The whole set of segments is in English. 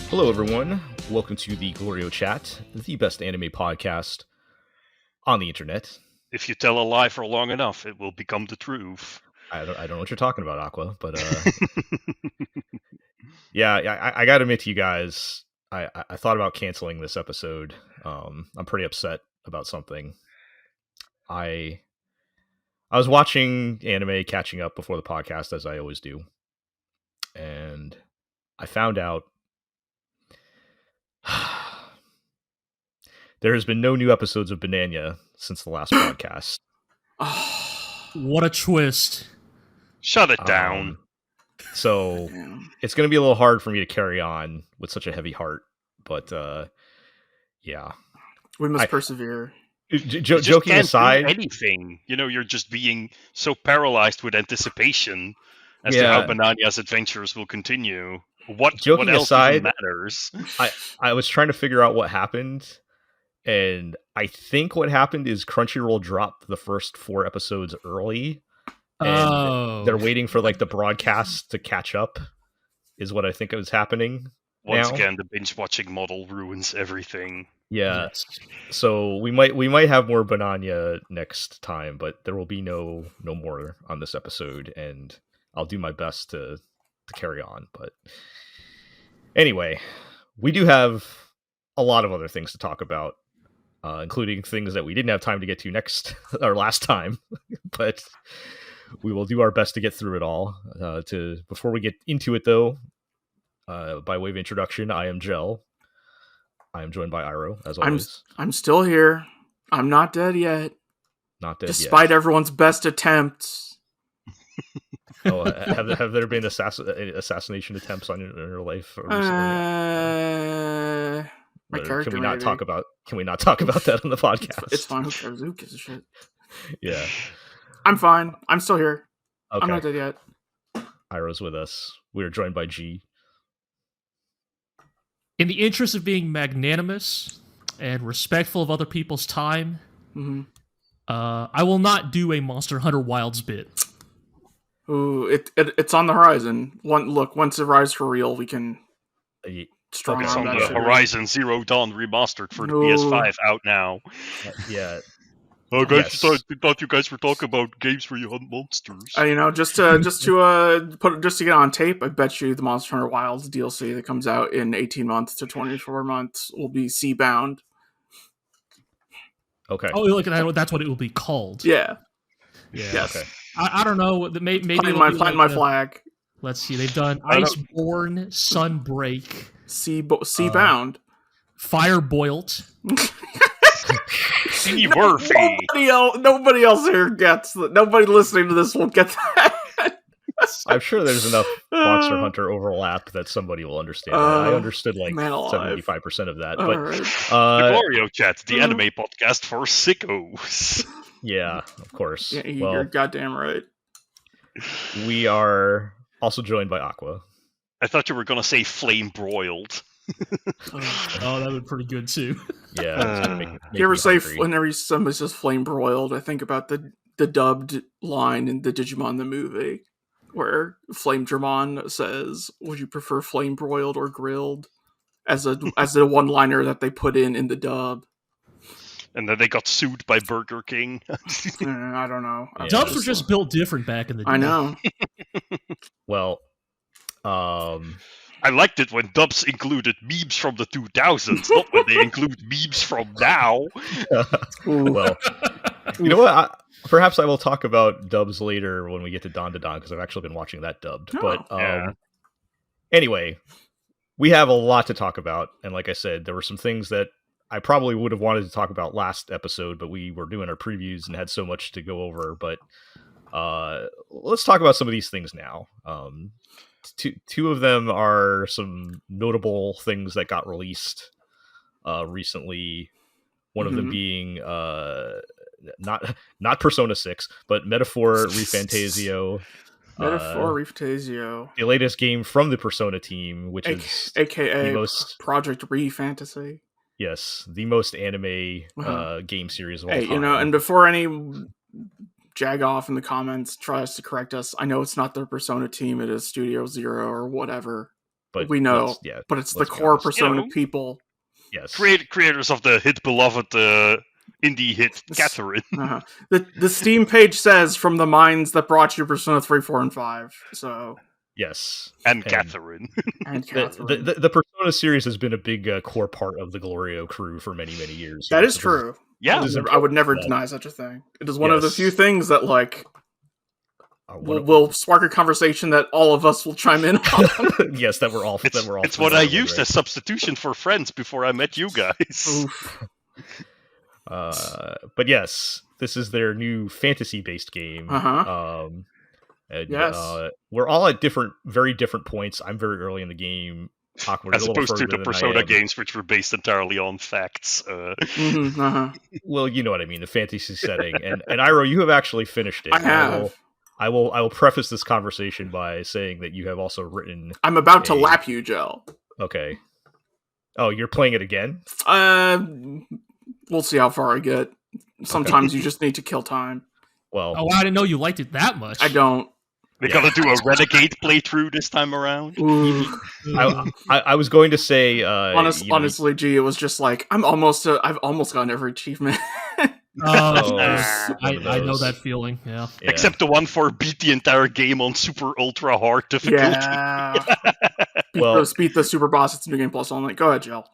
Hello, everyone. Welcome to the GLORIO Chat, the best anime podcast on the internet. If you tell a lie for long enough, it will become the truth. I don't know what you're talking about, Aqua, but yeah, I gotta admit to you guys, I thought about canceling this episode. I'm pretty upset about something. I was watching anime, catching up before the podcast, as I always do, and I found out there has been no new episodes of Banana since the last podcast. What a twist. Shut it down. So it's going to be a little hard for me to carry on with such a heavy heart, but yeah. We must persevere. Joking aside, anything. You're just being so paralyzed with anticipation as to how Banana's adventures will continue. What else aside, matters? I was trying to figure out what happened, and I think what happened is Crunchyroll dropped the first 4 episodes early, and they're waiting for like the broadcast to catch up, is what I think is happening. Once again, the binge watching model ruins everything. Yeah, Yes. So we might have more Banana next time, but there will be no more on this episode, and I'll do my best to carry on. But anyway, we do have a lot of other things to talk about, including things that we didn't have time to get to last time, but we will do our best to get through it all. Before we get into it, though, by way of introduction, I am Gel. I am joined by Iro, as always. I'm still here. I'm not dead yet. Not dead despite yet. Everyone's best attempts. Oh, have there been assassination attempts on your life recently? My character. Can we not talk about that on the podcast? It's fine. Who cares? Who gives a shit? Yeah, I'm fine. I'm still here. Okay. I'm not dead yet. Iro's with us. We are joined by G. In the interest of being magnanimous and respectful of other people's time, I will not do a Monster Hunter Wilds bit. Ooh, it's on the horizon. Once it arrives for real, we can strong It's on arm the that shit. Horizon Zero Dawn remastered for the PS5 out now. Yeah. Oh, guys, I thought you guys were talking about games where you hunt monsters. Just to get on tape, I bet you the Monster Hunter Wilds DLC that comes out in 18 months to 24 months will be Seabound. Okay. Oh, look at that. That's what it will be called. Yeah. Yes. Okay. I don't know. Maybe Plant my flag. Let's see. They've done Iceborne, Sunbreak, Seabound, Firebolt. Nobody else here gets that. Nobody listening to this will get that. I'm sure there's enough Monster Hunter overlap that somebody will understand. I understood like 75% of that. But right. The GLORIO Chat, the anime podcast for sickos. Yeah, of course. Yeah, you're goddamn right. We are also joined by Aqua. I thought you were going to say flame broiled. Oh, that would be pretty good too. Yeah. You ever say whenever somebody says flame broiled, I think about the dubbed line in the Digimon the movie where Flame Dramon says, "Would you prefer flame broiled or grilled?" as a one-liner that they put in the dub. And then they got sued by Burger King. I don't know. Yeah. Dubs were just built different back in the day. I know. Well, I liked it when dubs included memes from the 2000s, not when they include memes from now. Well, you know what? Perhaps I will talk about dubs later when we get to Don because I've actually been watching that dubbed. Anyway, we have a lot to talk about, and like I said, there were some things that I probably would have wanted to talk about last episode, but we were doing our previews and had so much to go over. But let's talk about some of these things now. Two of them are some notable things that got released recently. One of them being not Persona 6, but Metaphor ReFantazio. Metaphor ReFantazio. The latest game from the Persona team, which is AKA the most Project ReFantasy. Yes, the most anime game series of all time. And before any Jagoff in the comments tries to correct us, I know it's not their Persona team, it is Studio Zero or whatever. but we know. But it's the core Persona people. Yes, creators of the hit beloved indie hit Catherine. The Steam page says from the minds that brought you Persona 3, 4, and 5. So yes, and Catherine. And Catherine. The Persona series has been a big core part of the GLORIO crew for many years. That is true. Yeah, I would never deny such a thing. It is one of the few things that will spark a conversation that all of us will chime in on. Yes, that we're all. It's what I used as substitution for friends before I met you guys. But yes, this is their new fantasy-based game. And, we're all at very different points. I'm very early in the game. As opposed to the Persona games, which were based entirely on facts. Well, you know what I mean, the fantasy setting. And Iroh, you have actually finished it. I have. I will preface this conversation by saying that you have also written... I'm about to lap you, Joe. Okay. Oh, you're playing it again? We'll see how far I get. Sometimes you just need to kill time. Well, I didn't know you liked it that much. I don't. We're gonna do a Renegade playthrough this time around. I was going to say, honestly, G, it was just like I've almost gotten every achievement. I know that feeling. Yeah. Except the one for beat the entire game on super ultra hard difficulty. Yeah. beat the super boss. It's New Game Plus only. Go ahead, Jill.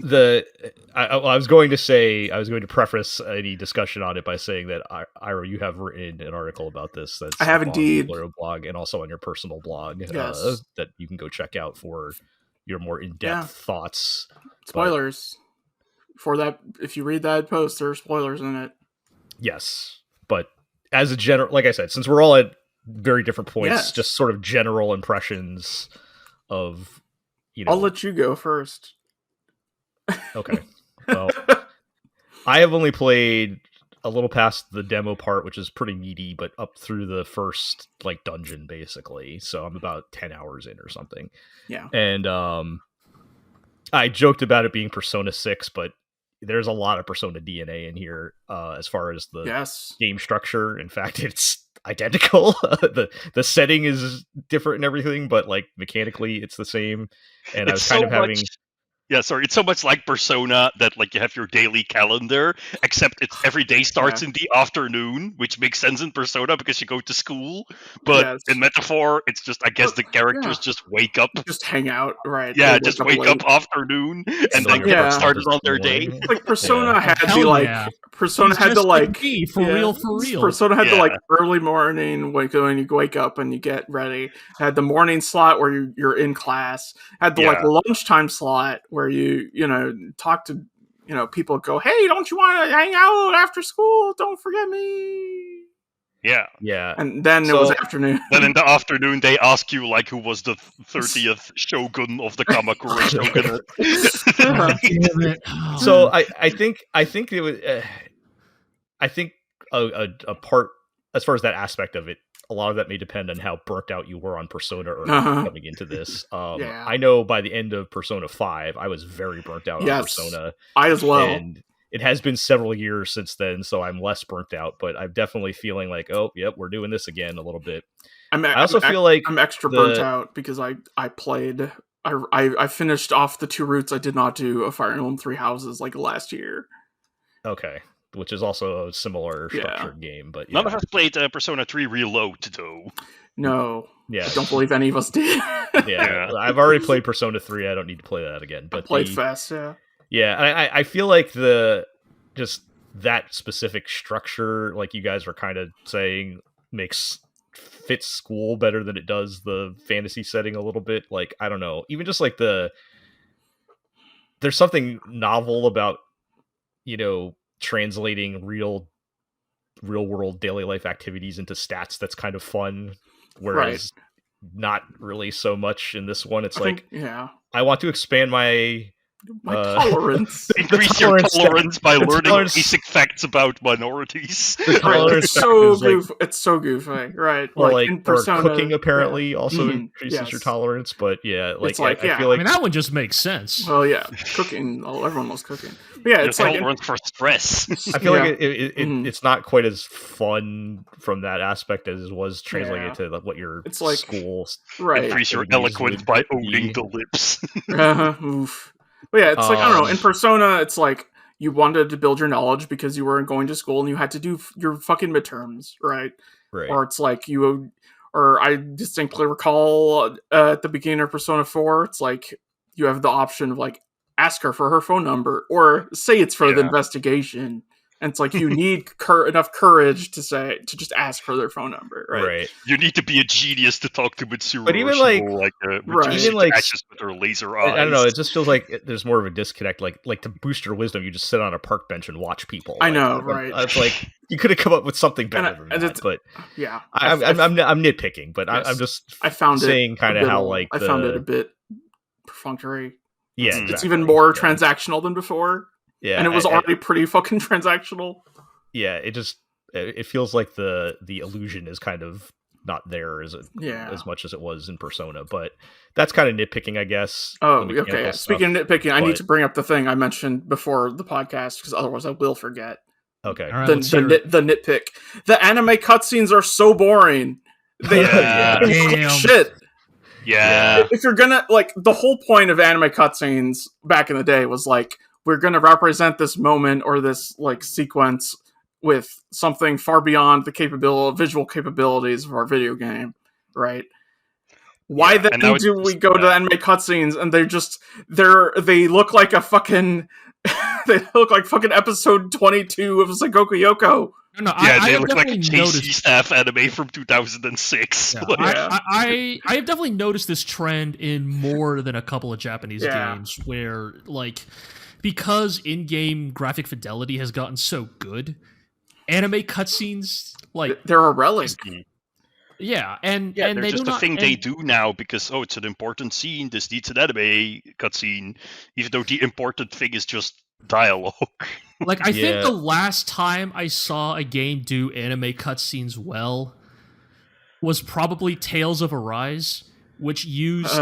I was going to preface any discussion on it by saying that Iroh, you have written an article about this. That's I have indeed. On the blog and also on your personal blog. Yes. That you can go check out for your more in-depth thoughts. Spoilers for that. If you read that post, there are spoilers in it. Yes, but as a general, like I said, since we're all at very different points, just sort of general impressions of. I'll let you go first. Okay. Well, I have only played a little past the demo part, which is pretty meaty, but up through the first dungeon basically. So I'm about 10 hours in or something. Yeah. And I joked about it being Persona 6, but there's a lot of Persona DNA in here as far as the game structure. In fact, it's identical. The setting is different and everything, but mechanically it's the same. And I was kind of having... Yeah, sorry. It's so much like Persona that you have your daily calendar, except every day starts in the afternoon, which makes sense in Persona because you go to school. But in Metaphor, it's just the characters just wake up, just hang out, right? Yeah, just wake up afternoon and then get started on their day. Persona had the Persona had the for real. Persona had the early morning when you wake up and you get ready. Had the morning slot where you're in class. Had the lunchtime slot where you talk to people, go, hey, don't you want to hang out after school? Don't forget me. Yeah. And then it was afternoon. Then in the afternoon they ask you who was the 30th shogun of the Kamakura shogunate. So I think it was I think a part as far as that aspect of it, a lot of that may depend on how burnt out you were on Persona or coming into this. I know by the end of Persona 5, I was very burnt out on Persona. I as well. And it has been several years since then, so I'm less burnt out, but I'm definitely feeling we're doing this again a little bit. I also feel like I'm extra burnt out because I played... I finished off the 2 routes I did not do of Fire Emblem 3 Houses last year. Okay. Which is also a similar structured game, but none of us played Persona 3 Reload, though. No. Yeah. I don't believe any of us did. I've already played Persona 3. I don't need to play that again. But I played fast, Yeah, I feel like just that specific structure, like you guys were kind of saying, fits school better than it does the fantasy setting a little bit. I don't know. Even just there's something novel about, translating real world daily life activities into stats that's kind of fun, whereas not really so much in this one. It's I want to expand my My tolerance. Increase your tolerance by learning basic facts about minorities. It's so goofy, right? Or in Persona, cooking apparently also increases your tolerance, but I feel like I mean, that one just makes sense. Well, yeah, cooking. Everyone loves cooking. But yeah, it's tolerance for stress. I feel like it's not quite as fun from that aspect as it was translating it to what your school. Right. Increase your eloquence by owning the lips. Oof. But yeah, it's I don't know. In Persona, it's like you wanted to build your knowledge because you weren't going to school and you had to do your fucking midterms, right? Right. Or it's like I distinctly recall at the beginning of Persona 4, it's like you have the option of like ask her for her phone number or say it's for the investigation. And it's like you need enough courage to just ask for their phone number, right? You need to be a genius to talk to Mitsuru. But even with her laser eyes. I don't know. It just feels like there's more of a disconnect. Like to boost your wisdom, you just sit on a park bench and watch people. I know, right? It's like you could have come up with something better than that. But yeah, I'm nitpicking. But I'm just saying kind of how I found it a bit perfunctory. Yeah, it's exactly. Even more transactional than before. Yeah, and it was already pretty fucking transactional. Yeah, it feels like the illusion is kind of not there as much as it was in Persona, but that's kind of nitpicking, I guess. Oh, okay. Yeah. Speaking of nitpicking, I need to bring up the thing I mentioned before the podcast because otherwise I will forget. Okay. Right, the nitpick. The anime cutscenes are so boring. They shit. Yeah. If you're gonna the whole point of anime cutscenes back in the day was we're going to represent this moment or this sequence with something far beyond the visual capabilities of our video game, right? Why then do we go to anime cutscenes and they look like a fucking they look like fucking episode 22 of Sengoku Yoko. No, they look like a JC staff anime from 2006. Yeah, I have definitely noticed this trend in more than a couple of Japanese games where because in-game graphic fidelity has gotten so good, anime cutscenes they're a relic. Yeah, and they're they just a thing they do now because it's an important scene. This needs an anime cutscene, even though the important thing is just dialogue. I think the last time I saw a game do anime cutscenes well was probably Tales of Arise, which used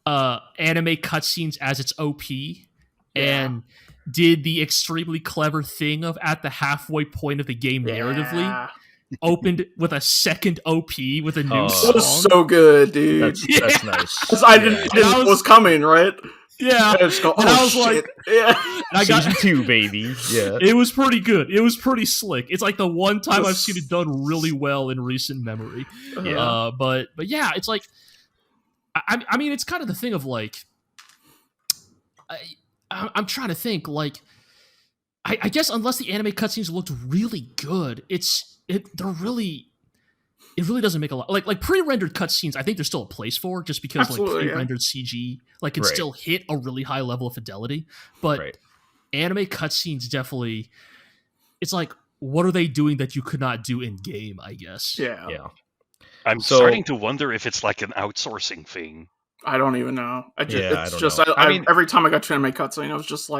anime cutscenes as its OP. And did the extremely clever thing of at the halfway point of the game narratively opened with a second OP with a new song. It was so good, dude. That's nice. I didn't know it was coming, right? Yeah. I was shit. I got Season 2, baby. Yeah. It was pretty good. It was pretty slick. It's the one time I've seen it done really well in recent memory. Yeah. But yeah, it's I mean, it's kind of the thing of I'm trying to think, I guess unless the anime cutscenes looked really good, it really doesn't make a lot. Like pre-rendered cutscenes, I think there's still a place for, just because pre-rendered CG can still hit a really high level of fidelity. But anime cutscenes definitely, it's what are they doing that you could not do in game? I guess. Yeah. I'm starting to wonder if it's an outsourcing thing. I don't even know. I mean, every time I got to anime cutscene, I was just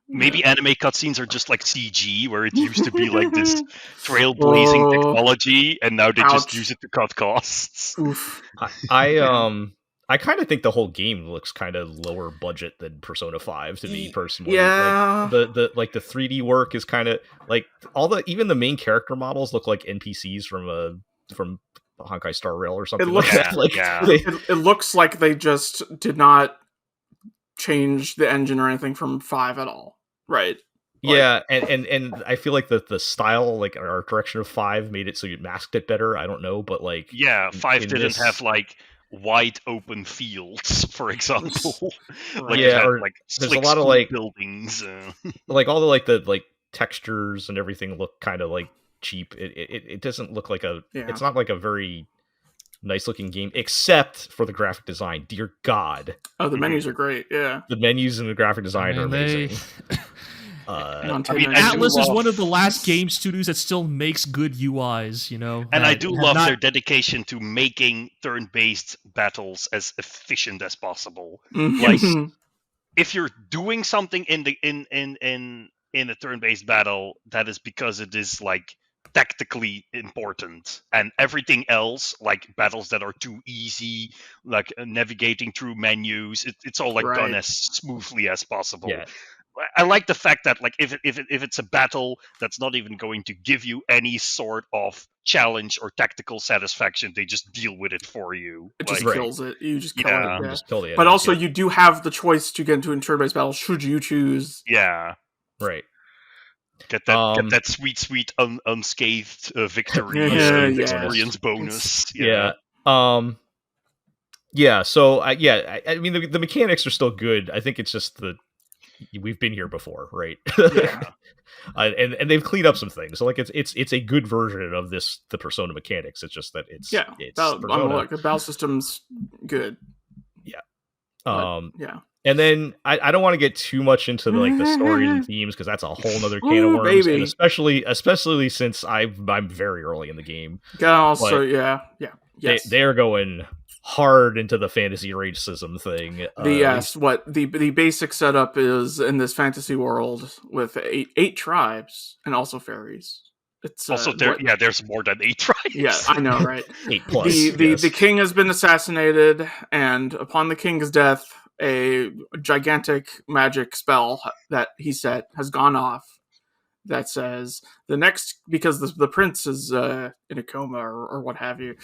maybe anime cutscenes are just CG, where it used to be this trailblazing technology, and now they just use it to cut costs. Oof. I kind of think the whole game looks kind of lower budget than Persona 5 to me personally. Yeah. The 3D work is kind of even the main character models look like NPCs from Honkai Star Rail or something. It looks like they just did not change the engine or anything from 5 at all, right? Yeah, and I feel like the style, our direction of 5 made it so you masked it better. I don't know, but 5 didn't have wide open fields, for example. There's a lot of buildings. All the textures and everything look kind of cheap. It doesn't look like it's not a very nice looking game, except for the graphic design. Dear God. Oh, the menus are great. Yeah, the menus and the graphic design are amazing. Atlas is one of the last game studios that still makes good UIs, And I do love their dedication to making turn-based battles as efficient as possible. if you're doing something in a turn-based battle, that is because it is like tactically important, and everything else, like battles that are too easy, like navigating through menus, it's all like done as smoothly as possible. Yeah. I like the fact that like if it's a battle that's not even going to give you any sort of challenge or tactical satisfaction, they just deal with it for you. It just Like, kills it. You just kill Yeah. it. Yeah. Just kill the But enemy, also, yeah. you do have the choice to get into a turn-based battle should you choose. Yeah. Right. Get that sweet unscathed victory experience bonus. Yeah. Yeah. So I mean the mechanics are still good. I think it's just we've been here before, right? Yeah. And they've cleaned up some things. So like it's a good version of the Persona mechanics. It's just that it's the battle system's good. Yeah. Yeah. And then I don't want to get too much into the stories and themes because that's a whole nother can of worms. And especially since I'm very early in the game. Also, they are going hard into the fantasy racism thing. The basic setup is in this fantasy world with eight tribes and also fairies. It's also there's more than 8 tribes. Yeah, I know, right? 8+. The king has been assassinated, and upon the king's death, a gigantic magic spell that he set has gone off that says because the prince is in a coma or what have you.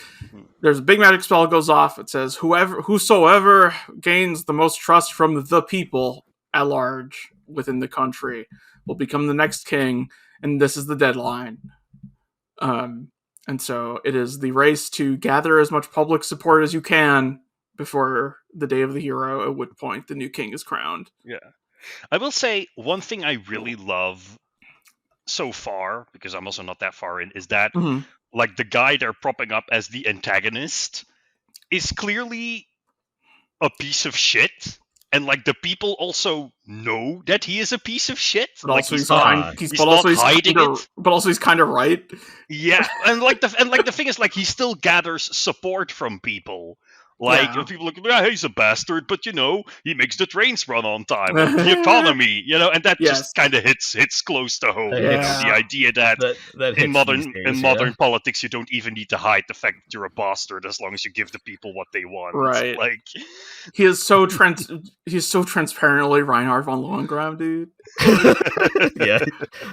There's a big magic spell goes off. It says whosoever gains the most trust from the people at large within the country will become the next king, and this is the deadline. And so it is the race to gather as much public support as you can before the day of the hero, at which point the new king is crowned. Yeah. I will say one thing I really love so far, because I'm also not that far in, is that like the guy they're propping up as the antagonist is clearly a piece of shit. And like the people also know that he is a piece of shit. But like also he's kind of right. Yeah, and the thing is, like, he still gathers support from people. Like, people look, he's a bastard, but he makes the trains run on time, the economy, and that just kind of hits close to home. The idea that in modern politics, you don't even need to hide the fact that you're a bastard as long as you give the people what they want. Right. Like, he is so transparently Reinhard von Lohengramm, dude. Yeah,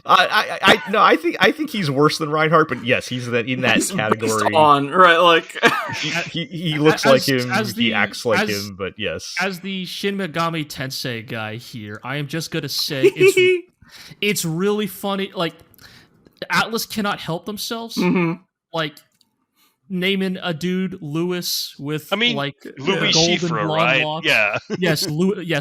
I think he's worse than Reinhardt, but yes, he's in that category. He looks like him. He acts like him, but yes. As the Shin Megami Tensei guy here, I am just gonna say it's really funny. Like, Atlas cannot help themselves. Like, naming a dude Louis with Louis golden Schiffer, blonde right? locks. Yeah. Yes,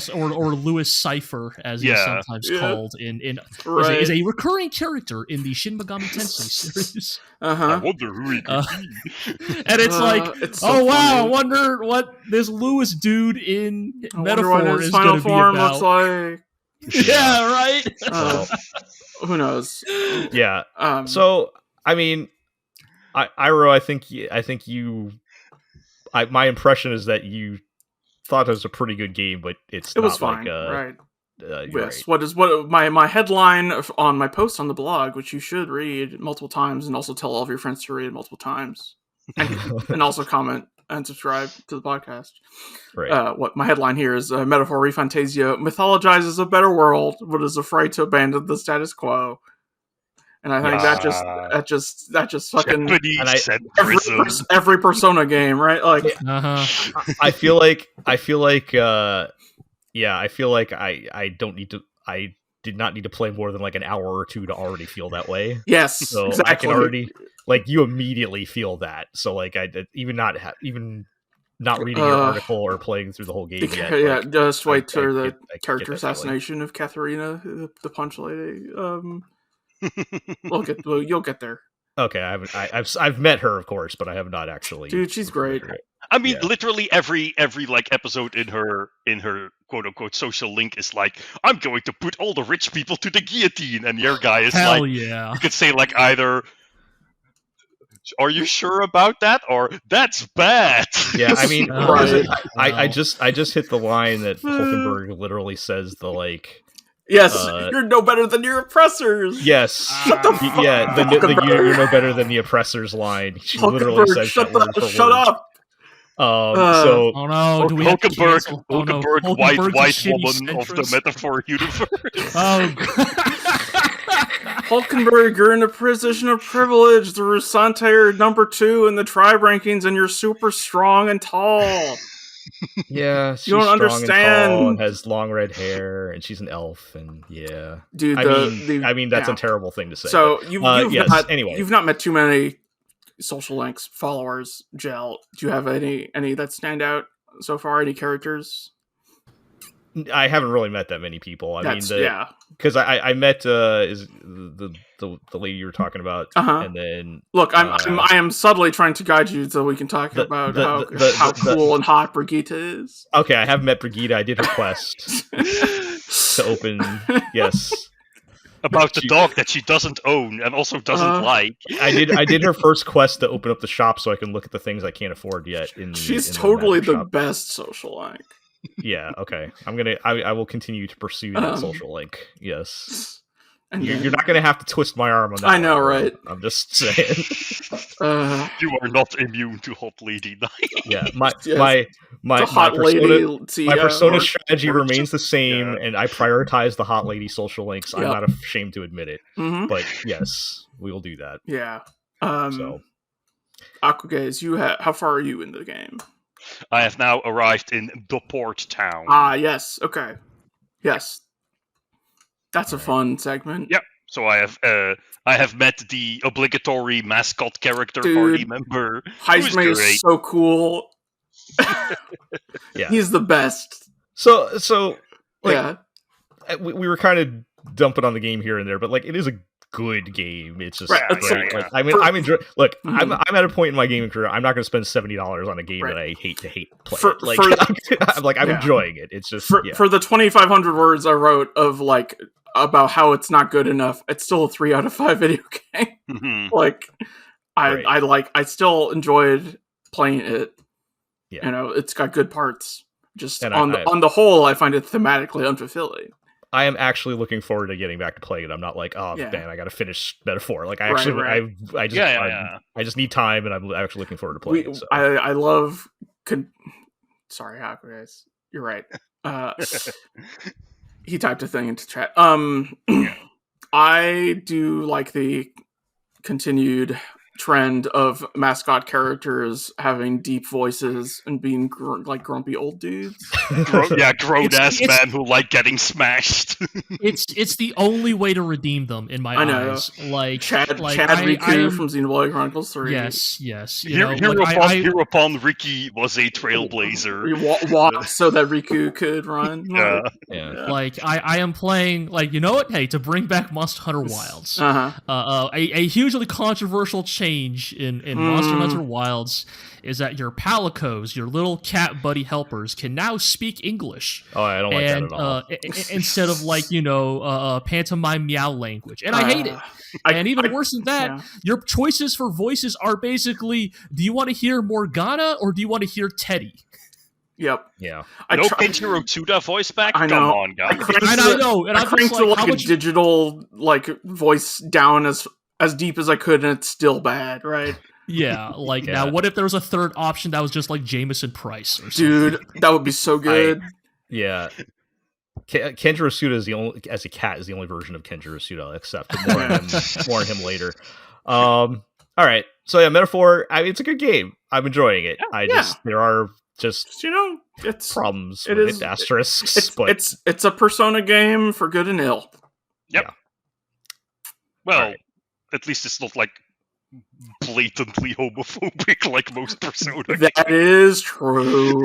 or Louis Cypher, as he's sometimes called is a recurring character in the Shin Megami Tensei series. I wonder who he could be. And it's it's so funny. Wow, I wonder what this Louis dude in Metaphor is going to be about. Looks like. Yeah, right. Who knows? Yeah. So I mean, Iro, I think my impression is that you thought it was a pretty good game, but it was fine, right? Yes. Right. What my headline on my post on the blog, which you should read multiple times, and also tell all of your friends to read multiple times, and also comment and subscribe to the podcast. Right. What my headline here is: Metaphor ReFantazio mythologizes a better world, but is afraid to abandon the status quo. And I think that just fucking every Persona game, right? Like, I feel like I don't need to. I did not need to play more than like an hour or two to already feel that way. Yes, so exactly. I can already you immediately feel that. So like even not reading your article or playing through the whole game yet. Just wait till the character assassination of Katharina, the punch lady. You'll get there. Okay, I've met her, of course, but I have not actually. Dude, she's great. I mean, literally every like episode in her quote unquote social link is like, I'm going to put all the rich people to the guillotine, and your guy is Hell yeah. You could say like either Are you sure about that? Or that's bad. Yeah, I mean, Right. I just hit the line that Hulkenberg literally says the like. Yes, you're no better than your oppressors. Yes. Shut the fuck Yeah, up. you're no better than the oppressors line. She literally says shut that word for shut word. up. So oh no, do we have to cancel? Hulkenberg, oh, no. white Hulkenberg's a woman shitty of the centrist. Metaphor universe. Oh, Hulkenberg, you're in a position of privilege. The Rusante are number 2 in the tribe rankings, and you're super strong and tall. yeah, she's you don't strong understand. and tall and has long red hair, and she's an elf, and yeah, dude. I mean that's yeah. a terrible thing to say. So but, you've not met too many social links followers. Gel, do you have any that stand out so far? Any characters? I haven't really met that many people. Because I met is the lady you were talking about, and then look, I am subtly trying to guide you so we can talk about how cool and hot Brigitte is. Okay, I have met Brigitte. I did her quest to open. Yes. About the dog that she doesn't own and also doesn't like. I did her first quest to open up the shop so I can look at the things I can't afford yet. She's totally the best social link. Yeah, okay. I will continue to pursue that social link. Yes. And you're not gonna have to twist my arm on that. I know, right? I'm just saying. You are not immune to Hot Lady Night. Yeah, my persona strategy remains the same, and I prioritize the Hot Lady social links. Yep. I'm not ashamed to admit it. Mm-hmm. But yes, we will do that. Yeah. Aquagaze, how far are you in the game? I have now arrived in the port town. Ah, yes. Okay. Yes. That's a fun segment. Yep. So I have met the obligatory mascot character party member. Heisman is so cool. Yeah. He's the best. So like, we were kind of dumping on the game here and there, but like it is a good game. It's just I'm enjoying. Look, I'm at a point in my gaming career. I'm not going to spend $70 on a game that I hate play. I'm enjoying it. It's just for the 2,500 words I wrote of like about how it's not good enough. It's still a 3 out of 5 video game. Mm-hmm. Like I still enjoyed playing it. Yeah. You know, it's got good parts. Just on the whole, I find it thematically unfulfilling. I am actually looking forward to getting back to playing it. I'm not like, man, I got to finish Metaphor. Like, I actually, I just need time, and I'm actually looking forward to playing it. So. I love. Sorry, guys. You're right. He typed a thing into chat. I do like the continued trend of mascot characters having deep voices and being like grumpy old dudes. Grown ass men who like getting smashed. it's the only way to redeem them in my eyes. Like Chad Riku from Xenoblade Chronicles 3. Yes. Hereupon Ricky was a trailblazer. He walked so that Riku could run. Yeah. Like I am playing, like, you know what? Hey, to bring back Monster Hunter Wilds, a hugely controversial change in Monster Hunter Wilds is that your palicos, your little cat buddy helpers, can now speak English. Oh, I don't like that at all. Instead of like pantomime meow language, and I hate it. And even worse than that, your choices for voices are basically: do you want to hear Morgana or do you want to hear Teddy? Yep. Yeah. Kenjiro Tsuda voice back? Come on, guys. I know. And I'm cranked just a digital voice down as deep as I could, and it's still bad, right? Yeah, now what if there was a third option that was just like Jameson Price or something? Dude, that would be so good. Yeah. Kenjiro Tsuda is the only, as a cat, is the only version of Kenjiro Tsuda, except more on him later. All right. So yeah, Metaphor, it's a good game. I'm enjoying it. There are just it's problems with it, asterisks. It's a Persona game for good and ill. Yep. Yeah. Well, at least it's not like blatantly homophobic like most Persona games. That is true.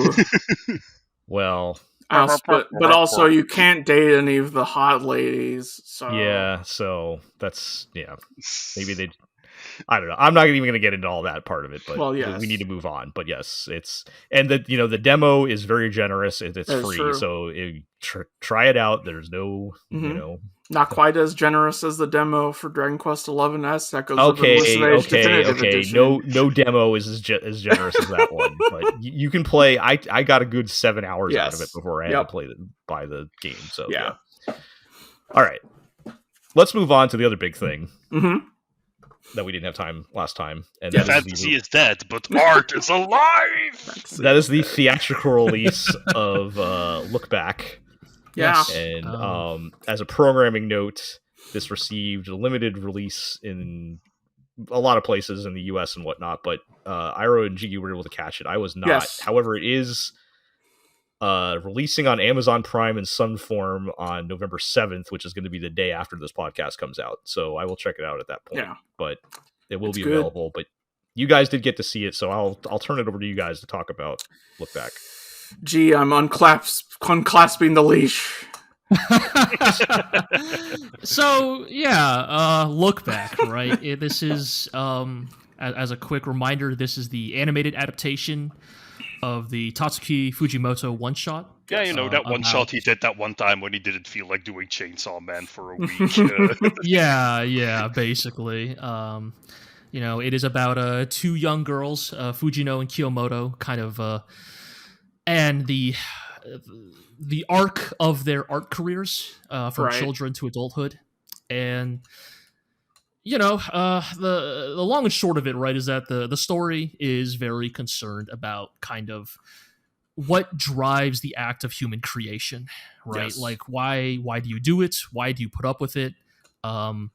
Well, but also you can't date any of the hot ladies. So yeah, so that's maybe they. I don't know. I'm not even going to get into all that part of it, but yes. we need to move on. But yes, the demo is very generous. It's free, true. so try it out. There's no, not quite as generous as the demo for Dragon Quest XI's. That goes okay. No demo is as generous as that one, but you can play. I got a good 7 hours out of it before I had to buy the game. So yeah. All right, let's move on to the other big thing. That we didn't have time last time. And fantasy is dead, but art is alive! That is the theatrical release of Look Back. Yeah. And as a programming note, this received a limited release in a lot of places in the US and whatnot, but Iro and Jiggy were able to catch it. I was not. Yes. However, it is releasing on Amazon Prime in some form on November 7th, which is going to be the day after this podcast comes out. So I will check it out at that point. Yeah. But it will be available. But you guys did get to see it, so I'll turn it over to you guys to talk about Look Back. Gee, I'm unclasping the leash. So yeah, Look Back, right? This is as a quick reminder, this is the animated adaptation of the Tatsuki Fujimoto one-shot. Yeah, that one-shot he did that one time when he didn't feel like doing Chainsaw Man for a week. Yeah, basically. It is about two young girls, Fujino and Kiyomoto, kind of, and the arc of their art careers from children to adulthood. And the long and short of it, right, is that the story is very concerned about kind of what drives the act of human creation, right? Yes. Like why do you do it? Why do you put up with it? And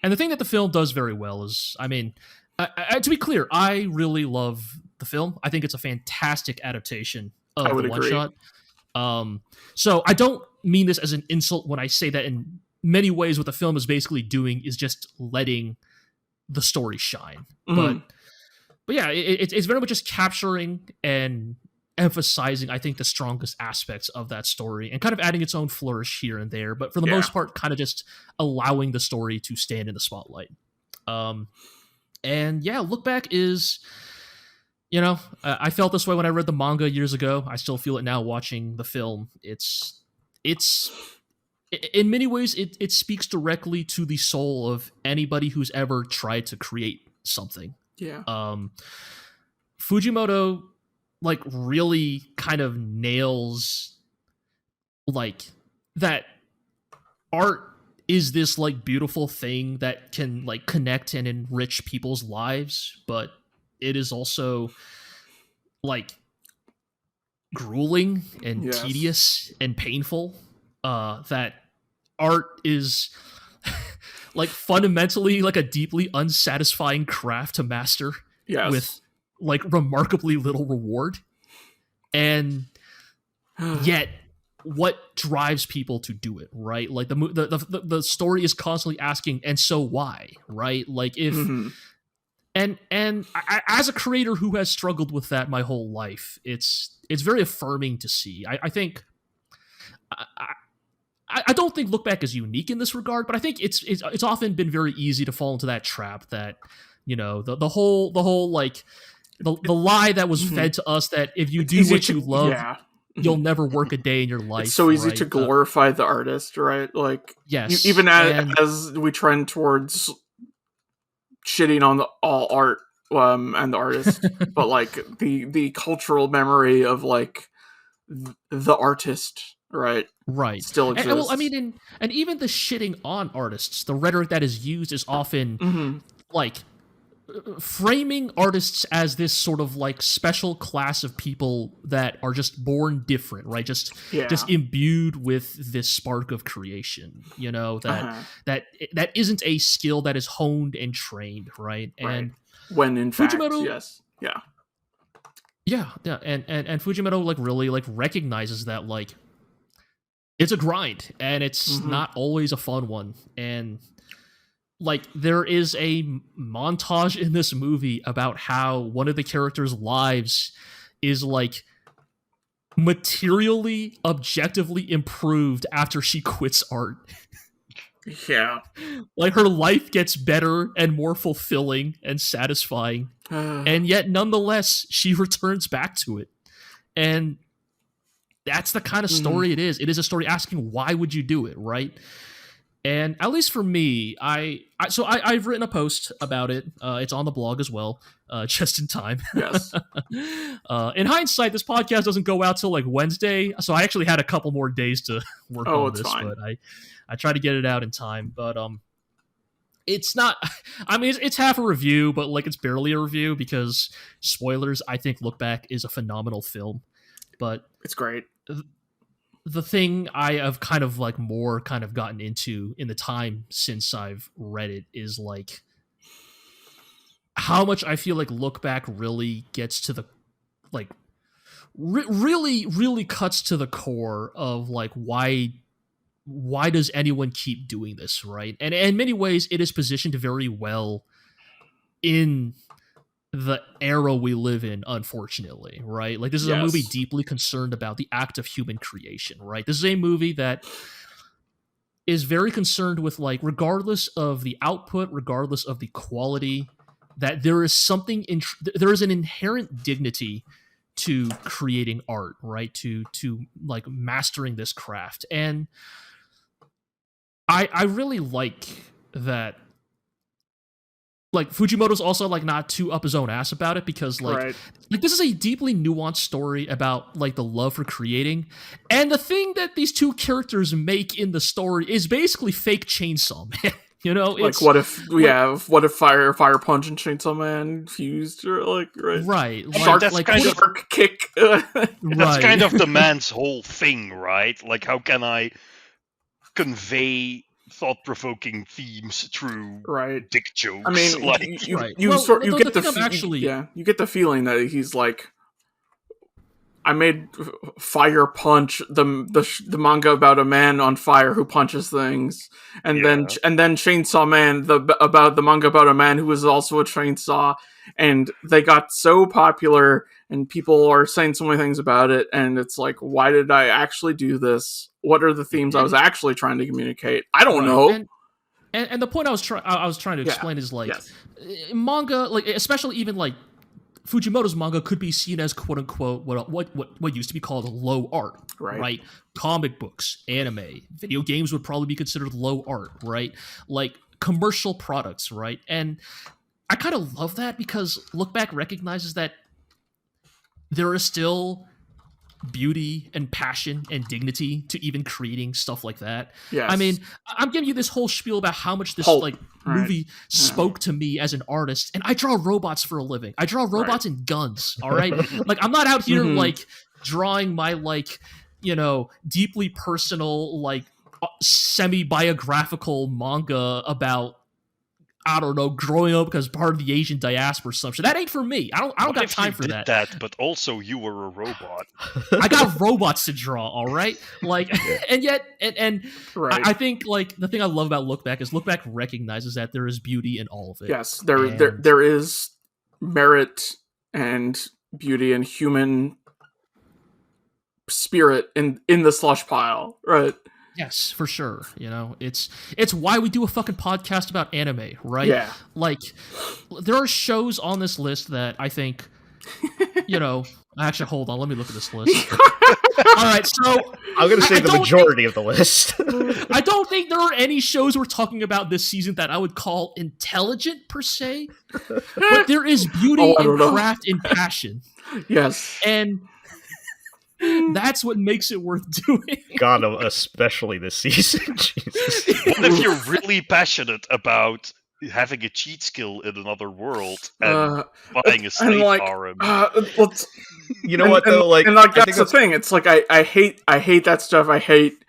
the thing that the film does very well is, to be clear, I really love the film. I think it's a fantastic adaptation of the one-shot. So I don't mean this as an insult when I say that in many ways what the film is basically doing is just letting the story shine. But yeah, it's very much just capturing and emphasizing, I think, the strongest aspects of that story and kind of adding its own flourish here and there, but for the most part kind of just allowing the story to stand in the spotlight. And yeah, Look Back is, I felt this way when I read the manga years ago. I still feel it now watching the film. It's in many ways, it speaks directly to the soul of anybody who's ever tried to create something. Yeah. Fujimoto, really kind of nails, that art is this, beautiful thing that can, connect and enrich people's lives, but it is also, grueling and tedious and painful. That art is fundamentally a deeply unsatisfying craft to master with remarkably little reward. And yet what drives people to do it, right? The story is constantly asking, and so why, right? And as a creator who has struggled with that my whole life, it's very affirming to see. I think I don't think Look Back is unique in this regard, but I think it's often been very easy to fall into that trap that, the whole the lie that was fed to us that if you do what you love, you'll never work a day in your life. It's so easy to glorify the artist, right? Yes, even as we trend towards shitting on all art and the artist, but the cultural memory of the artist. Right. Still exists. And even the shitting on artists, the rhetoric that is used is often framing artists as this sort of special class of people that are just born different, right? Just imbued with this spark of creation, that isn't a skill that is honed and trained, right? And when in fact, Fujimoto, yes. Yeah. Yeah. And Fujimoto really recognizes that it's a grind, and it's not always a fun one. And there is a montage in this movie about how one of the characters' lives is materially, objectively improved after she quits art. Yeah. Like, her life gets better and more fulfilling and satisfying. And yet, nonetheless, she returns back to it. And that's the kind of story it is. It is a story asking, why would you do it, right? And at least for me, I've written a post about it. It's on the blog as well, just in time. Yes. In hindsight, this podcast doesn't go out till like Wednesday, so I actually had a couple more days to work on this. Fine. But I tried to get it out in time. But it's not. I mean, it's half a review, but like it's barely a review because spoilers. I think Look Back is a phenomenal film, but it's great. The thing I have kind of gotten into in the time since I've read it is like how much I feel like Look Back really gets to the like really cuts to the core of like why does anyone keep doing this, right? And in many ways it is positioned very well in the era we live in, unfortunately, right? Like, this is a movie deeply concerned about the act of human creation, right? This is a movie that is very concerned with, like, regardless of the output, regardless of the quality, that there is something there is an inherent dignity to creating art, right? To like mastering this craft. And I really like that. Like, Fujimoto's also like not too up his own ass about it because like this is a deeply nuanced story about like the love for creating, and the thing that these two characters make in the story is basically fake Chainsaw Man. You know, like what if Fire Punch and Chainsaw Man fused, or like right shark, like shark kick. That's kind of the man's whole thing, right? Like, how can I convey thought-provoking themes through dick jokes? I mean, like, you get the feeling that he's like, I made Fire Punch, the manga about a man on fire who punches things, and then Chainsaw Man, about the manga about a man who was also a chainsaw, and they got so popular, and people are saying so many things about it, and it's like, why did I actually do this? What are the themes I was actually trying to communicate? I don't know. And the point I was trying to explain is like manga, like especially even like Fujimoto's manga could be seen as quote unquote what used to be called low art, right? Comic books, anime, video games would probably be considered low art, right? Like commercial products, right? And I kind of love that because Look Back recognizes that there is still beauty and passion and dignity to even creating stuff like that. Yes. I mean, I'm giving you this whole spiel about how much this movie spoke to me as an artist, and I draw robots for a living. I draw robots and guns, all right? Like, I'm not out here like drawing my like, you know, deeply personal like semi-biographical manga about, I don't know, growing up because part of the Asian diaspora or something. That ain't for me. I don't got time for that. But also you were a robot. I got robots to draw, all right? Like, and yet, I think like the thing I love about Look Back is Look Back recognizes that there is beauty in all of it. Yes, there is merit and beauty and human spirit in the slush pile, right? Yes, for sure. You know, it's why we do a fucking podcast about anime, right? Yeah. Like, there are shows on this list that I think, you know, actually, hold on, let me look at this list. All right, so I'm going to say the majority of the list. I don't think there are any shows we're talking about this season that I would call intelligent per se, but there is beauty and craft and passion. Yes, and that's what makes it worth doing. God, especially this season. Jesus. What if you're really passionate about having a cheat skill in another world and buying a slave harem? You know what though? Like, and like that's the thing. It's like I hate that stuff. I hate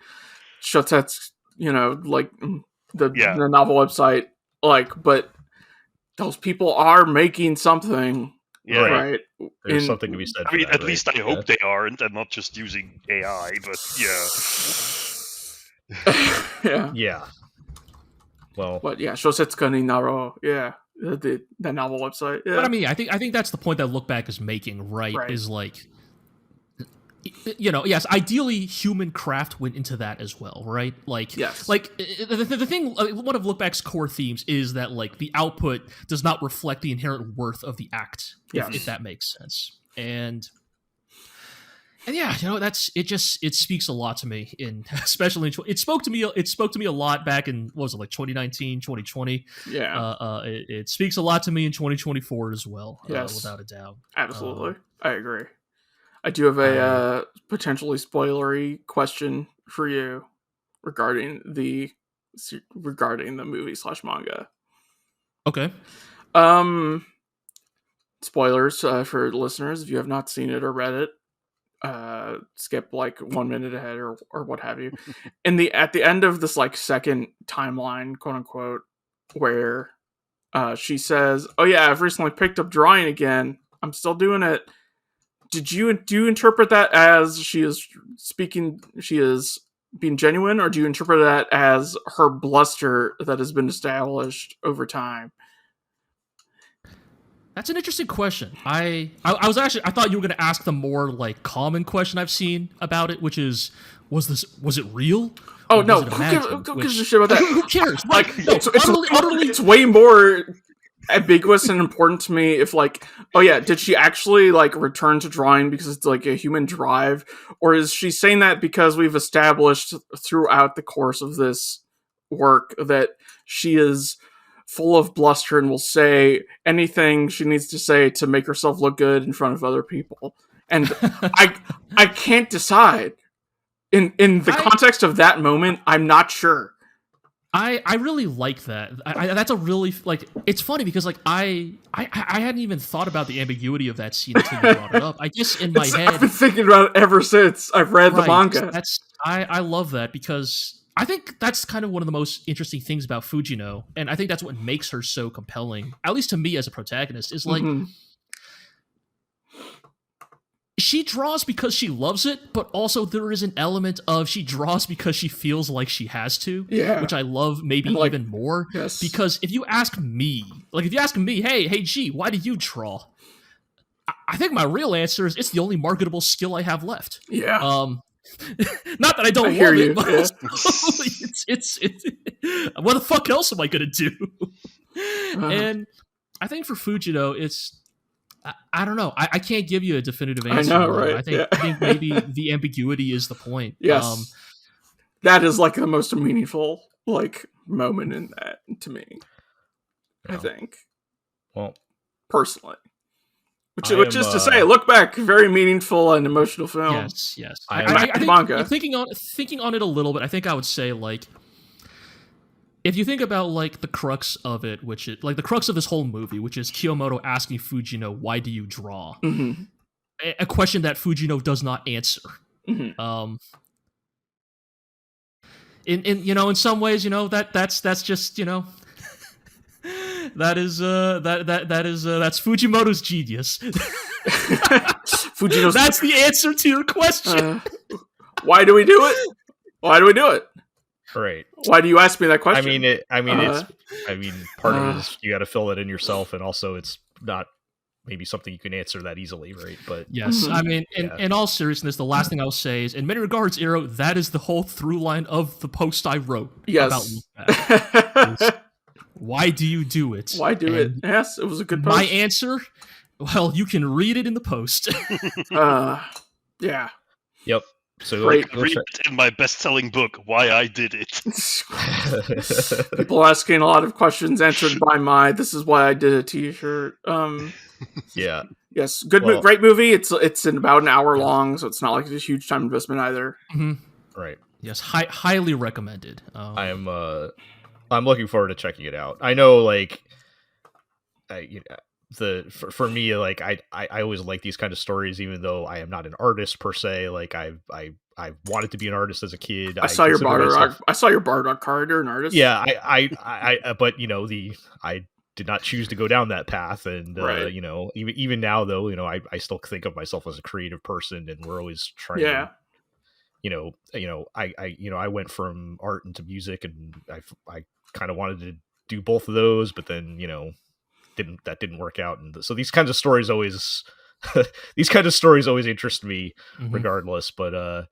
Shotetsu's, you know, like the novel website. Like, but those people are making something. Yeah, right. There's something to be said. I mean, at least I hope they aren't, and not just using AI. But yeah. Well, but Shosetsuka ni Naro, the novel website. Yeah. But I mean, I think that's the point that Look Back is making, right? Is like, yes, ideally human craft went into that as well, right? Like, yes. Like the thing, one of Look Back's core themes is that like the output does not reflect the inherent worth of the act, if that makes sense. And yeah, it speaks a lot to me especially it spoke to me a lot back in, what was it, like 2019, 2020. It speaks a lot to me in 2024 as well. Without a doubt. Absolutely. I agree. I do have a potentially spoilery question for you regarding the movie/manga. Okay. Spoilers for listeners, if you have not seen it or read it, skip like 1 minute ahead or what have you. At the end of this like second timeline, quote unquote, where she says, "Oh yeah, I've recently picked up drawing again. I'm still doing it." Do you interpret that as she is being genuine, or do you interpret that as her bluster that has been established over time? That's an interesting question. I thought you were going to ask the more like common question I've seen about it, which is, was it real? Oh no, who gives a shit about that? Who cares? Like, it's way more ambiguous and important to me if like, oh yeah, did she actually like return to drawing because it's like a human drive, or is she saying that because we've established throughout the course of this work that she is full of bluster and will say anything she needs to say to make herself look good in front of other people? And I can't decide. In the context of that moment, I'm not sure. I really like that. That's a really, like, it's funny because like I hadn't even thought about the ambiguity of that scene until you brought it up. I guess in my head, I've been thinking about it ever since I've read the manga. I love that because I think that's kind of one of the most interesting things about Fujino, and I think that's what makes her so compelling, at least to me as a protagonist, is like, she draws because she loves it, but also there is an element of she draws because she feels like she has to, which I love maybe like, even more. Yes. Because if you ask me, hey G, why do you draw? I think my real answer is it's the only marketable skill I have left. Yeah. Not that I don't love it, but it's what the fuck else am I gonna do? And I think for Fujino, it's, I don't know. I can't give you a definitive answer. I know, right? I think maybe the ambiguity is the point. Yes. That is like the most meaningful like moment in that to me. I think. Well, personally. Which is to say, Look Back, very meaningful and emotional film. Yes. I think manga. Thinking on it a little bit, I think I would say like, if you think about like the crux of it, which is like the crux of this whole movie, which is Kiyomoto asking Fujino, "Why do you draw?" Mm-hmm. A question that Fujino does not answer. Mm-hmm. In some ways, that's just that's Fujimoto's genius. That's the answer to your question. Why do we do it? Right. Why do you ask me that question? Part of it is you got to fill it in yourself, and also it's not maybe something you can answer that easily, right? But yes, I mean, in all seriousness, the last thing I'll say is, in many regards, Eero, that is the whole through line of the post I wrote about Look Back. Why do you do it? Why do it? Yes, it was a good post. My answer, well, you can read it in the post. Yeah. Yep. So read it in my best-selling book, Why I Did It. People asking a lot of questions answered by my "This is why I did a" t-shirt. Yeah. Yes. Great movie. It's in about an hour long, so it's not like it's a huge time investment either. Mm-hmm. Right. Yes. Highly recommended. I'm looking forward to checking it out. I know, like, for me, like I always like these kind of stories, even though I am not an artist per se. Like I wanted to be an artist as a kid. I saw your Bardock card. You're an artist. Yeah, but I did not choose to go down that path, and right. Even now though, I still think of myself as a creative person, and we're always trying to. I went from art into music, and I kind of wanted to do both of those, but then didn't work out, and so these kinds of stories always these kind of stories always interest me Mhm. regardless. But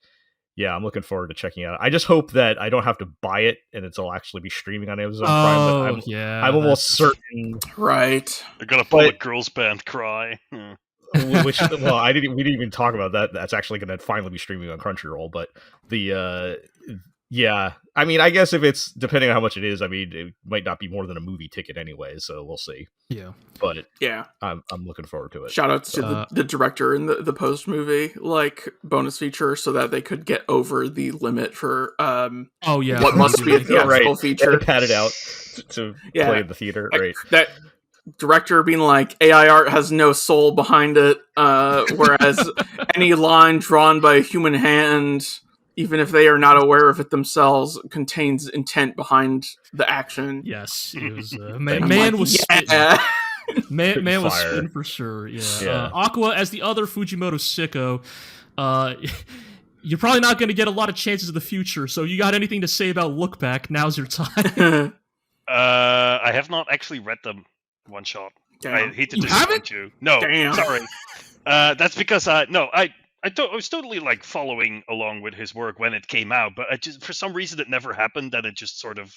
yeah, I'm looking forward to checking it out. I just hope that I don't have to buy it and it'll actually be streaming on Amazon Prime. But I'm almost certain. Right. They're gonna pull a girls band cry. Which we didn't even talk about that. That's actually going to finally be streaming on Crunchyroll. But yeah, I mean, I guess if it's depending on how much it is, I mean, it might not be more than a movie ticket anyway. So we'll see. Yeah, but yeah, I'm looking forward to it. Shout outs to the director in the post movie bonus feature, so that they could get over the limit for what must be a theatrical feature. Pad it out to play in the theater, right? That director being like, AI art has no soul behind it, whereas any line drawn by a human hand, even if they are not aware of it themselves, contains intent behind the action. Yes, it was man was spitting. Man was spitting for sure. Yeah. Aqua as the other Fujimoto sicko. You're probably not going to get a lot of chances in the future. So you got anything to say about Look Back? Now's your time. I have not actually read them. One shot. Damn. I hate to disappoint you. No, sorry. That's because I was totally like following along with his work when it came out, but for some reason it never happened. And it just sort of.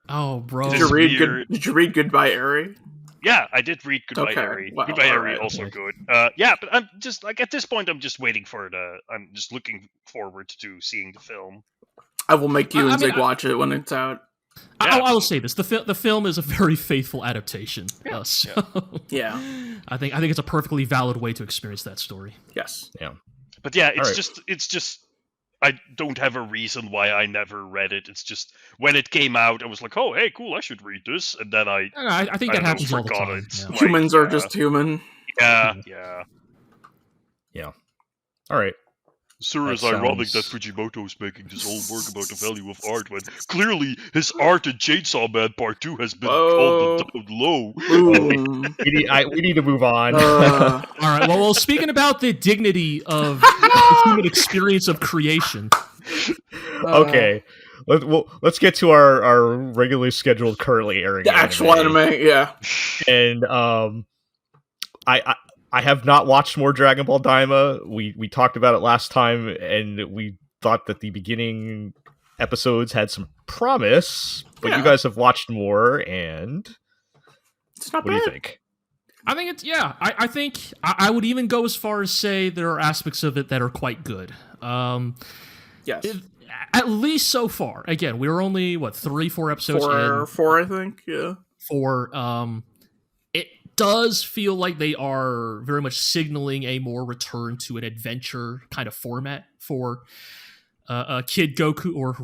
Oh, bro! Did you read Goodbye Eri? Yeah, I did read Goodbye Eri. Wow, Goodbye Eri also good. Yeah, but I'm just like at this point I'm just waiting for it. I'm just looking forward to seeing the film. I will make you and Zig watch it when it's out. I will say this: the film is a very faithful adaptation. Yeah. I think it's a perfectly valid way to experience that story. Yes. Yeah. But yeah, it's just I don't have a reason why I never read it. It's just when it came out, I was like, oh, hey, cool, I should read this, and then I think that happens all the time. Yeah. Humans are just human. Yeah. All right. Sir, it's ironic that Fujimoto is making this whole work about the value of art when clearly his art in Chainsaw Man Part 2 has been called low. We need to move on. All right. Well, speaking about the dignity of the human experience of creation. Okay. Let's get to our regularly scheduled, currently airing the actual anime. Yeah. And I have not watched more Dragon Ball Daima. We talked about it last time, and we thought that the beginning episodes had some promise, but you guys have watched more, and it's not bad. What do you think? I think it's I think I would even go as far as say there are aspects of it that are quite good. Yes. At least so far. Again, we were only 3-4 episodes in. Four, I think. Yeah. 4. It does feel like they are very much signaling a more return to an adventure kind of format for a Kid Goku or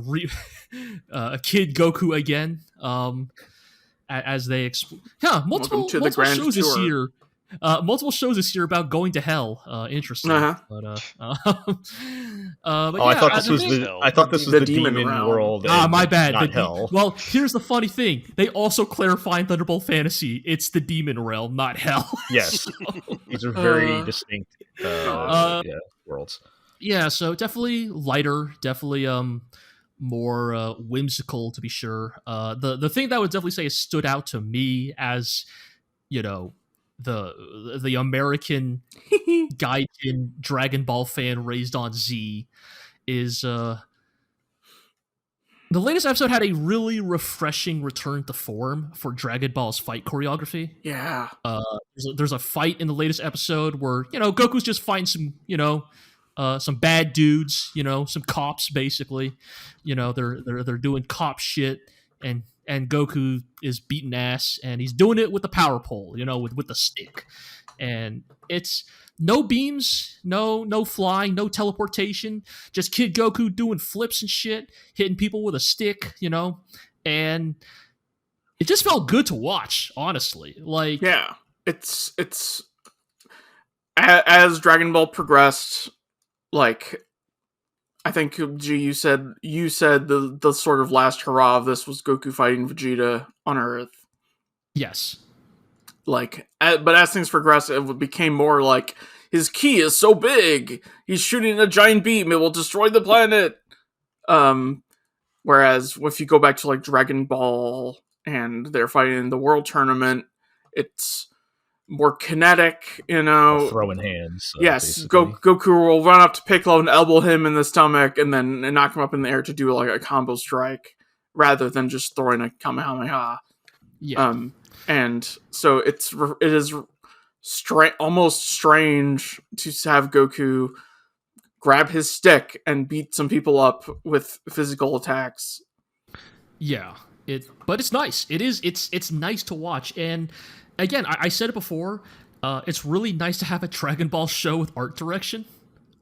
a Kid Goku again. As they multiple shows this year. Multiple shows this year about going to hell. Interesting. But I thought this was the demon world. My bad. Not hell. Well, here's the funny thing. They also clarify in Thunderbolt Fantasy it's the demon realm, not hell. Yes. These are very distinct worlds. Yeah, so definitely lighter, definitely more whimsical to be sure. The thing that I would definitely say has stood out to me as, the American Gaijin Dragon Ball fan raised on Z is the latest episode had a really refreshing return to form for Dragon Ball's fight choreography. Yeah. There's a fight in the latest episode where, Goku's just fighting some bad dudes, some cops basically. They're doing cop shit, and Goku is beating ass, and he's doing it with the power pole, with the stick. And it's no beams, no flying, no teleportation, just Kid Goku doing flips and shit, hitting people with a stick, and it just felt good to watch, honestly. It's as Dragon Ball progressed, I think, G, you said the sort of last hurrah of this was Goku fighting Vegeta on Earth. Yes. But as things progressed, it became more like his ki is so big, he's shooting a giant beam, it will destroy the planet. Whereas if you go back to Dragon Ball and they're fighting in the World Tournament, it's more kinetic, you know, throwing hands. Yes, Goku will run up to Piccolo and elbow him in the stomach, and then knock him up in the air to do like a combo strike, rather than just throwing a Kamehameha. Yeah. And so it is almost strange to have Goku grab his stick and beat some people up with physical attacks. Yeah, but it's nice. It's nice to watch. And again, I said it before. It's really nice to have a Dragon Ball show with art direction.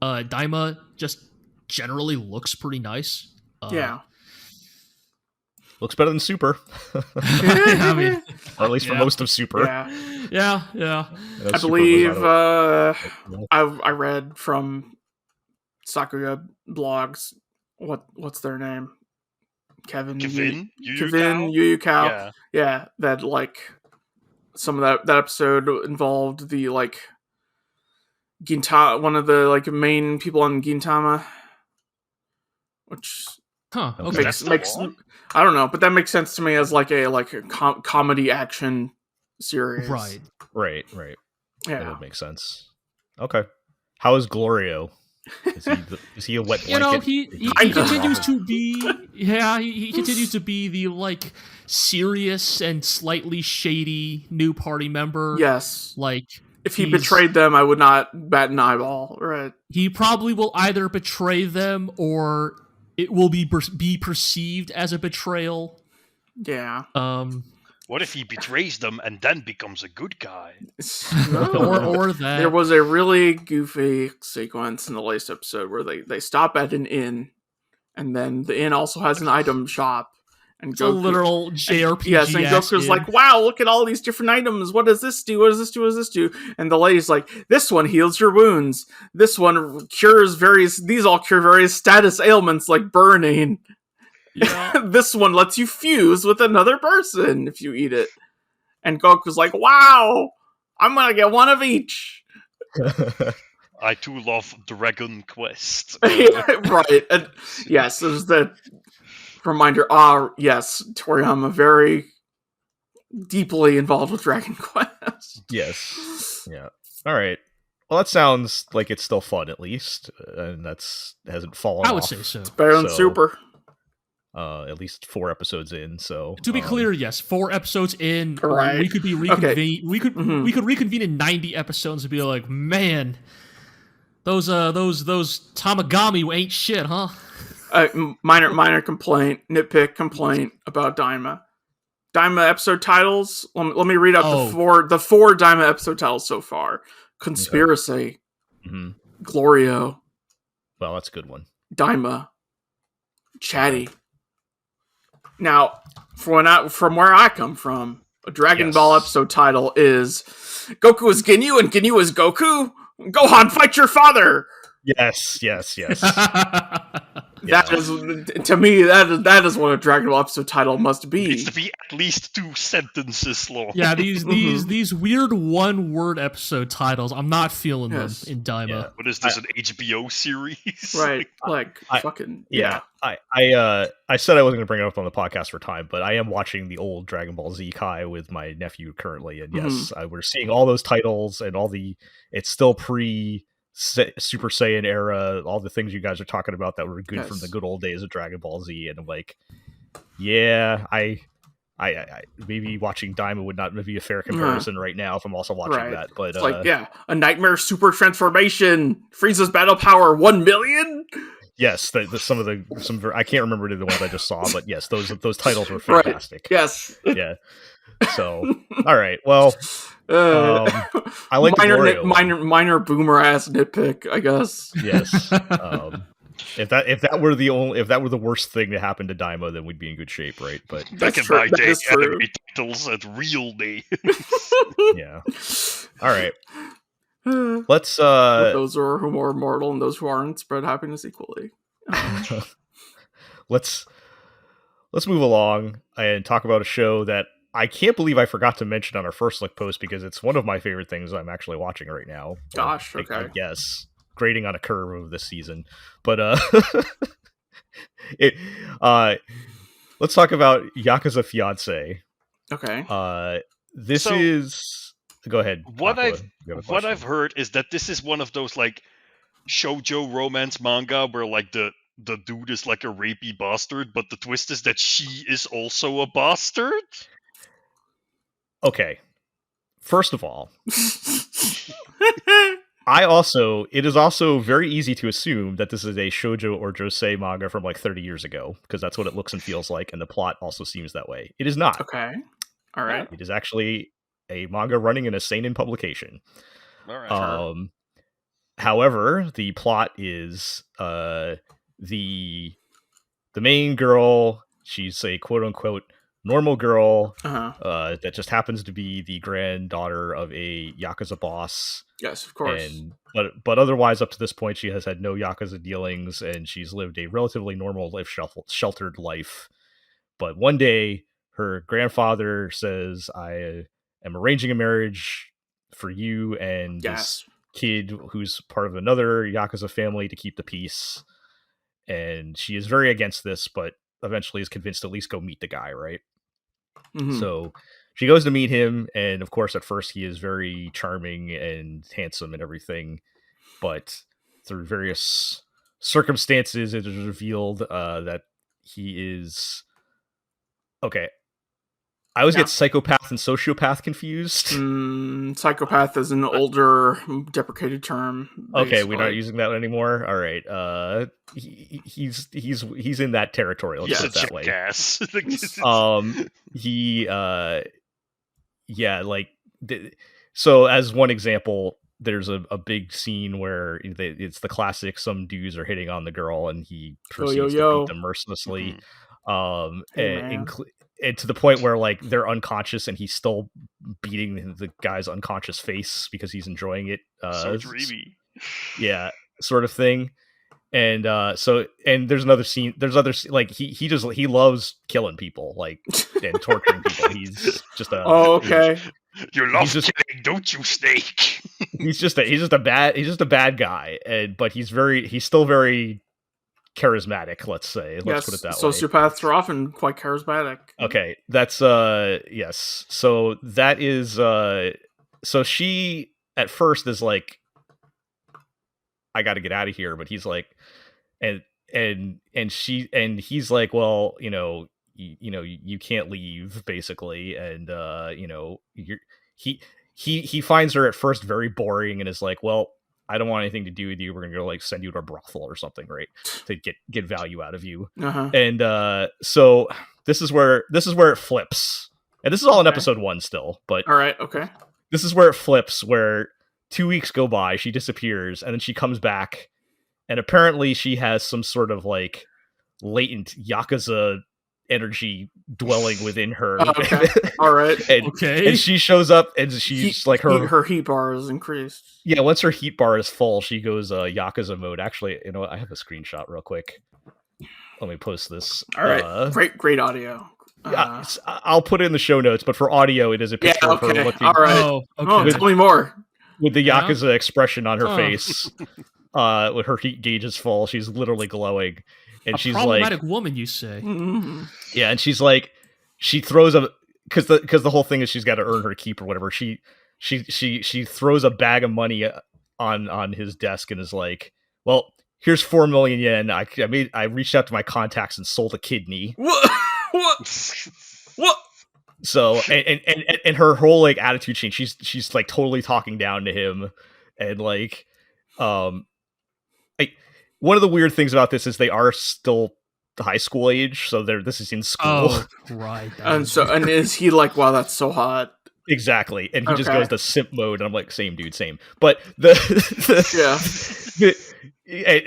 Daima just generally looks pretty nice. Yeah. Looks better than Super. I mean, or at least for most of Super. Yeah. I believe I read from Sakuga blogs. What's their name? Kevin Yu Cow. Yeah, that like some of that episode involved the like Gintama, one of the like main people on Gintama, which makes I don't know, but that makes sense to me as like a comedy action series. Right. Yeah, that would make sense. Okay, how is Glorio? Is he a wet blanket? You know, he continues to be he continues to be the like serious and slightly shady new party member. Yes, like if he betrayed them, I would not bat an eyeball. Right? He probably will either betray them or it will be perceived as a betrayal. Yeah. What if he betrays them and then becomes a good guy? or that. There was a really goofy sequence in the latest episode where they stop at an inn, and then the inn also has an item shop. And it's Goku, a literal JRPG. Yes, and Goku's like, wow, look at all these different items. What does this do? What does this do? What does this do? And the lady's like, this one heals your wounds. This one these all cure various status ailments like burning. Yeah. This one lets you fuse with another person if you eat it. And Goku's like, wow, I'm going to get one of each. I too love Dragon Quest. Right. And yes, there's that reminder. Yes, Toriyama very deeply involved with Dragon Quest. Yes. Yeah. All right. Well, that sounds like it's still fun at least. And hasn't fallen off. I would say so. It's better than Super. At least 4 episodes in. So to be clear, yes, 4 episodes in. Right. We could be reconvene. Okay. We could reconvene in 90 episodes and be like, man, those Tamagami ain't shit, huh? Minor complaint, nitpick complaint about Daima. Daima episode titles. Let me read out the four Daima episode titles so far: Conspiracy, Glorio. Well, that's a good one. Daima, Chatty. Now, from where I come from, a Dragon Ball episode title is Goku is Ginyu and Ginyu is Goku. Gohan, fight your father! Yes. That is, to me, that is what a Dragon Ball episode title must be. It needs to be at least 2 sentences long. Yeah, these weird one-word episode titles, I'm not feeling them in Daima. Yeah. What is this, an HBO series? Right, I said I wasn't going to bring it up on the podcast for time, but I am watching the old Dragon Ball Z Kai with my nephew currently, and yes, we're seeing all those titles and it's still pre Super Saiyan era, all the things you guys are talking about that were good from the good old days of Dragon Ball Z, and I'm like, yeah, I maybe watching Daima would not be a fair comparison right now if I'm also watching that, but it's like a Nightmare Super Transformation, Frieza's battle power 1 million. Yes, some I can't remember the ones I just saw, but yes, those titles were fantastic. Right. Yes, yeah. So, all right, well. I like minor boomer ass nitpick, I guess. Yes. If that were the worst thing to happen to Daima, then we'd be in good shape, right? But back in my day, anime titles at real names. Yeah. All right. Let's those who are more mortal and those who aren't spread happiness equally. Let's move along and talk about a show that I can't believe I forgot to mention on our first look post because it's one of my favorite things I'm actually watching right now. Gosh, okay. I guess grading on a curve of this season, but let's talk about Yakuza Fiance. Okay. This is go ahead. What Aqua, I've heard is that this is one of those like shoujo romance manga where like the dude is like a rapey bastard, but the twist is that she is also a bastard. Okay, first of all, it is also very easy to assume that this is a shoujo or josei manga from like 30 years ago, because that's what it looks and feels like, and the plot also seems that way. It is not. Okay. All right. It is actually a manga running in a seinen publication. All right. However, the plot is the main girl, she's a quote unquote normal girl that just happens to be the granddaughter of a Yakuza boss. Yes, of course. And but otherwise, up to this point, she has had no Yakuza dealings, and she's lived a relatively normal, sheltered life. But one day, her grandfather says, "I am arranging a marriage for you and this kid who's part of another Yakuza family to keep the peace." And she is very against this, but eventually is convinced to at least go meet the guy, right? Mm-hmm. So she goes to meet him, and of course, at first he is very charming and handsome and everything, but through various circumstances, it is revealed that he is... Okay. I always get psychopath and sociopath confused. Psychopath is an older, deprecated term. Basically. Okay, we're not using that anymore. All right. He's in that territory. Let's put it that way. So as one example, there's a big scene where it's the classic: some dudes are hitting on the girl, and he proceeds to beat them mercilessly. Mm-hmm. And to the point where like they're unconscious, and he's still beating the guy's unconscious face because he's enjoying it. So dreamy. Yeah, sort of thing. And and there's another scene. There's other like he loves killing people, like, and torturing people. He's just a You love killing, don't you, Snake? he's just a bad guy, but he's still very charismatic, let's say. Let's put it that way. Sociopaths are often quite charismatic. Okay, that's yes. So that is so she at first is like, I got to get out of here, but he's like, and he's like, well, you can't leave, basically, and he finds her at first very boring and is like, well, I don't want anything to do with you. We're gonna go like send you to a brothel or something, right? To get value out of you. And so this is where it flips. And this is all in episode 1 still, but all right, okay. This is where it flips, where 2 weeks go by, she disappears, and then she comes back, and apparently she has some sort of like latent Yakuza energy dwelling within her. Okay. All right. And she shows up, and she's her heat bar is increased. Yeah, once her heat bar is full, she goes Yakuza mode. Actually, you know what? I have a screenshot real quick. Let me post this. All right. Great audio. Yeah, I'll put it in the show notes, but for audio, it is a picture of her looking. All right. Tell me more. With the Yakuza expression on her face, with her heat gauge is full, she's literally glowing. And she's problematic like, woman, you say? Mm-hmm. Yeah, and she's like, she throws a because the whole thing is she's got to earn her keep or whatever. She throws a bag of money on his desk and is like, well, here's 4 million yen. I reached out to my contacts and sold a kidney. What? So and her whole like attitude change. She's like totally talking down to him, and like one of the weird things about this is they are still high school age, so this is in school. Oh, right. And is he like, wow, that's so hot? Exactly. And he just goes to simp mode, and I'm like, same dude, same. But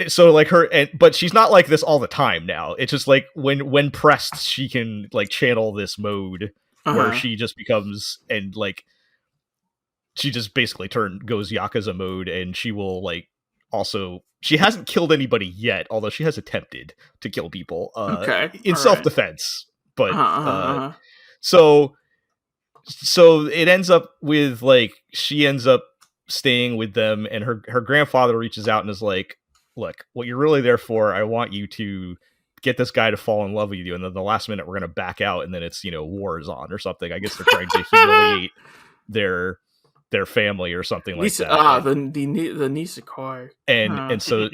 so like but she's not like this all the time now. It's just like when pressed, she can like channel this mode where she just becomes, and like she just basically goes Yakuza mode, and she will like also, she hasn't killed anybody yet, although she has attempted to kill people in self-defense. But so it ends up with like she ends up staying with them, and her grandfather reaches out and is like, look, what you're really there for, I want you to get this guy to fall in love with you, and then the last minute we're gonna back out, and then it's war is on or something. I guess they're trying to humiliate their family or something like that. The Nisekoi. And so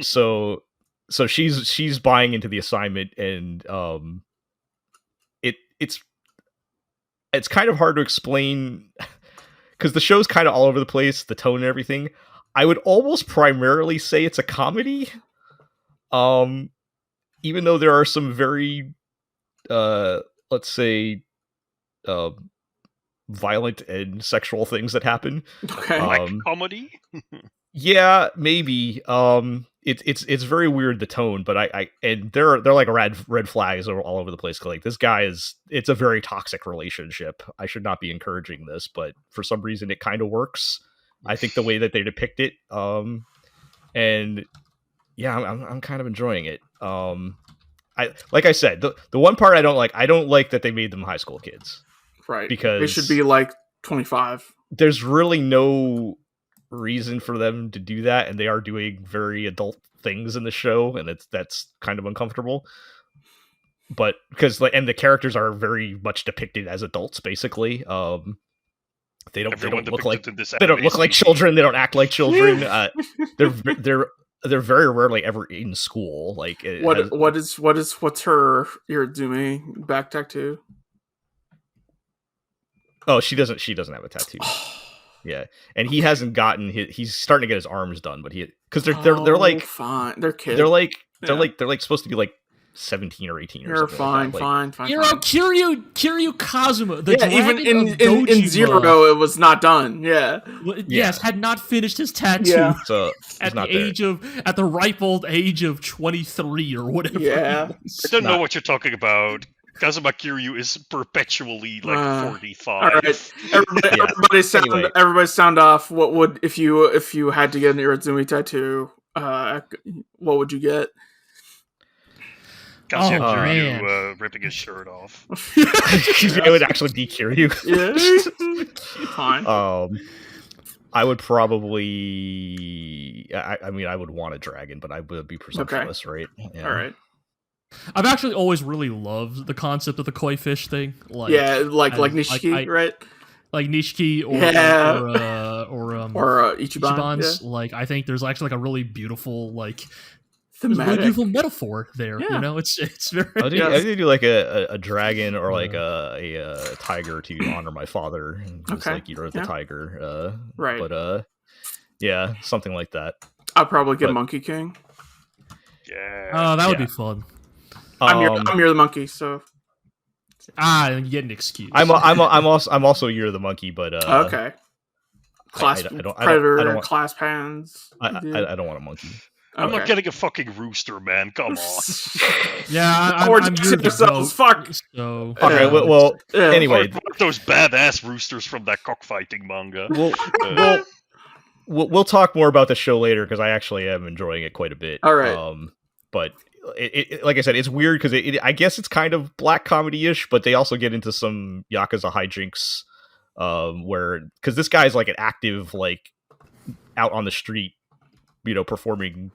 she's buying into the assignment, and it's kind of hard to explain because the show's kind of all over the place, the tone and everything. I would almost primarily say it's a comedy, even though there are some very let's say violent and sexual things that happen. Okay. Like comedy? Yeah, maybe. It's very weird, the tone, but I and they're like red flags all over the place. Cause like this guy it's a very toxic relationship. I should not be encouraging this, but for some reason it kind of works. I think the way that they depict it, and yeah, I'm kind of enjoying it. Like I said, the one part I don't like that they made them high school kids, right? Because they should be like 25. There's really no reason for them to do that, and they are doing very adult things in the show, and that's kind of uncomfortable. But because and the characters are very much depicted as adults, basically. They don't look like children. They don't act like children. They're very rarely ever in school. Like what's her Irizumi back tattoo? Oh, she doesn't have a tattoo. Yeah, and he hasn't gotten he's starting to get his arms done, but because they're like fine. They're kids. They're like supposed to be like 17 or 18 or something. Fine. Kiryu Kazuma. Even in Zero, it was not done. Yeah. Yes, had not finished his tattoo. Yeah. So at the ripe old age of 23 or whatever. Yeah. I don't know what you're talking about. Kazuma Kiryu is perpetually like 45. All right, everybody sound off. What would if you had to get an Irizumi tattoo? What would you get? Kazuma Kiryu ripping his shirt off. It would actually be Kiryu. Yeah, fine. I would probably. I mean, I would want a dragon, but I would be presumptuous, right? Yeah. All right. I've actually always really loved the concept of the koi fish thing. Like Nishiki, right? Like Nishiki or Ichiban's. Yeah. Like I think there's actually like a really beautiful metaphor there. Yeah. You know, it's very. I think do like a dragon or like a tiger to honor my father. It's like the tiger. Right. But yeah, something like that. I'll probably get Monkey King. Yeah. Oh, that would be fun. I'm your the monkey, so you get an excuse. I'm also You're the monkey, but okay. Predator, clasp hands. I don't want a monkey. I'm not getting a fucking rooster, man. Come on. Yeah, I'm yourselves. Fuck. So, okay, well, anyway, those badass roosters from that cockfighting manga. We'll talk more about the show later because I actually am enjoying it quite a bit. All right. But it like I said, it's weird because I guess it's kind of black comedy-ish, but they also get into some Yakuza hijinks, where because this guy's like an active, like out on the street, performing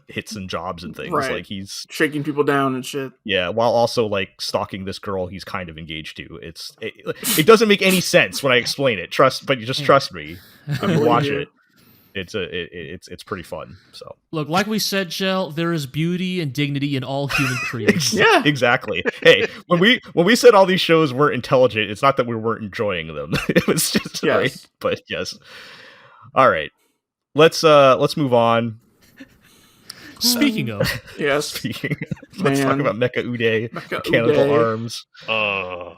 hits and jobs and things. Right. Like he's shaking people down and shit. Yeah, while also like stalking this girl he's kind of engaged to. It doesn't make any sense when I explain it. Trust me. I mean, watch it. It's pretty fun. So look, like we said, Jell, there is beauty and dignity in all human creation. Yeah, exactly. Hey, when we said all these shows weren't intelligent, it's not that we weren't enjoying them. It was just right. But yes. All right. Let's move on. Speaking of, let's talk about Mecha Ude, mechanical arms. I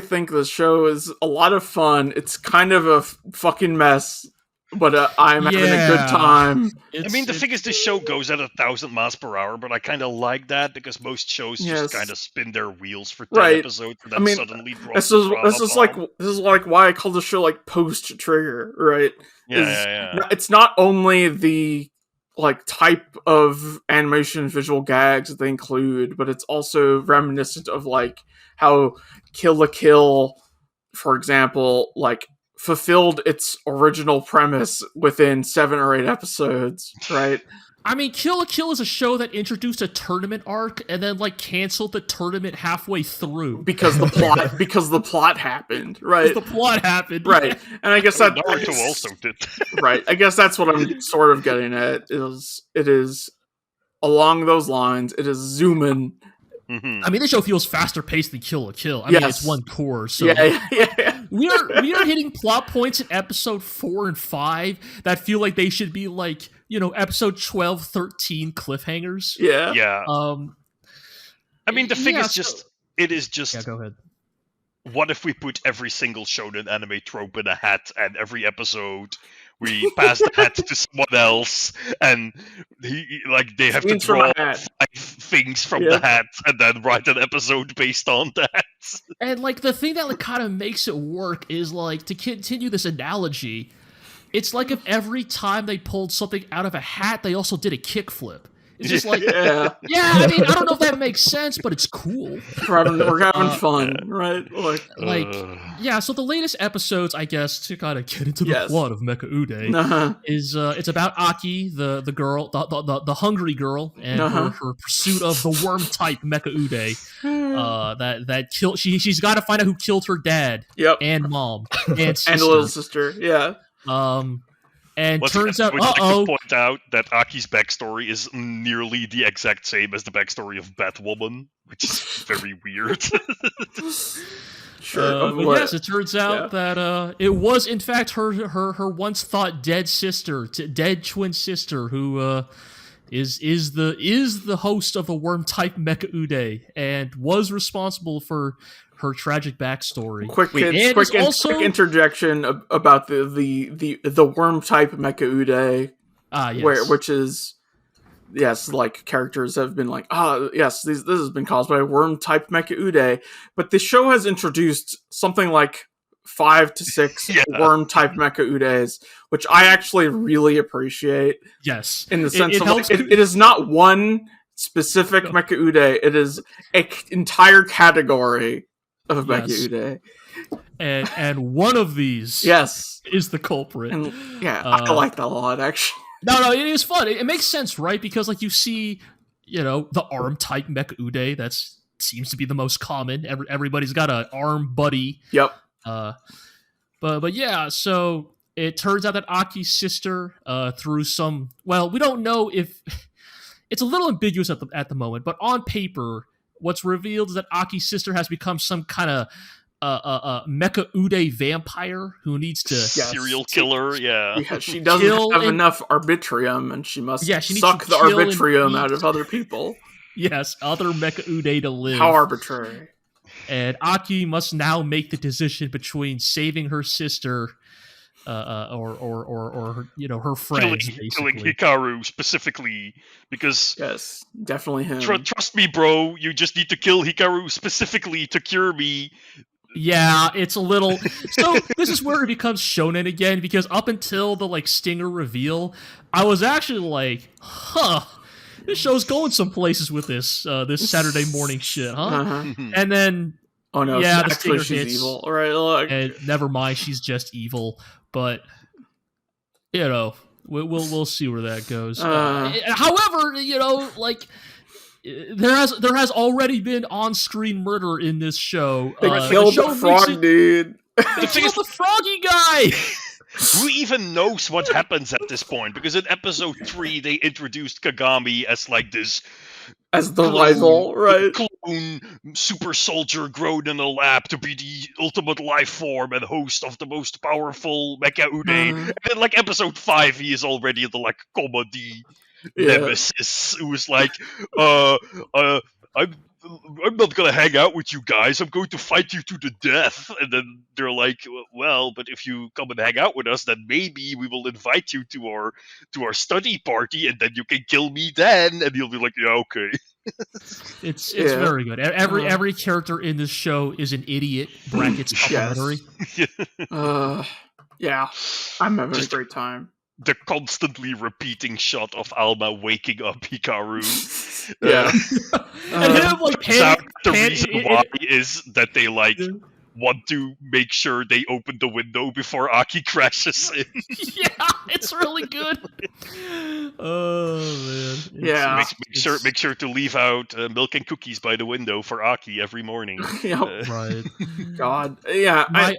think the show is a lot of fun. It's kind of a fucking mess, but I'm having a good time. I mean, the thing is, this show goes at 1,000 miles per hour, but I kind of like that because most shows just kind of spin their wheels for 10 episodes and then suddenly drop. This is like why I call the show like post Trigger, right? Yeah. It's not only the like type of animation visual gags that they include, but it's also reminiscent of like how Kill la Kill, for example, like fulfilled its original premise within 7 or 8 episodes, right? I mean, Kill la Kill is a show that introduced a tournament arc and then like canceled the tournament halfway through because the plot happened, right? The plot happened, right? And I guess that Naruto also did. Right. I guess that's what I'm sort of getting at. It is along those lines. It is zooming. I mean, the show feels faster paced than Kill la Kill. I mean, it's one core, so yeah. we are hitting plot points in episode 4 and 5 that feel like they should be like, you know, episode 12, 13 cliffhangers. Yeah. I mean, the thing is just, it is just. Yeah, go ahead. What if we put every single shonen anime trope in a hat, and every episode we pass the hat to someone else, and they have to draw 5 things from the hat, and then write an episode based on that. And like the thing that like kind of makes it work is like, to continue this analogy, it's like if every time they pulled something out of a hat, they also did a kickflip. It's just like, I mean, I don't know if that makes sense, but it's cool. We're having fun, right? So the latest episodes, I guess, to kind of get into the plot of Mecha Ude, is it's about Aki, the girl, the hungry girl, and her pursuit of the worm type Mecha Ude. That killed. She's got to find out who killed her dad, and mom, and sister. And little sister, And turns out, like to point out that Aki's backstory is nearly the exact same as the backstory of Batwoman, which is very weird. But yes, it turns out that it was in fact her once thought dead sister, dead twin sister, who is the host of the worm type Mecha Ude and was responsible for her tragic backstory. Quick interjection about the worm type Mecha Ude, which is like characters have been like, this has been caused by a worm type Mecha Ude, but the show has introduced something like 5 to 6 worm type Mecha Udes, which I actually really appreciate. Yes, in the sense it is not one specific Mecha Ude; it is an entire category of Mecha Ude. And one of these is the culprit. And, I like that a lot, actually. No, it is fun. It makes sense, right? Because like you see, you know, the arm type Mecha Ude, that seems to be the most common. Everybody's got an arm buddy. Yep. But yeah, so it turns out that Aki's sister, through some, well, we don't know if it's a little ambiguous at the moment, but on paper, what's revealed is that Aki's sister has become some kind of Mecha Ude vampire who needs to serial killer. She doesn't have enough arbitrium, and she must suck the arbitrium out of other people. Yes, other Mecha Ude to live. How arbitrary! And Aki must now make the decision between saving her sister, or you know, her friends, killing Hikaru specifically, because definitely him. Trust me, bro. You just need to kill Hikaru specifically to cure me. Yeah, it's a little. So this is where it becomes shonen again, because up until the like stinger reveal, I was actually like, this show's going some places with this Saturday morning shit, And then, the stinger hits. Evil. All right, look. And never mind, she's just evil. But you know, we'll see where that goes. However, you know, like. There has already been on-screen murder in this show. They killed the frog dude. They killed the froggy guy! Who even knows what happens at this point? Because in episode 3, they introduced Kagami as like this... As the rival, right? Clone super soldier grown in a lab to be the ultimate life form and host of the most powerful Mecha Ude. And then like episode 5, he is already the like comedy... Nemesis, who was like, I'm not gonna hang out with you guys. I'm going to fight you to the death. And then they're like, well, but if you come and hang out with us, then maybe we will invite you to our study party, and then you can kill me then. And he'll be like, yeah, okay. It's very good. Every character in this show is an idiot. Brackets complimentary. I'm having a great time. The constantly repeating shot of Alma waking up Hikaru. And him like the reason why is that they like want to make sure they open the window before Aki crashes in. Yeah, it's really good. Oh man. Make sure to leave out milk and cookies by the window for Aki every morning. Yep. Right. God. Yeah. I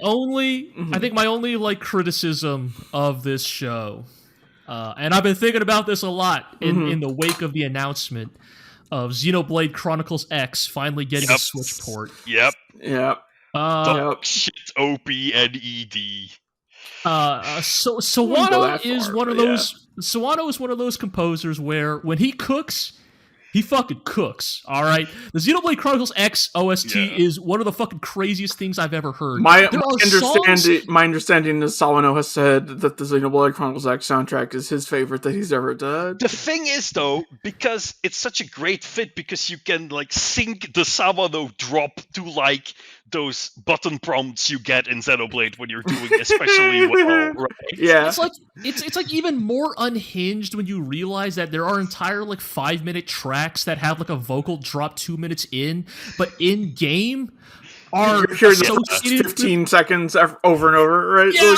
think my only like criticism of this show, and I've been thinking about this a lot in the wake of the announcement of Xenoblade Chronicles X finally getting a Switch port. Yep. Shit, OP and ED. So Sawano is one of those. Sawano is one of those composers where when he cooks, he fucking cooks. All right, the Xenoblade Chronicles X OST is one of the fucking craziest things I've ever heard. My understanding is Sawano has said that the Xenoblade Chronicles X soundtrack is his favorite that he's ever done. The thing is, though, because it's such a great fit, because you can like sync the Sawano drop to like those button prompts you get in Xenoblade when you're doing especially well, right? Yeah, it's like even more unhinged when you realize that there are entire like 5-minute tracks that have like a vocal drop 2 minutes in, but in game are associated 15 seconds over and over, right? Yeah,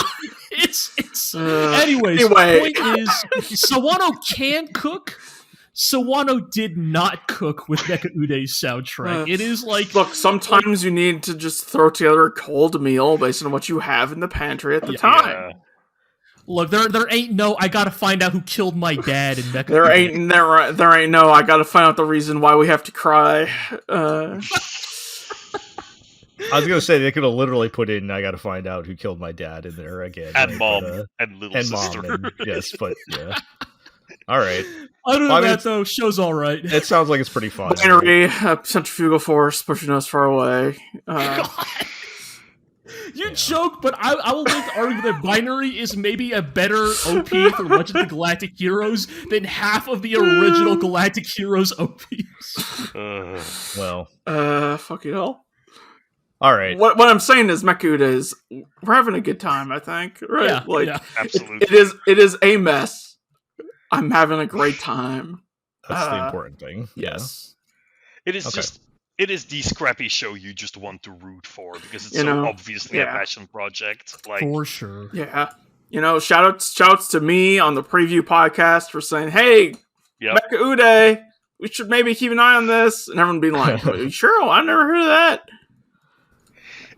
anyway. The point is, Sawano can cook. Sawano did not cook with Mecha Ude's soundtrack. It is like... Look, sometimes you need to just throw together a cold meal based on what you have in the pantry at the time. Yeah. Look, there ain't no, I gotta find out who killed my dad in Mecha there Ude. There ain't no, I gotta find out the reason why we have to cry. I was gonna say, they could have literally put in, I gotta find out who killed my dad in there again. And right? mom. And little sister. Mom, yes, but yeah. Alright. Other than that, though, show's alright. It sounds like it's pretty fun. Binary, centrifugal force pushing us far away. You joke, but I will make the argument that Binary is maybe a better OP for Legend of the Galactic Heroes than half of the original Galactic Heroes OPs. Fucking hell. Alright. What I'm saying is, Mecha Ude is, we're having a good time, I think. Right? Yeah, absolutely. It is a mess. I'm having a great time. That's the important thing. Yes. It is it is the scrappy show you just want to root for because it's so obviously a passion project. Like, for sure. Yeah. Shoutouts to me on the preview podcast for saying, hey, Mecha Ude, we should maybe keep an eye on this. And everyone being like, are you sure? I never heard of that.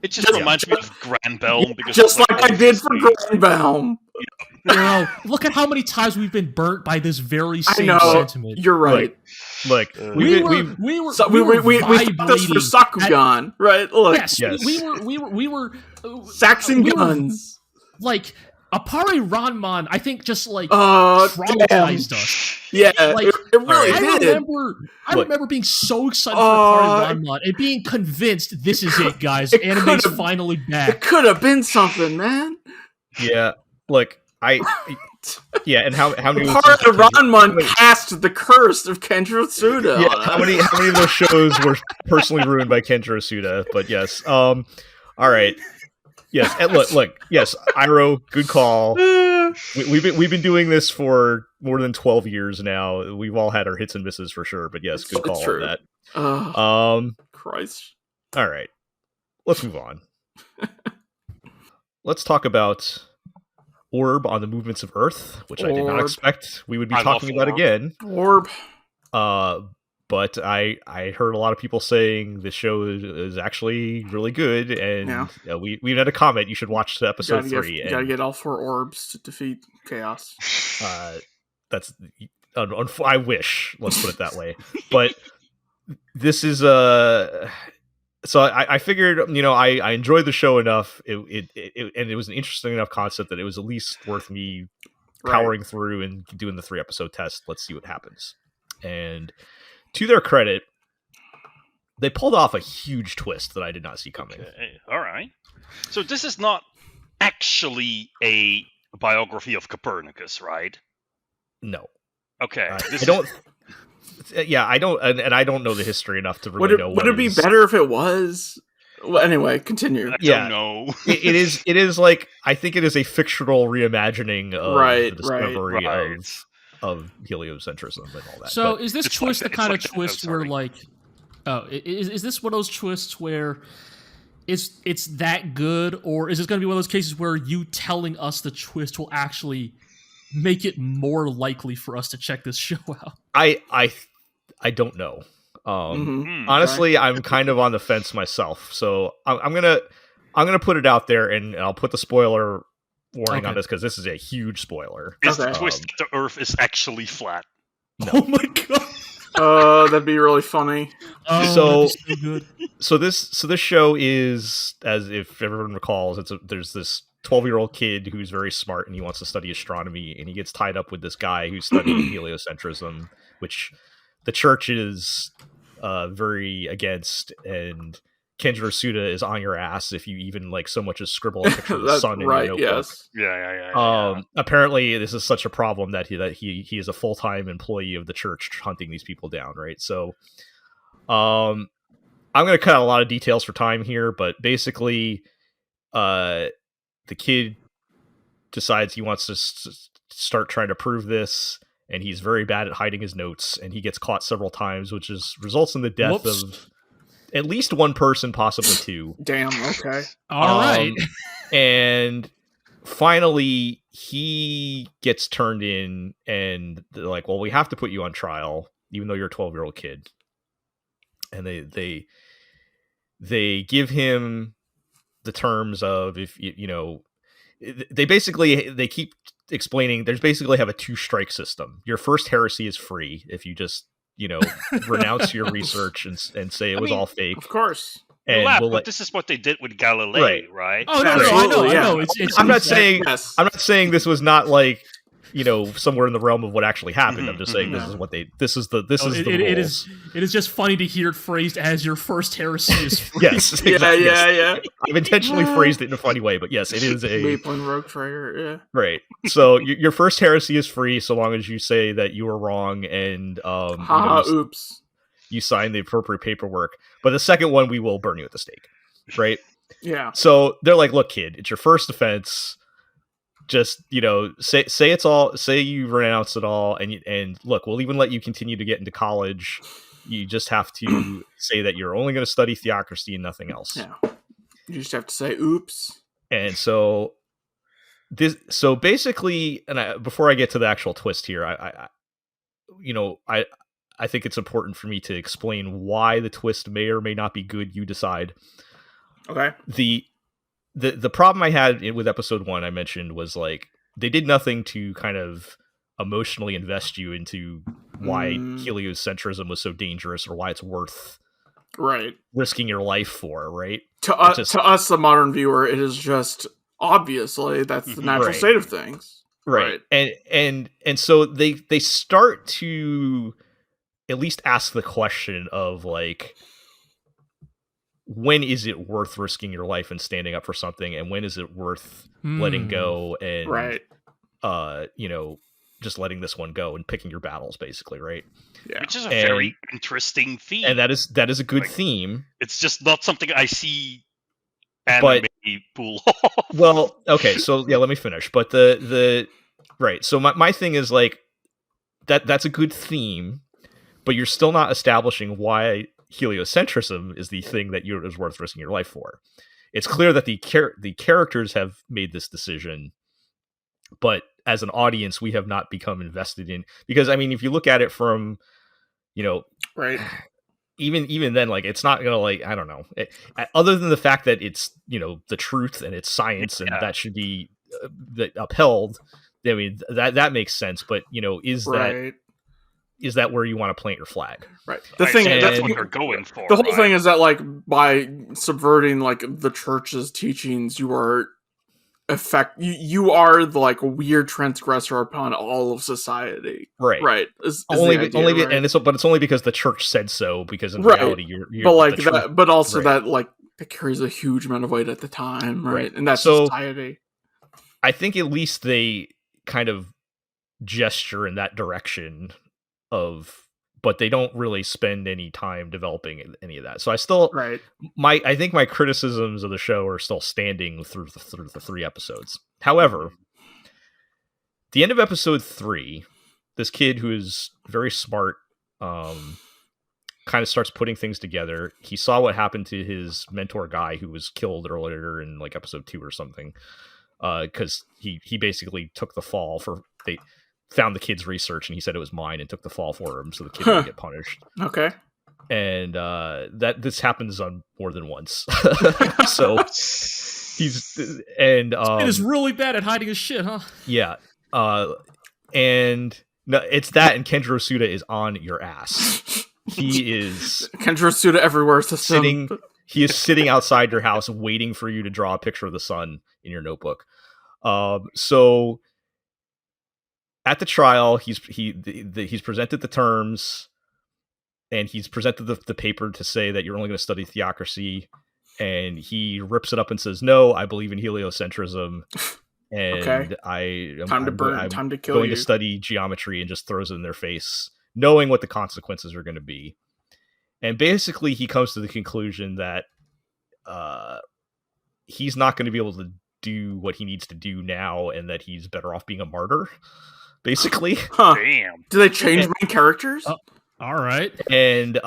It just reminds me of Granbelm. Because just like I did for Granbelm. Look at how many times we've been burnt by this very same sentiment. You're right. Look, we were thought this for Sakugan, right? Look, yes, we were Saxon guns. Like Appare Ranman, I think just like traumatized us. Yeah, like it really did. I remember being so excited for Appare Ranman and being convinced this is it, guys. Anime's finally back. It could have been something, man. Yeah, look, and how many part of Ranman cast the curse of Kenjiro Tsuda? Yeah, how many of those shows were personally ruined by Kenjiro Tsuda? But yes, all right, yes, and look, yes, Iroh, good call. We've been doing this for more than 12 years now. We've all had our hits and misses for sure, but yes, good call on that. Christ. All right, let's move on. Let's talk about Orb on the Movements of Earth, which I did not expect we would be talking about again. Orb. But I heard a lot of people saying the show is actually really good, and we had a comment. You should watch the episode 3. You gotta get all 4 orbs to defeat chaos. That's I wish. Let's put it that way. But this is So I figured, I enjoyed the show enough, and it was an interesting enough concept that it was at least worth me powering through and doing the 3-episode test. Let's see what happens. And to their credit, they pulled off a huge twist that I did not see coming. Okay. All right. So this is not actually a biography of Copernicus, right? No. Okay. I don't. Yeah, I don't, and I don't know the history enough to really know. Would it be better if it was? Well, anyway, continue. I don't know. It is like, I think it is a fictional reimagining of the discovery of heliocentrism and all that. So is this twist the kind of twist where like, is this one of those twists where it's that good, or is it going to be one of those cases where you telling us the twist will actually make it more likely for us to check this show out? I don't know. Honestly, I'm kind of on the fence myself, so I'm gonna put it out there, and I'll put the spoiler warning on this because this is a huge spoiler. Is the twist the Earth is actually flat? No. Oh my god! That'd be really funny. So good. So this show is, as if everyone recalls, there's this 12-year-old kid who's very smart and he wants to study astronomy, and he gets tied up with this guy who's studying heliocentrism, which the church is very against, and Kenjiro Suda is on your ass if you even like so much as scribble a picture of the sun in your notebook. Yes. Yeah. Apparently, this is such a problem that he is a full-time employee of the church hunting these people down. Right. So, I'm going to cut out a lot of details for time here, but basically, the kid decides he wants to start trying to prove this, and he's very bad at hiding his notes, and he gets caught several times, which results in the death of at least one person, possibly two. Damn, okay. All right. And finally, he gets turned in, and they're like, well, we have to put you on trial, even though you're a 12-year-old kid. And they give him the terms of, if they keep explaining, there's basically have a 2-strike system. Your first heresy is free if you just renounce your research and say it was all fake. Of course. And but this is what they did with Galileo, right? Oh no, I know. I'm not saying this was not like somewhere in the realm of what actually happened. I'm just saying this is the rules. It is just funny to hear it phrased as your first heresy is free. Yes. Yeah. I've intentionally phrased it in a funny way, but yes, it is a Maple and Rogue Trader. Yeah. Right. So your first heresy is free so long as you say that you were wrong and oops. You sign the appropriate paperwork. But the second one, we will burn you at the stake. Right? Yeah. So they're like, look, kid, it's your first offense. Just, say it's all, say you renounce it all, and look, we'll even let you continue to get into college. You just have to say that you're only going to study theocracy and nothing else. Yeah. You just have to say, oops. And so basically, and before I get to the actual twist here, I think it's important for me to explain why the twist may or may not be good. You decide. Okay. The problem I had with episode 1, I mentioned, was like they did nothing to kind of emotionally invest you into why heliocentrism was so dangerous or why it's worth risking your life for. Right. To us, the modern viewer, it is just obviously that's the natural state of things. Right. And so they start to at least ask the question of like, when is it worth risking your life and standing up for something, and when is it worth letting go and just letting this one go and picking your battles, basically, right? Yeah. Which is a very interesting theme, and that is a good theme. It's just not something I see anime pull off. Well, okay, so yeah, let me finish. But the right, so my thing is like that's a good theme, but you're still not establishing why heliocentrism is the thing that is worth risking your life for. It's clear that the characters have made this decision, but as an audience, we have not become invested in, because I mean, if you look at it from, even then, like, it's not gonna, like, I don't know, other than the fact that it's, the truth and it's science and that should be upheld. I mean, that makes sense, but is that where you want to plant your flag? Right. That's what they're going for. The whole thing is that, like, by subverting, like, the church's teachings, you are you are the, like, weird transgressor upon all of society. Right. Right. But it's only because the church said so, because in reality you're but like that, but also that, like, it carries a huge amount of weight at the time, right? And that's society. I think at least they kind of gesture in that direction but they don't really spend any time developing any of that. So I still, I think my criticisms of the show are still standing through the 3 episodes. However, the end of episode 3, this kid who is very smart, kind of starts putting things together. He saw what happened to his mentor guy who was killed earlier in like episode 2 or something. Because he basically took the fall for they found the kid's research and he said it was mine and took the fall for him, so the kid didn't get punished. Okay. And that this happens on more than once. So he's and It is really bad at hiding his shit, huh? Yeah. And no, it's that, and Kenjiro Suda is on your ass. He is Kenjiro Suda everywhere system. He is sitting outside your house waiting for you to draw a picture of the sun in your notebook. So at the trial, he's presented the terms, and he's presented the paper to say that you're only going to study theocracy, and he rips it up and says, "No, I believe in heliocentrism." And okay. Time to kill going you. to study geometry, and just throws it in their face, knowing what the consequences are going to be. And basically, he comes to the conclusion that he's not going to be able to do what he needs to do now, and that he's better off being a martyr. Basically, huh. Damn. Do they change main characters? All right. And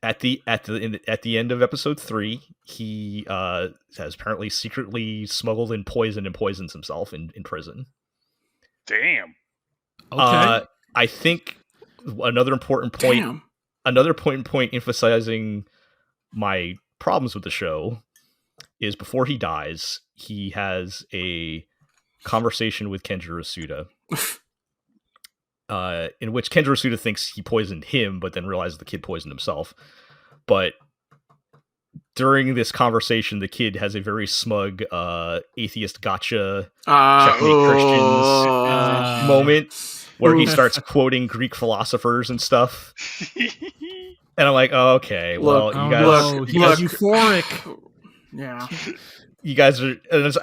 at the end of episode 3, he has apparently secretly smuggled in poison and poisons himself in prison. Damn. Okay. I think another important point emphasizing my problems with the show is before he dies, he has a conversation with Kenjiro Suda. In which Kenjiro Suda thinks he poisoned him, but then realizes the kid poisoned himself. But during this conversation, the kid has a very smug atheist gotcha checkmate Christians moment where he starts quoting Greek philosophers and stuff. And I'm like, oh, okay, well, you guys... He was euphoric. Yeah. You guys are... And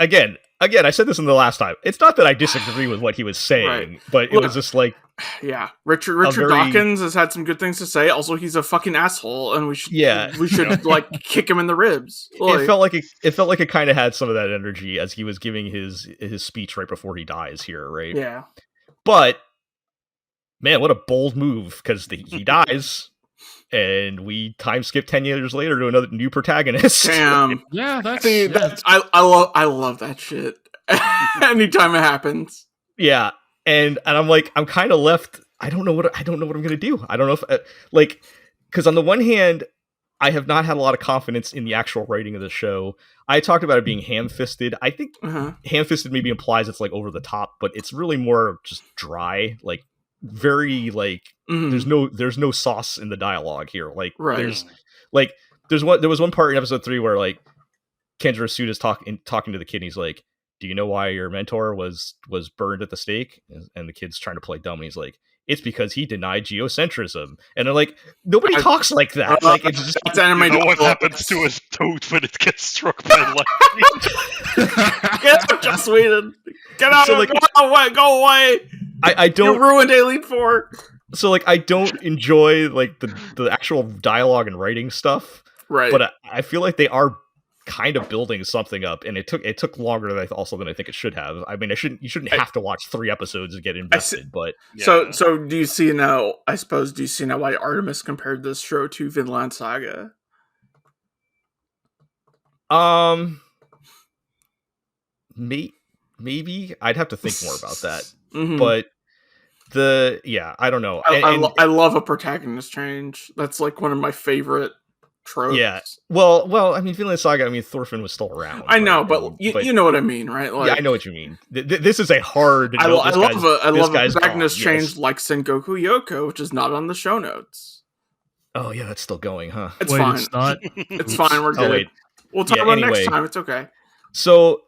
again, I said this in the last time. It's not that I disagree with what he was saying, but it was just like... Yeah, Richard Dawkins has had some good things to say. Also, he's a fucking asshole, and we should like kick him in the ribs. Like, it felt like it kind of had some of that energy as he was giving his speech right before he dies here, right? Yeah. But man, what a bold move, because he dies, and we time skip 10 years later to another new protagonist. Damn. Yeah, I love that shit. Anytime it happens. Yeah. And I'm like, I'm kind of left. I don't know what I'm going to do. I don't know if because on the one hand, I have not had a lot of confidence in the actual writing of the show. I talked about it being ham-fisted. I think ham-fisted maybe implies it's like over the top, but it's really more just dry, like very like there's no sauce in the dialogue here. Like there was one part in episode 3 where like Kenjiro Suda is talking to the kid, and he's like, "Do you know why your mentor was burned at the stake?" And the kid's trying to play dumb, and he's like, "It's because he denied geocentrism." And they're like, nobody talks like that. Like, it's just what happens to a toad when it gets struck by lightning. Get out, Joss Whedon. Get out! So, like, go away! I don't. You ruined Alien 4. So like, I don't enjoy like the actual dialogue and writing stuff, right? But I feel like they are kind of building something up, and it took longer than I think it should have. I mean, you shouldn't have to watch 3 episodes to get invested, but yeah. So do you see now? I suppose do you see now why Artemis compared this show to Vinland Saga? Maybe I'd have to think more about that, but I don't know. I love a protagonist change. That's like one of my favorite tropes. Yeah. Well, I mean, Vinland Saga. I mean, Thorfinn was still around. I know, but you know what I mean, right? Like, yeah, I know what you mean. This is a hard. I love a protagonist change like Sengoku Yoko, which is not on the show notes. Oh yeah, that's still going, huh? It's fine. It's not. It's fine. We're good. Oh, wait. We'll talk about it next time. It's okay. So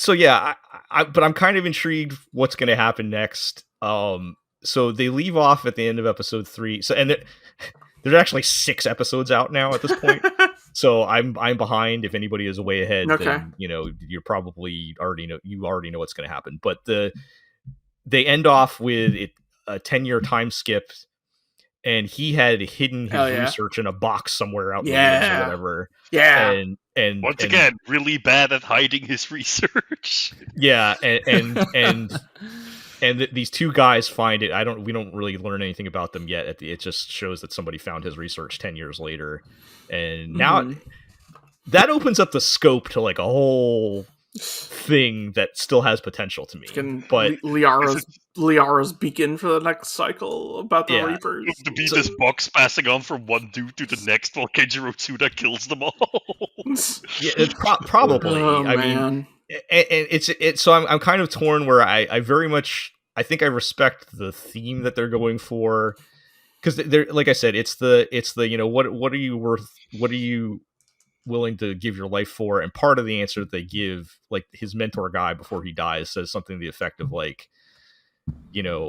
yeah, but I'm kind of intrigued what's going to happen next. So they leave off at the end of episode 3. So there's actually 6 episodes out now at this point. So I'm behind. If anybody is way ahead, then you're probably already know what's going to happen. But they end off with a 10-year time skip, and he had hidden his research in a box somewhere out in the woods or whatever. Yeah. And once again, really bad at hiding his research. Yeah, and and these two guys find it. We don't really learn anything about them yet. It just shows that somebody found his research 10 years later, and now that opens up the scope to like a whole thing that still has potential to me. But Liara's beacon for the next cycle about the Reapers. To be this box passing on from one dude to the next while Kenjiro Tsuda kills them all. Yeah, it's probably. I mean, it's so I'm kind of torn where I very much I think I respect the theme that they're going for, because they're, like I said, it's the what are you worth, what are you willing to give your life for? And part of the answer that they give, like his mentor guy before he dies says something to the effect of like,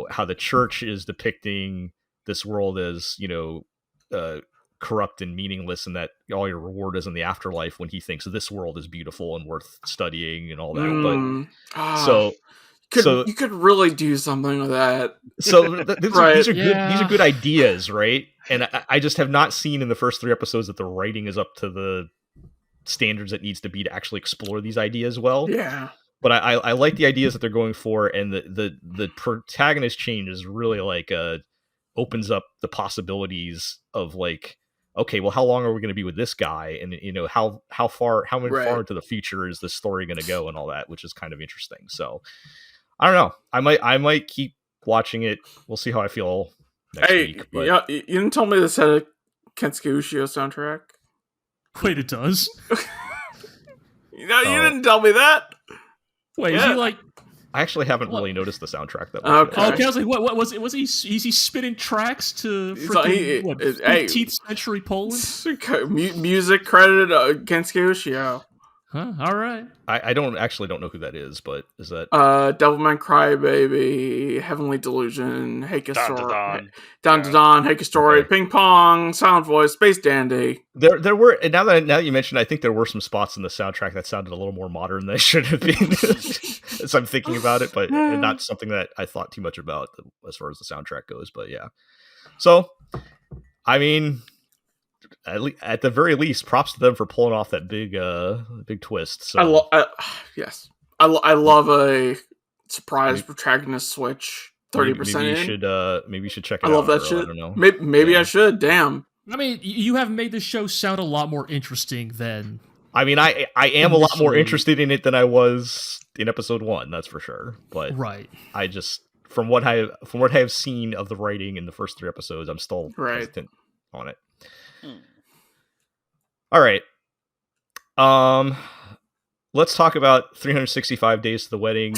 how the church is depicting this world as corrupt and meaningless, and that all your reward is in the afterlife, when he thinks this world is beautiful and worth studying and all that. But you could really do something with that. So these are good ideas, right? And I just have not seen in the first 3 episodes that the writing is up to the standards it needs to be to actually explore these ideas well. Yeah. But I like the ideas that they're going for, and the protagonist change is really like opens up the possibilities of like, okay, well, how long are we going to be with this guy, and how far into the future is this story going to go, and all that, which is kind of interesting. So I don't know. I might keep watching it. We'll see how I feel next week. But... you didn't tell me this had a Kensuke Ushio soundtrack. Wait, it does? You didn't tell me that. Wait, is he like... I actually haven't really noticed the soundtrack that much. Okay, I was like, what was it? Was he? Is he spinning tracks to freaking 15th century Poland? Music credited Kensuke Ushio. Huh? All right. I don't know who that is, but is that Devilman Crybaby, Heavenly Delusion, Heike Story, Down to Dawn, Heike Story, okay. Ping Pong, Silent Voice, Space Dandy. There were, and now that you mentioned, I think there were some spots in the soundtrack that sounded a little more modern than they should have been. As I'm thinking about it, but not something that I thought too much about as far as the soundtrack goes. But yeah, so I mean, at the very least, props to them for pulling off that big twist. So yes, I love a surprise protagonist switch. 30%. Maybe you should check it out. I love that shit. I don't know. Maybe I should. Damn. I mean, you have made the show sound a lot more interesting than. I mean, I am a lot more interested in it than I was in episode 1. That's for sure. But right, I just from what I have seen of the writing in the first 3 episodes, I'm still hesitant on it. All right. Let's talk about 365 Days to the Wedding.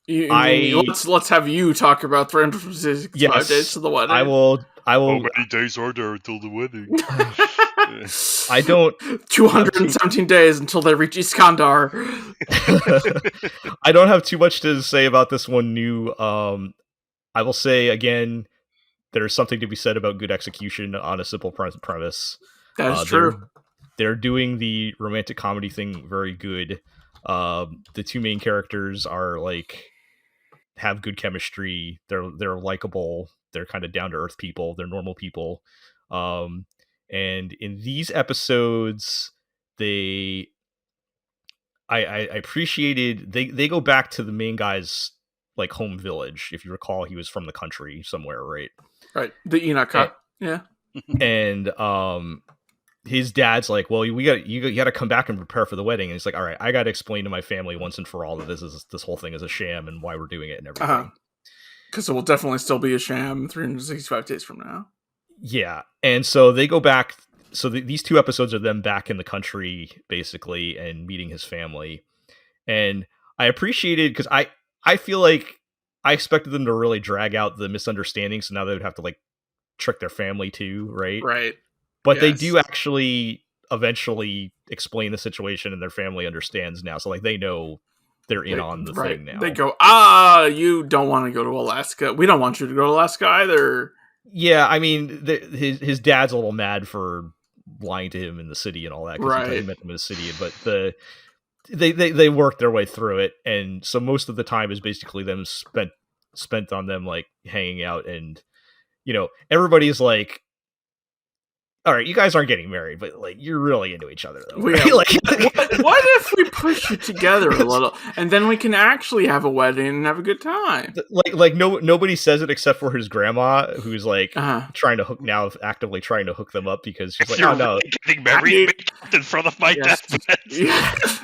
Let's have you talk about 365 Days to the Wedding. I will. How many days are there until the wedding? I don't. 217 days until they reach Iskandar. I don't have too much to say about this one new. I will say again, there's something to be said about good execution on a simple premise. That's true. They're doing the romantic comedy thing very good. The 2 main characters are have good chemistry. They're likable. They're kind of down to earth people. They're normal people. And in these episodes, I appreciated they go back to the main guy's home village. If you recall, he was from the country somewhere, right? Right. The Inaka. Yeah. And his dad's like, well, you got to come back and prepare for the wedding. And he's like, all right, I got to explain to my family once and for all that this whole thing is a sham and why we're doing it and everything. Because it will definitely still be a sham 365 days from now. Yeah. And so they go back. So these 2 episodes are them back in the country, basically, and meeting his family. And I appreciated, because I feel like I expected them to really drag out the misunderstanding. So now they would have to trick their family too, right? Right. But they do actually eventually explain the situation, and their family understands now. So they know they're in on the thing now. They go, you don't want to go to Alaska. We don't want you to go to Alaska either. Yeah, I mean, his dad's a little mad for lying to him in the city and all that, because he met them in the city. But they work their way through it, and so most of the time is basically them spent on them hanging out, and everybody's all right, you guys aren't getting married, but like you're really into each other though. Yeah. Right? What if we push you together a little, and then we can actually have a wedding and have a good time? Nobody says it except for his grandma, who's like actively trying to hook them up because she's like, "Oh no, getting married in front of my deathbed." Yes,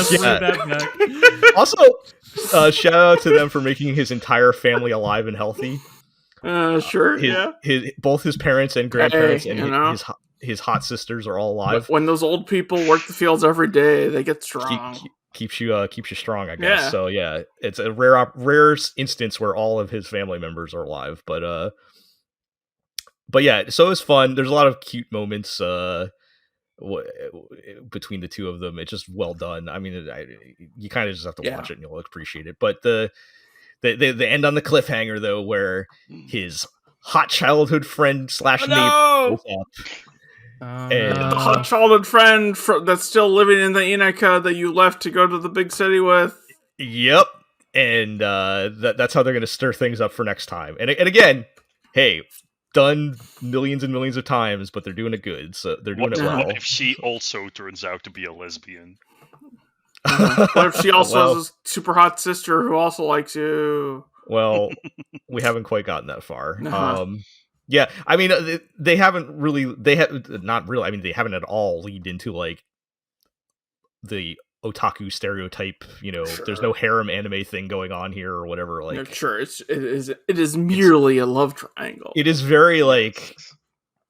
bring that back. Also, shout out to them for making his entire family alive and healthy. Sure. Both his parents and grandparents and his hot sisters are all alive. When those old people work the fields every day, they get strong. Keeps you strong, I guess. Yeah. So yeah, it's a rare instance where all of his family members are alive. But yeah, so it's fun. There's a lot of cute moments between the two of them. It's just well done. I mean, you kind of just have to watch it and you'll appreciate it. But the end on the cliffhanger though, where his hot childhood friend / neighbor goes up. The hot childhood friend that's still living in the Inaka that you left to go to the big city with. Yep, and that's how they're going to stir things up for next time. And again, hey, done millions and millions of times, but they're doing it good. So they're doing it well. What if she also turns out to be a lesbian? What if she also has a super hot sister who also likes you? Well, we haven't quite gotten that far. Yeah, I mean, they haven't at all leaned into like the otaku stereotype. There's no harem anime thing going on here or whatever. Like, it is merely a love triangle. It is very like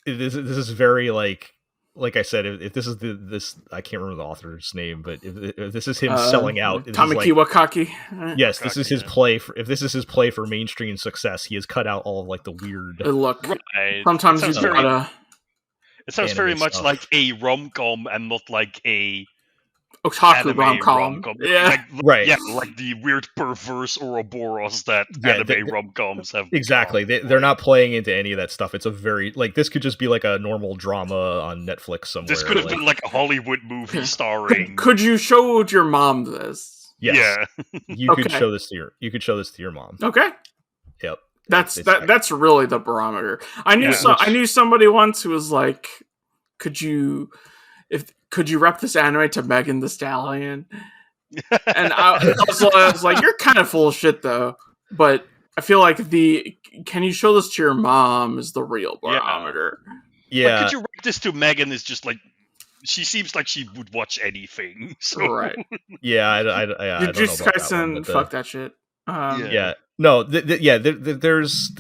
this is very like I said, if this is this I can't remember the author's name, but if this is him selling out, Tamaki Wakaki. Yes, this is his play. If this is his play for mainstream success, he has cut out all of like the weird look. Right. Sometimes it sounds very much stuff. Like a rom-com and not like a otaku rom-com. Yeah, right. Yeah, like the weird perverse Ouroboros that anime rom-coms have. Exactly, they're not playing into any of that stuff. It's a very this could just be like a normal drama on Netflix somewhere. This could have been like a Hollywood movie starring. Could you show your mom this? Yes. Yeah, you could show this to your mom. Okay. Yep. That's really the barometer. I knew somebody once who was like, could you rep this anime to Megan Thee Stallion? And I was like, you're kind of full of shit though. But I feel like can you show this to your mom is the real barometer. Yeah. But could you rep this to Megan is just like, she seems like she would watch anything. So. Right. Yeah, I don't know about that one, fuck that shit. Yeah. No, there's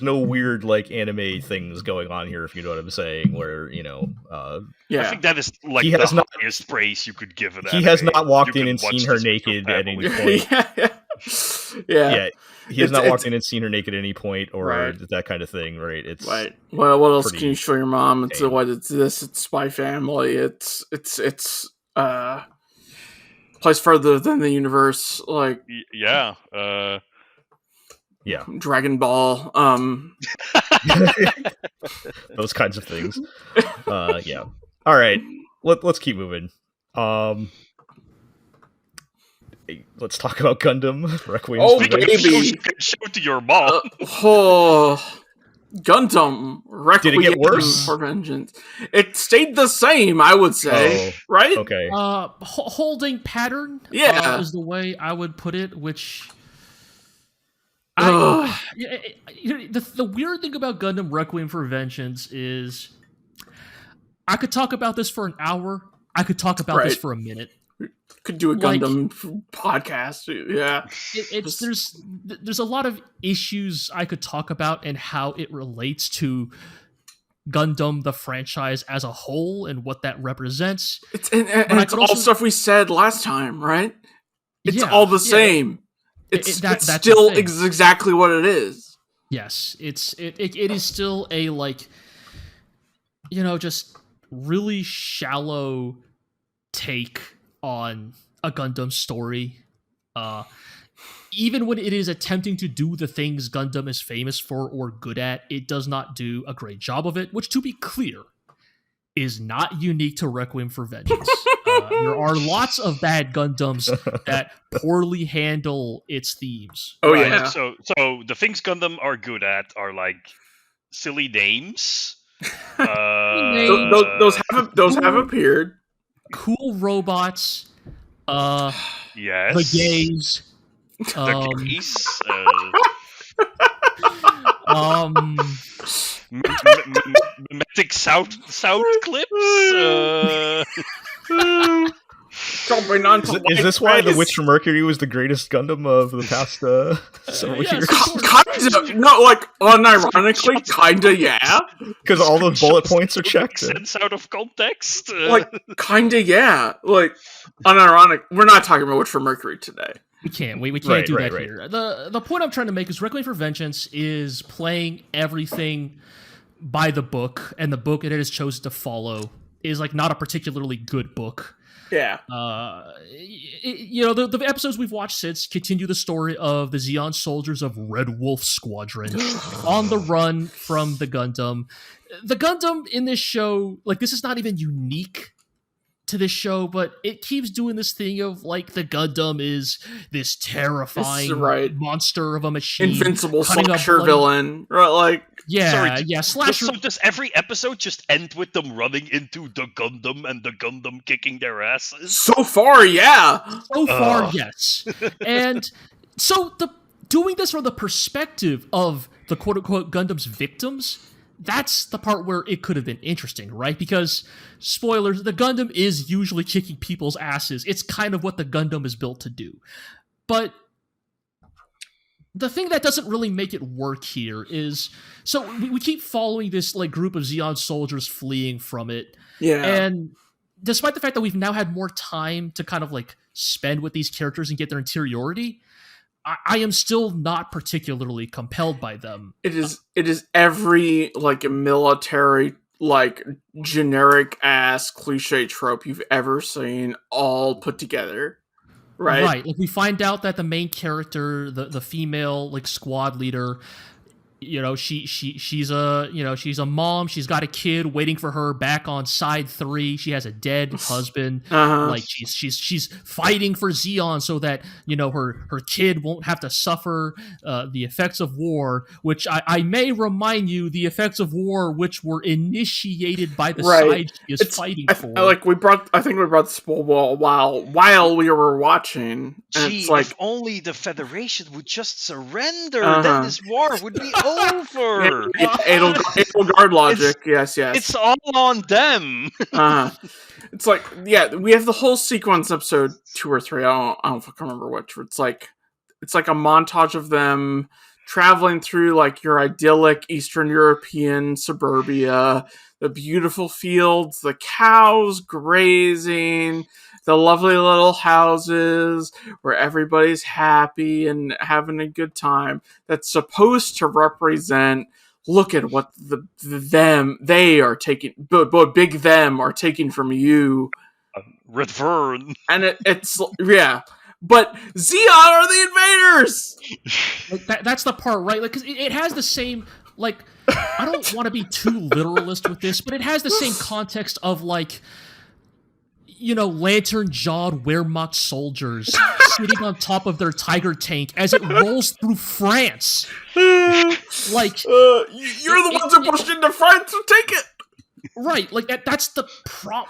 no weird like anime things going on here, if you know what I'm saying. Where I think that is like the highest praise you could give it. He has not walked in and seen her naked at any point. Yeah. He has not walked in and seen her naked at any point, or that kind of thing, right? It's right. Well, what else can you show your mom? It's It's Spy Family. It's place further than the universe. Like yeah. Dragon Ball, those kinds of things. Yeah. All right, let's keep moving. Let's talk about Gundam Requiem. Oh, baby, show to your mom. Gundam Requiem. Did it get worse? For Vengeance. It stayed the same, I would say. Right? Okay. Holding pattern. Is the way I would put it. Which. The weird thing about Gundam Requiem for Vengeance is I could talk about this for an hour. I could talk about this for a minute. Could do a Gundam podcast. Yeah. There's a lot of issues I could talk about and how it relates to Gundam, the franchise as a whole, and what that represents. It's all stuff we said last time, right? It's all the same. It's still exactly what it is. Yes, it is still a just really shallow take on a Gundam story. Even when it is attempting to do the things Gundam is famous for or good at, it does not do a great job of it, which, to be clear, is not unique to Requiem for Vengeance. There are lots of bad Gundams that poorly handle its themes. Oh, yeah. So the things Gundam are good at are like silly names Those have appeared. Cool robots. Yes. The gays. The gays. Mimetic sound clips. Is this why The Witch from Mercury was the greatest Gundam of the past several years? Kinda, no, like unironically, kinda, yeah. Because all those bullet points are checked. Sense out of context. Like, kinda, yeah. Like, unironic. We're not talking about Witch from Mercury today. We can't do that here. The point I'm trying to make is Requiem for Vengeance is playing everything by the book, and the book it has chosen to follow is like not a particularly good book. Yeah. The episodes we've watched since continue the story of the Zeon soldiers of Red Wolf Squadron on the run from the Gundam. The Gundam in this show, like, this is not even unique to this show, but it keeps doing this thing of, like, the Gundam is this terrifying monster of a machine. Invincible slasher villain. Right, like... slasher. So does every episode just end with them running into the Gundam and the Gundam kicking their asses? So far, yeah. So far, yes. And so doing this from the perspective of the quote-unquote Gundam's victims, that's the part where it could have been interesting, right? Because, spoilers, the Gundam is usually kicking people's asses. It's kind of what the Gundam is built to do. But the thing that doesn't really make it work here is, so we keep following this like group of Zeon soldiers fleeing from it. Yeah. And despite the fact that we've now had more time to kind of like spend with these characters and get their interiority, I am still not particularly compelled by them. It is every like military like generic ass cliche trope you've ever seen all put together. Right. Like we find out that the main character, the female like squad leader, she's a mom. She's got a kid waiting for her back on side 3. She has a dead husband. Like she's fighting for Zeon so that her kid won't have to suffer the effects of war. Which I may remind you, the effects of war which were initiated by the side she is fighting for. I think we brought this while we were watching. Gee, if only the Federation would just surrender, then this war would be over. Edelgard logic. Yes. It's all on them. It's like, we have the whole sequence, episode 2 or 3. I don't fucking remember which. It's like a montage of them traveling through like your idyllic Eastern European suburbia, the beautiful fields, the cows grazing, the lovely little houses where everybody's happy and having a good time. That's supposed to represent, look at what they are taking, but big them are taking from you. Return. And it's but Zeon are the invaders! Like that's the part, right? Like, because it has the same, like, I don't want to be too literalist with this, but it has the same context of, like, lantern-jawed Wehrmacht soldiers sitting on top of their Tiger tank as it rolls through France. Like, you're the ones who pushed into France, so take it! Right, like that's the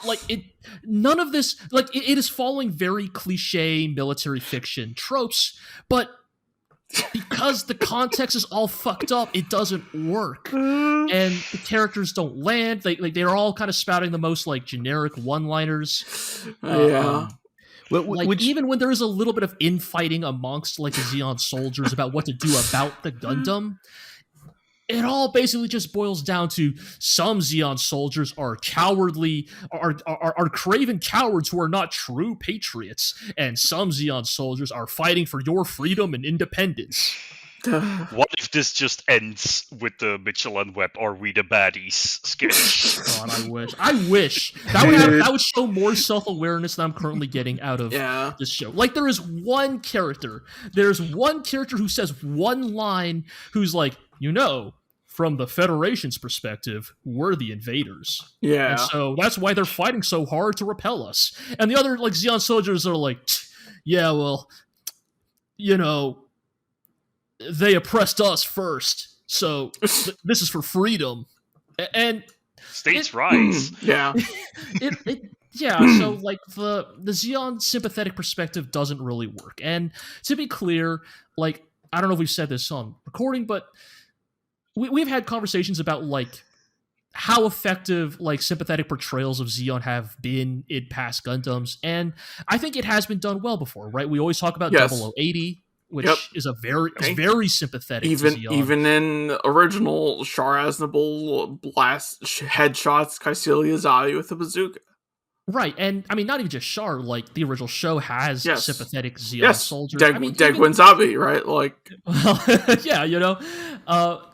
like it. None of this, like it is following very cliche military fiction tropes, but because the context is all fucked up, it doesn't work, and the characters don't land. They're all kind of spouting the most like generic one-liners. Even when there is a little bit of infighting amongst like the Zeon soldiers about what to do about the Gundam, it all basically just boils down to some Zeon soldiers are cowardly, are craven cowards who are not true patriots, and some Zeon soldiers are fighting for your freedom and independence. What if this just ends with the Michelin Web "Are we the baddies" sketch? God, I wish that would show more self-awareness than I'm currently getting out of this show. Like, there's one character who says one line, who's like, from the Federation's perspective, we're the invaders. Yeah. And so that's why they're fighting so hard to repel us. And the other like Zeon soldiers are like, yeah, well, they oppressed us first, so this is for freedom. And States' rights. Yeah. Yeah, so like the Xeon sympathetic perspective doesn't really work. And to be clear, like I don't know if we've said this on recording, but we've had conversations about like how effective like sympathetic portrayals of Xeon have been in past Gundams, and I think it has been done well before, right? We always talk about 0080, which is a very sympathetic to Xeon. Even in original Char Aznable blast headshots Kycilia Zali with a bazooka. Right, and I mean, not even just Char, like, the original show has sympathetic Xeon soldiers. Degwin Zabi, right? Like, well, yeah, you know?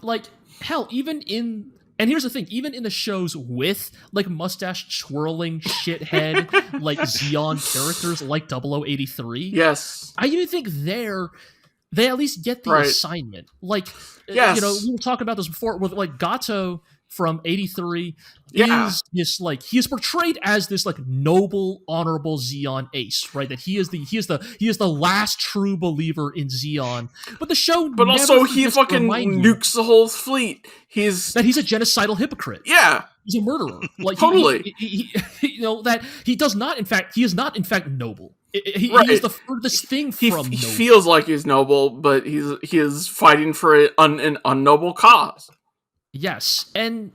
Like, hell, even in... And here's the thing, even in the shows with, like, mustache-twirling shithead, like, Xeon characters like 0083... Yes. I even think they at least get the assignment. Like, you know, we were talking about this before with, like, Gato from 83 is this like he is portrayed as this like noble, honorable Xeon ace, right? That he is the last true believer in Xeon. But the show, but also he fucking nukes the whole fleet. He's a genocidal hypocrite. Yeah, he's a murderer. Like totally, he you know that he is not in fact noble. He is the furthest thing from noble. He feels like he's noble, but he is fighting for an unnoble cause. Yes, and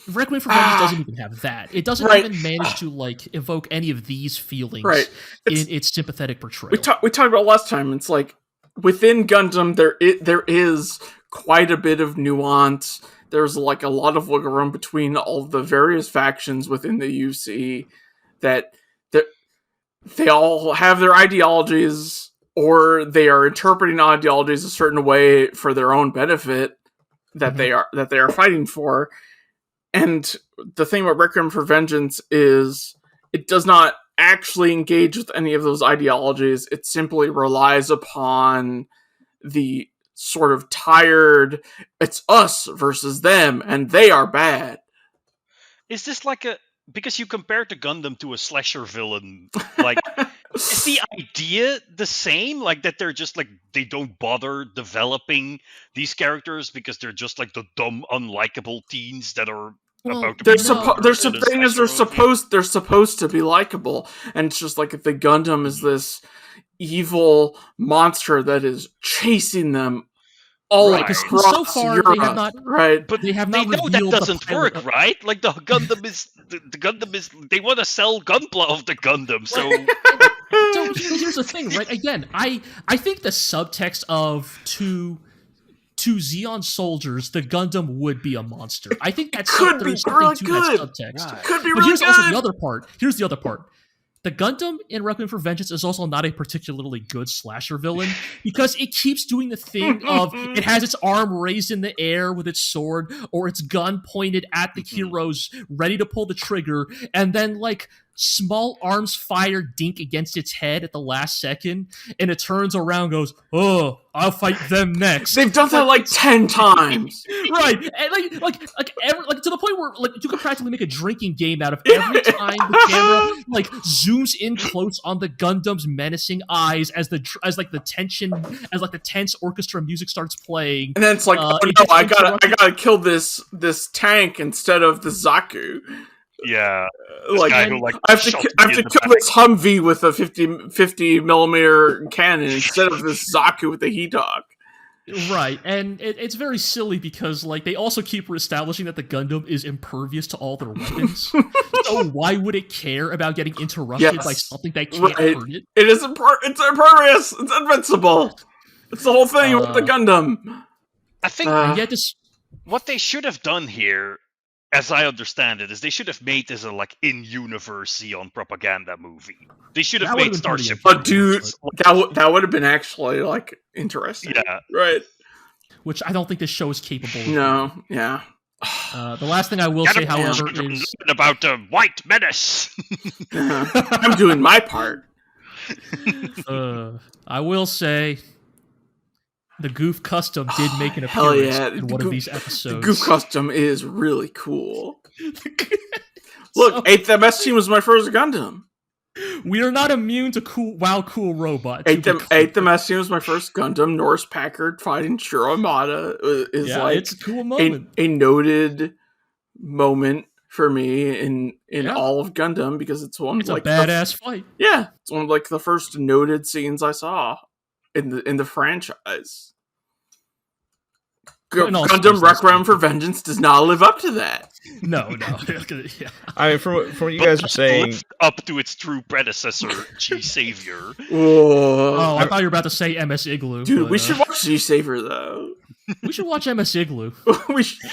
Requiem for Vengeance doesn't even have that. It doesn't even manage to like evoke any of these feelings in its sympathetic portrayal. We talked about last time. It's like within Gundam, there is quite a bit of nuance. There's like a lot of wiggle room between all the various factions within the UC that they all have their ideologies, or they are interpreting ideologies a certain way for their own benefit. That they are fighting for. And the thing about Requiem for Vengeance is it does not actually engage with any of those ideologies. It simply relies upon the sort of tired, it's us versus them, and they are bad. Is this like because you compared the Gundam to a slasher villain, like, is the idea the same? Like, that they're just, like, they don't bother developing these characters because they're just, like, the dumb, unlikable teens that are about to be they're supposed to be likable, and it's just like if the Gundam is this evil monster that is chasing them all across so far, Europe, they have not, but they have not. They know that doesn't work, right? Like the Gundam is they want to sell Gunpla of the Gundam, so. So here's the thing, right? Again, I think the subtext of to Xeon soldiers, the Gundam would be a monster. I think that could be really good. That subtext. Yeah. Could be but really here's good. Also the other part. Here's the other part. The Gundam in Requiem for Vengeance is also not a particularly good slasher villain because it keeps doing the thing of it has its arm raised in the air with its sword or its gun pointed at the heroes ready to pull the trigger, and then like small arms fire dink against its head at the last second, and it turns around and goes, "Oh, I'll fight them next." They've done that like 10 times. Right. And like to the point where like you can practically make a drinking game out of every time the camera like zooms in close on the Gundam's menacing eyes as the tense orchestra music starts playing. And then it's like, oh no, I gotta kill this tank instead of the Zaku. Yeah, like I have to kill this Humvee with a 50 millimeter cannon instead of this Zaku with the He-Dog. Right, and it's very silly because like they also keep establishing that the Gundam is impervious to all their weapons. So why would it care about getting interrupted by something that can't hurt it? It is it's impervious. It's invincible. It's the whole thing with the Gundam. I think what they should have done here, as I understand it, is they should have made this a like in-universe Xeon propaganda movie. They should have made Starship. But dude, that would have been actually like interesting. Yeah, right. Which I don't think this show is capable of. No, yeah. The last thing I will say, however, is about the White Menace. I'm doing my part. I will say, the Goof Custom did make an appearance in one of these episodes. The Goof Custom is really cool. Look, 8th MS Team was my first Gundam. We are not immune to cool robots. 8th MS Team was my first Gundam. Norse Packard fighting Shiro Amada is like it's a cool moment. A noted moment for me in all of Gundam, because it's one It's of, like, a badass fight. Yeah, it's one of, like, the first noted scenes I saw in the franchise. Gundam Requiem for Vengeance does not live up to that. No. Yeah. I mean, from what you guys are saying, lived up to its true predecessor, G Savior. Oh, I thought you were about to say MS Igloo. Dude, but, we should watch G Savior though. We should watch MS Igloo. we should...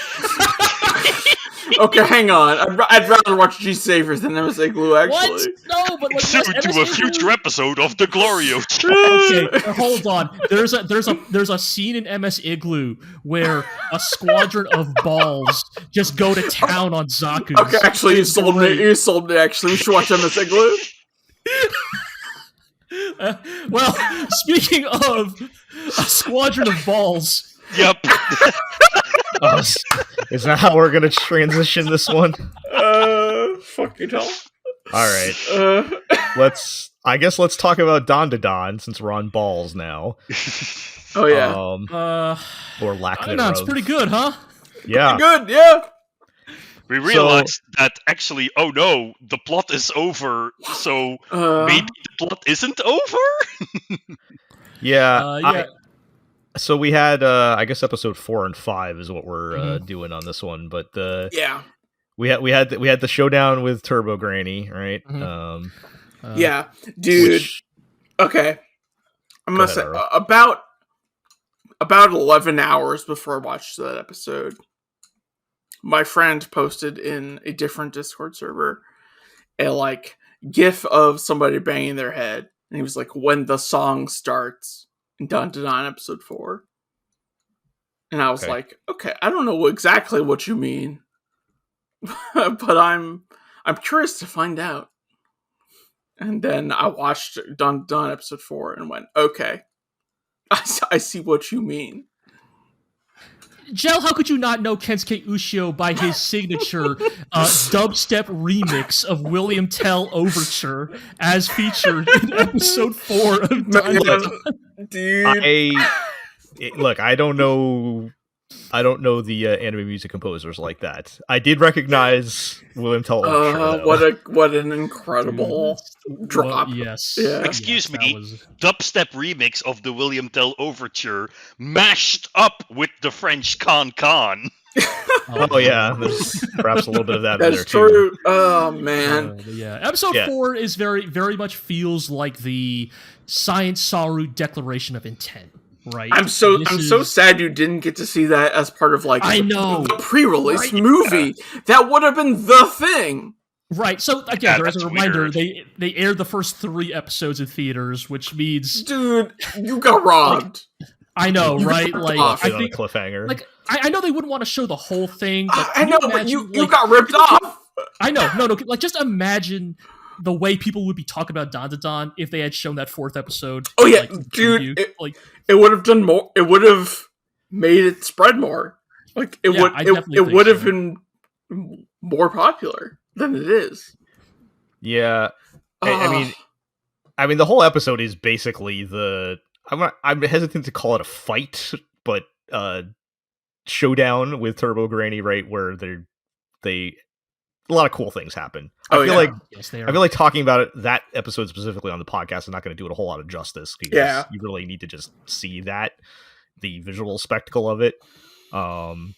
Okay, hang on. I'd rather watch G Savior than MS Igloo, actually. What? No, but like, Soon to a future episode of the GLORIO. Okay, hold on. There's a scene in MS Igloo where a squadron of balls just go to town on Zaku. Okay, actually, you sold me. You sold me. Actually, we should watch MS Igloo. Well, speaking of a squadron of balls. Yep. Is that how we're gonna transition this one? Fucking hell. All right. Let's talk about Don since we're on balls now. Oh yeah. Or lack thereof. No, it's pretty good, huh? Yeah. Pretty good. Yeah. We realized that actually, oh no, the plot is over. So maybe the plot isn't over. Yeah. So we had, I guess, episode 4 and 5 is what we're doing on this one, but we had the showdown with Turbo Granny, right? Yeah, dude. Okay, I must say about 11 hours before I watched that episode, my friend posted in a different Discord server a GIF of somebody banging their head, and he was like, "When the song starts." Don episode 4, and I was like, okay, I don't know exactly what you mean, but I'm curious to find out. And then I watched Don episode 4 and went, okay, I see what you mean. Jel, how could you not know Kensuke Ushio by his signature dubstep remix of William Tell Overture as featured in episode 4 of Don? Dude. Look, I don't know the anime music composers like that. I did recognize William Tell Overture. What an incredible drop. Well, yes. Yeah. Excuse me. Dubstep remix of the William Tell Overture mashed up with the French Con. Oh yeah, there's perhaps a little bit of that in there too. That's true. Oh man. Yeah. Episode 4 is very, very much feels like the Science Saru Declaration of Intent. Right. I'm so sad you didn't get to see that as part of the pre-release movie. That would have been the thing. Right. So again, as a reminder, they aired the first 3 episodes in theaters, which means, dude, you got robbed. I know, right? I think cliffhanger. I know they wouldn't want to show the whole thing. But I know, but you got ripped off. I know. No. Just imagine the way people would be talking about Don if they had shown that 4th episode. Oh yeah, dude. It would have done more. It would have made it spread more. It would have been more popular than it is. Yeah, I mean, the whole episode is basically I'm hesitant to call it a fight, but showdown with Turbo Granny, right? Where they a lot of cool things happen. I feel like talking about it, that episode specifically on the podcast is not going to do it a whole lot of justice, because you really need to just see the visual spectacle of it. The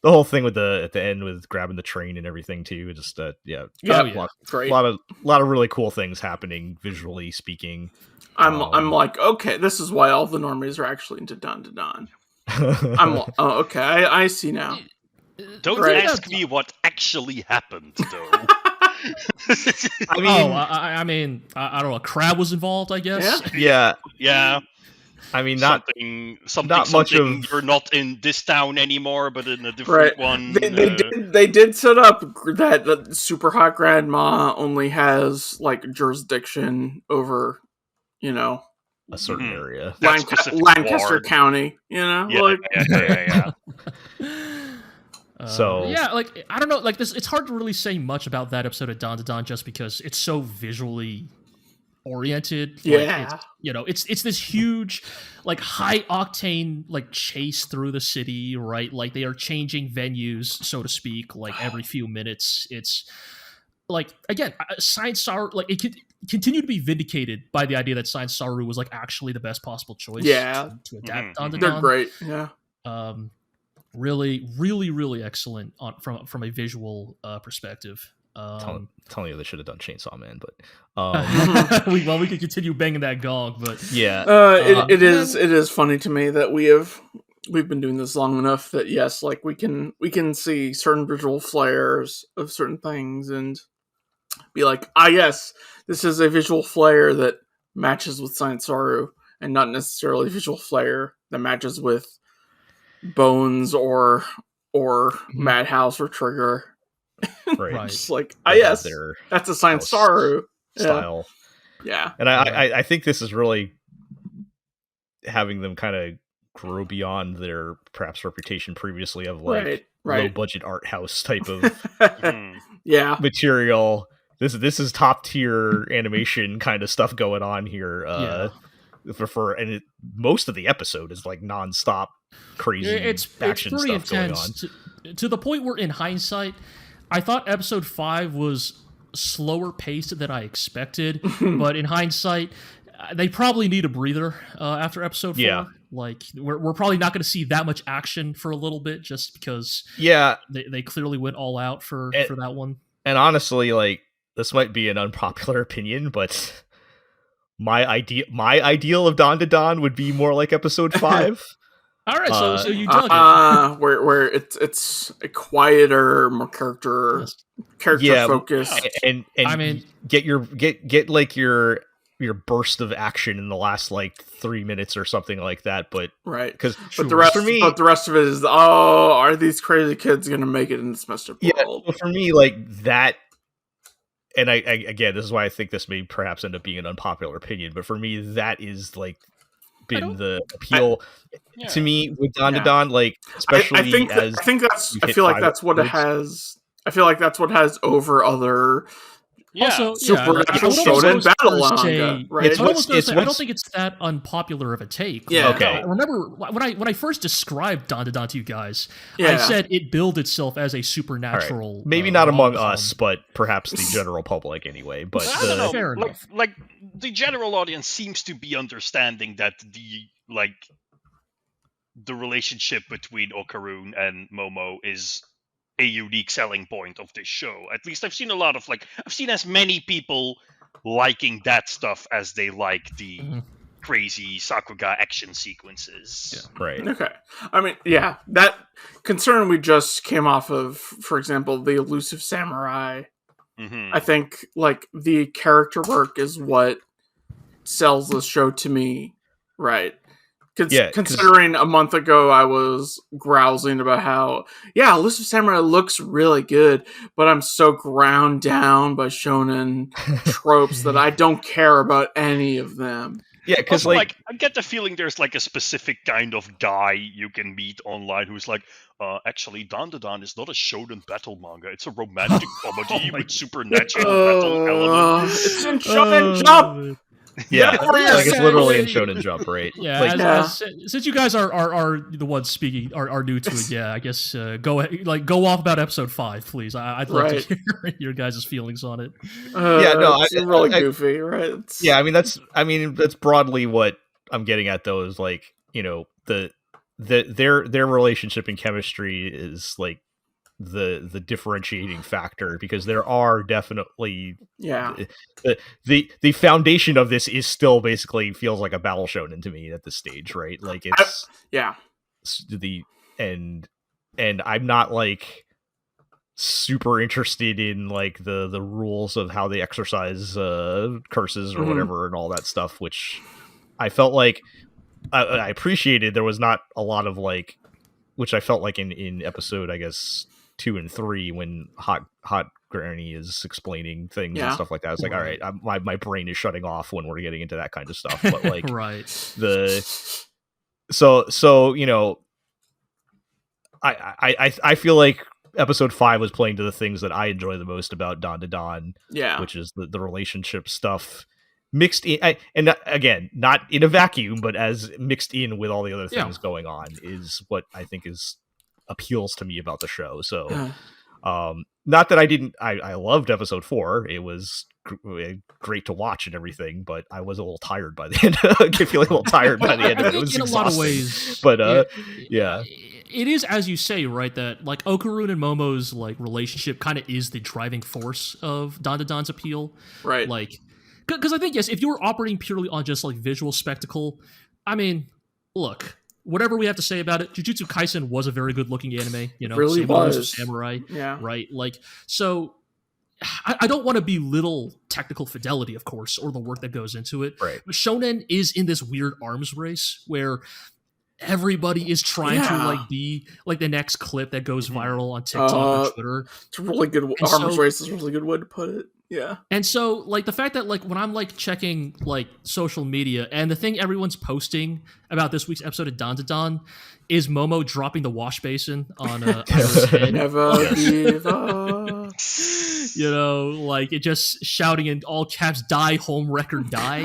whole thing with at the end with grabbing the train and everything too. Just great. A lot of really cool things happening visually speaking. I'm like, okay, this is why all the normies are actually into Don. Okay, I see now. Don't ask me what actually happened, though. I mean, I don't know. A crab was involved, I guess. Yeah. I mean, something. Much of. You're not in this town anymore, but in a different one. They did set up that super hot grandma only has jurisdiction over, a certain area, Lancaster County. Yeah. So I don't know, this. It's hard to really say much about that episode of Don just because it's so visually oriented. Yeah. It's this huge, like, high octane, like, chase through the city, right? Like, they are changing venues, so to speak, like, every few minutes. It's like, again, Science Saru, like, it could continue to be vindicated by the idea that Science Saru was, like, actually the best possible choice to adapt Dandadan. They're great. Yeah. Really, really, really excellent from a visual perspective. Telling you they should have done Chainsaw Man, but we could continue banging that gong, but yeah, it is funny to me that we've been doing this long enough that yes, like we can see certain visual flares of certain things and be like, yes, this is a visual flare that matches with Science Saru, and not necessarily a visual flare that matches with Bones or Madhouse or Trigger. right. Just like, yes, that's a Science Saru style. Yeah. And I think this is really having them kind of grow beyond their perhaps reputation previously of like low budget art house type of material. This is top tier animation kind of stuff going on here. And most of the episode is like nonstop crazy action it's pretty stuff intense going on. To the point where, in hindsight, I thought episode 5 was slower paced than I expected. But in hindsight, they probably need a breather after episode 4. Yeah. Like, we're probably not going to see that much action for a little bit, just because they clearly went all out for that one. And honestly, like, this might be an unpopular opinion, but my ideal of Dandadan would be more like episode 5. All right, so you dug it. Where it's a quieter, more character focused, and I mean, get like your burst of action in the last like 3 minutes or something like that. But the rest of it is, are these crazy kids gonna make it in this messed up world? Well, for me, like that. And I again, this is why I think this may perhaps end up being an unpopular opinion, but for me, that is like been the appeal to me with Dandadan, like especially I feel like that's what it has. I feel like that's what has over other supernatural shonen battle manga, right? I don't think it's that unpopular of a take. Yeah. Okay. Remember when I first described Dandadan to you guys, I said it billed itself as a supernatural. Right. Maybe not among us, but perhaps the general public anyway. But I don't know. Fair enough. Like the general audience seems to be understanding that the relationship between Okarun and Momo is a unique selling point of this show. At least I've seen I've seen as many people liking that stuff as they like the crazy Sakuga action sequences. Yeah. Right. Okay. I mean, that concern we just came off of, for example, the Elusive Samurai. I think like the character work is what sells this show to me, right? Considering a month ago I was grousing about how, Elusive Samurai looks really good, but I'm so ground down by shonen tropes that I don't care about any of them. Yeah, because I get the feeling there's like a specific kind of guy you can meet online who's like, actually, Dandadan is not a shonen battle manga; it's a romantic comedy with supernatural battle elements. It's in Shonen Jump. Yeah, like it's literally in Shonen Jump, right? Yeah, since you guys are the ones speaking, are new to it. Yeah, I guess go off about episode 5, please. I'd love to hear your guys' feelings on it. It's really goofy, right? I mean that's broadly what I'm getting at, though. Is like, their relationship and chemistry is like the differentiating factor, because there are definitely the foundation of this is still basically feels like a battle shonen to me at this stage, right? Like it's and I'm not like super interested in like the rules of how they exercise curses or whatever and all that stuff, which I felt like I appreciated. There was not a lot of like, which I felt like in episode, I guess, 2 and 3, when Hot Granny is explaining things and stuff like that. It's like, all right, my brain is shutting off when we're getting into that kind of stuff. But like, I feel like episode 5 was playing to the things that I enjoy the most about Dandadan, which is the relationship stuff mixed in, and again, not in a vacuum, but as mixed in with all the other things going on, is what I think appeals to me about the show. So, not that I loved episode 4. It was great to watch and everything, but I was a little tired by the end. I feeling a little tired by the end. It was in exhausting. A lot of ways, but yeah. It is, as you say, right, that like Okarun and Momo's like relationship kind of is the driving force of Dandadan's appeal, right? Like, because I think, yes, if you were operating purely on just like visual spectacle, I mean, look, whatever we have to say about it, Jujutsu Kaisen was a very good looking anime, you know, really was. Samurai, yeah, right? Like, so I don't want to belittle technical fidelity, of course, or the work that goes into it. Right. But Shonen is in this weird arms race where everybody is trying to like be like the next clip that goes viral on TikTok and Twitter. It's a really good arms race is a really good way to put it. Yeah. And so like the fact that like when I'm like checking like social media and the thing everyone's posting about this week's episode of Dandadan is Momo dropping the wash basin on Iroh's head. Never give up. You know, like it just shouting in all caps, die home record die.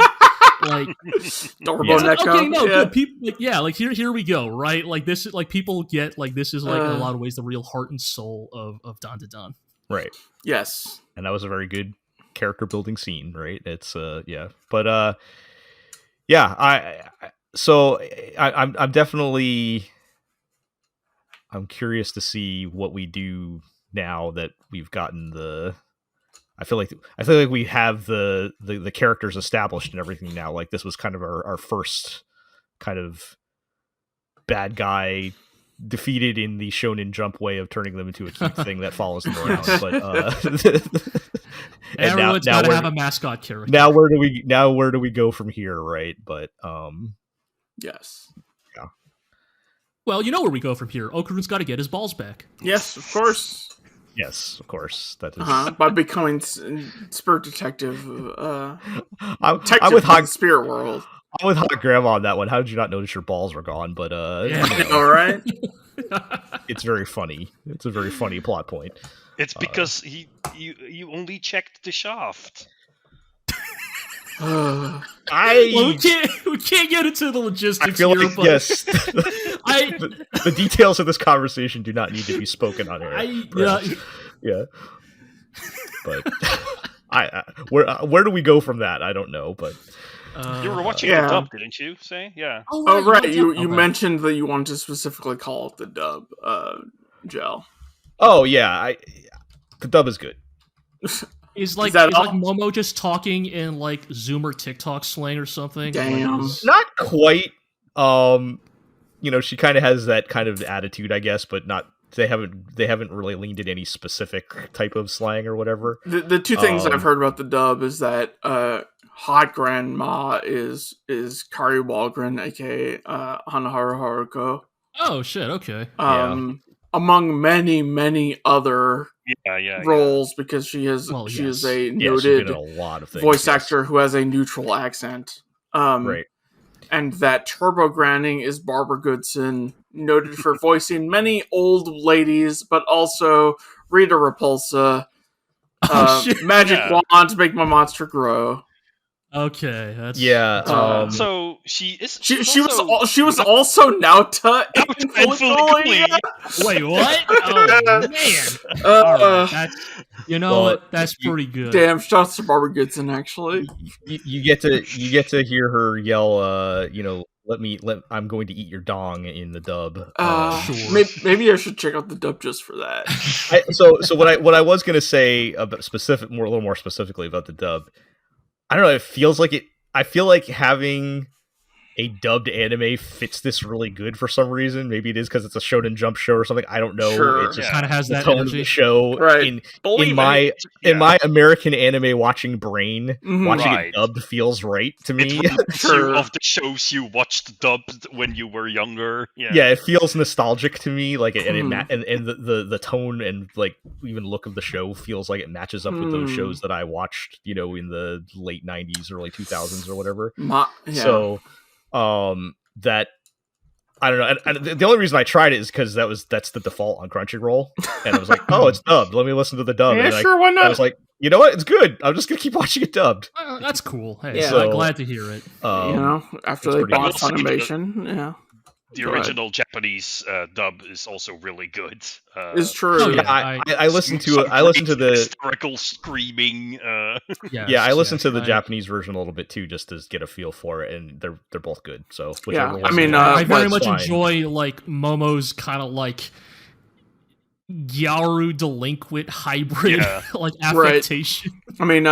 Like okay, no, good people. Like, like here we go, right? Like this is like people get like this is like in a lot of ways the real heart and soul of Dandadan. Right. Yes. And that was a very good character building scene, right? It's but I'm definitely I'm curious to see what we do now that we've gotten I feel like we have the characters established and everything now. Like this was kind of our first kind of bad guy defeated in the Shonen Jump way of turning them into a cute thing that follows them around. But and everyone's got to have a mascot character. Now where do we go from here, right? But yes. Yeah. Well, you know where we go from here. Okarun's got to get his balls back. Yes, of course. Yes, of course. That is by becoming spirit detective. I'm with Hot Spirit World. I'm with Hot Grandma on that one. How did you not notice your balls were gone? But all right. It's very funny. It's a very funny plot point. It's because you only checked the shaft. Well, we can't get into the logistics here, like, but yes, the details of this conversation do not need to be spoken on air. Yeah. But where do we go from that? I don't know, but you were watching the dub, didn't you? Say, yeah. Oh, right. You mentioned that you wanted to specifically call it the dub, Gel. Oh yeah, the dub is good. Is like Momo just talking in like Zoomer TikTok slang or something? Damn. Not quite. She kind of has that kind of attitude, I guess, but not. They haven't really leaned in any specific type of slang or whatever. The two things I've heard about the dub is that Hot Grandma is Kari Walgren, aka Hanaharu Haruko. Oh shit! Okay. Among many other roles, because she is a noted voice actor who has a neutral accent. Right. And that Turbo Granning is Barbara Goodson, noted for voicing many old ladies, but also Rita Repulsa, Magic Wand to make my monster grow. Okay, that's so she is. She was also Nauta in Fully. Wait, what? Oh man! Right, that's pretty good. Damn, shouts to Barbara Goodson. Actually, you get to hear her yell. I'm going to eat your dong in the dub. Sure. Maybe I should check out the dub just for that. So what I was going to say about a little more specifically about the dub. I don't know. It feels like it. I feel like having a dubbed anime fits this really good for some reason. Maybe it is because it's a Shonen Jump show or something. I don't know. Sure. It just kind of has that tone energy. Of the show right. in my American anime watching brain, watching it dubbed feels right to me. Sure. Of the shows you watched dubbed when you were younger. Yeah, it feels nostalgic to me. Like and the tone and like even look of the show feels like it matches up with those shows that I watched, in the late 90s, early 2000s or whatever. So that I don't know, and the only reason I tried it is because that's the default on Crunchyroll, and I was like, oh, it's dubbed. Let me listen to the dub. Yeah, and sure, why not? I was like, you know what? It's good. I'm just gonna keep watching it dubbed. That's cool. Hey, Yeah. so, glad to hear it. After they bought Funimation, yeah. The original Japanese dub is also really good. It's true. Oh, yeah, I listened to the historical screaming. I listened to the Japanese version a little bit too, just to get a feel for it, and they're both good. So I very much enjoy like Momo's kind of like Gyaru delinquent hybrid like affectation. Right. I mean,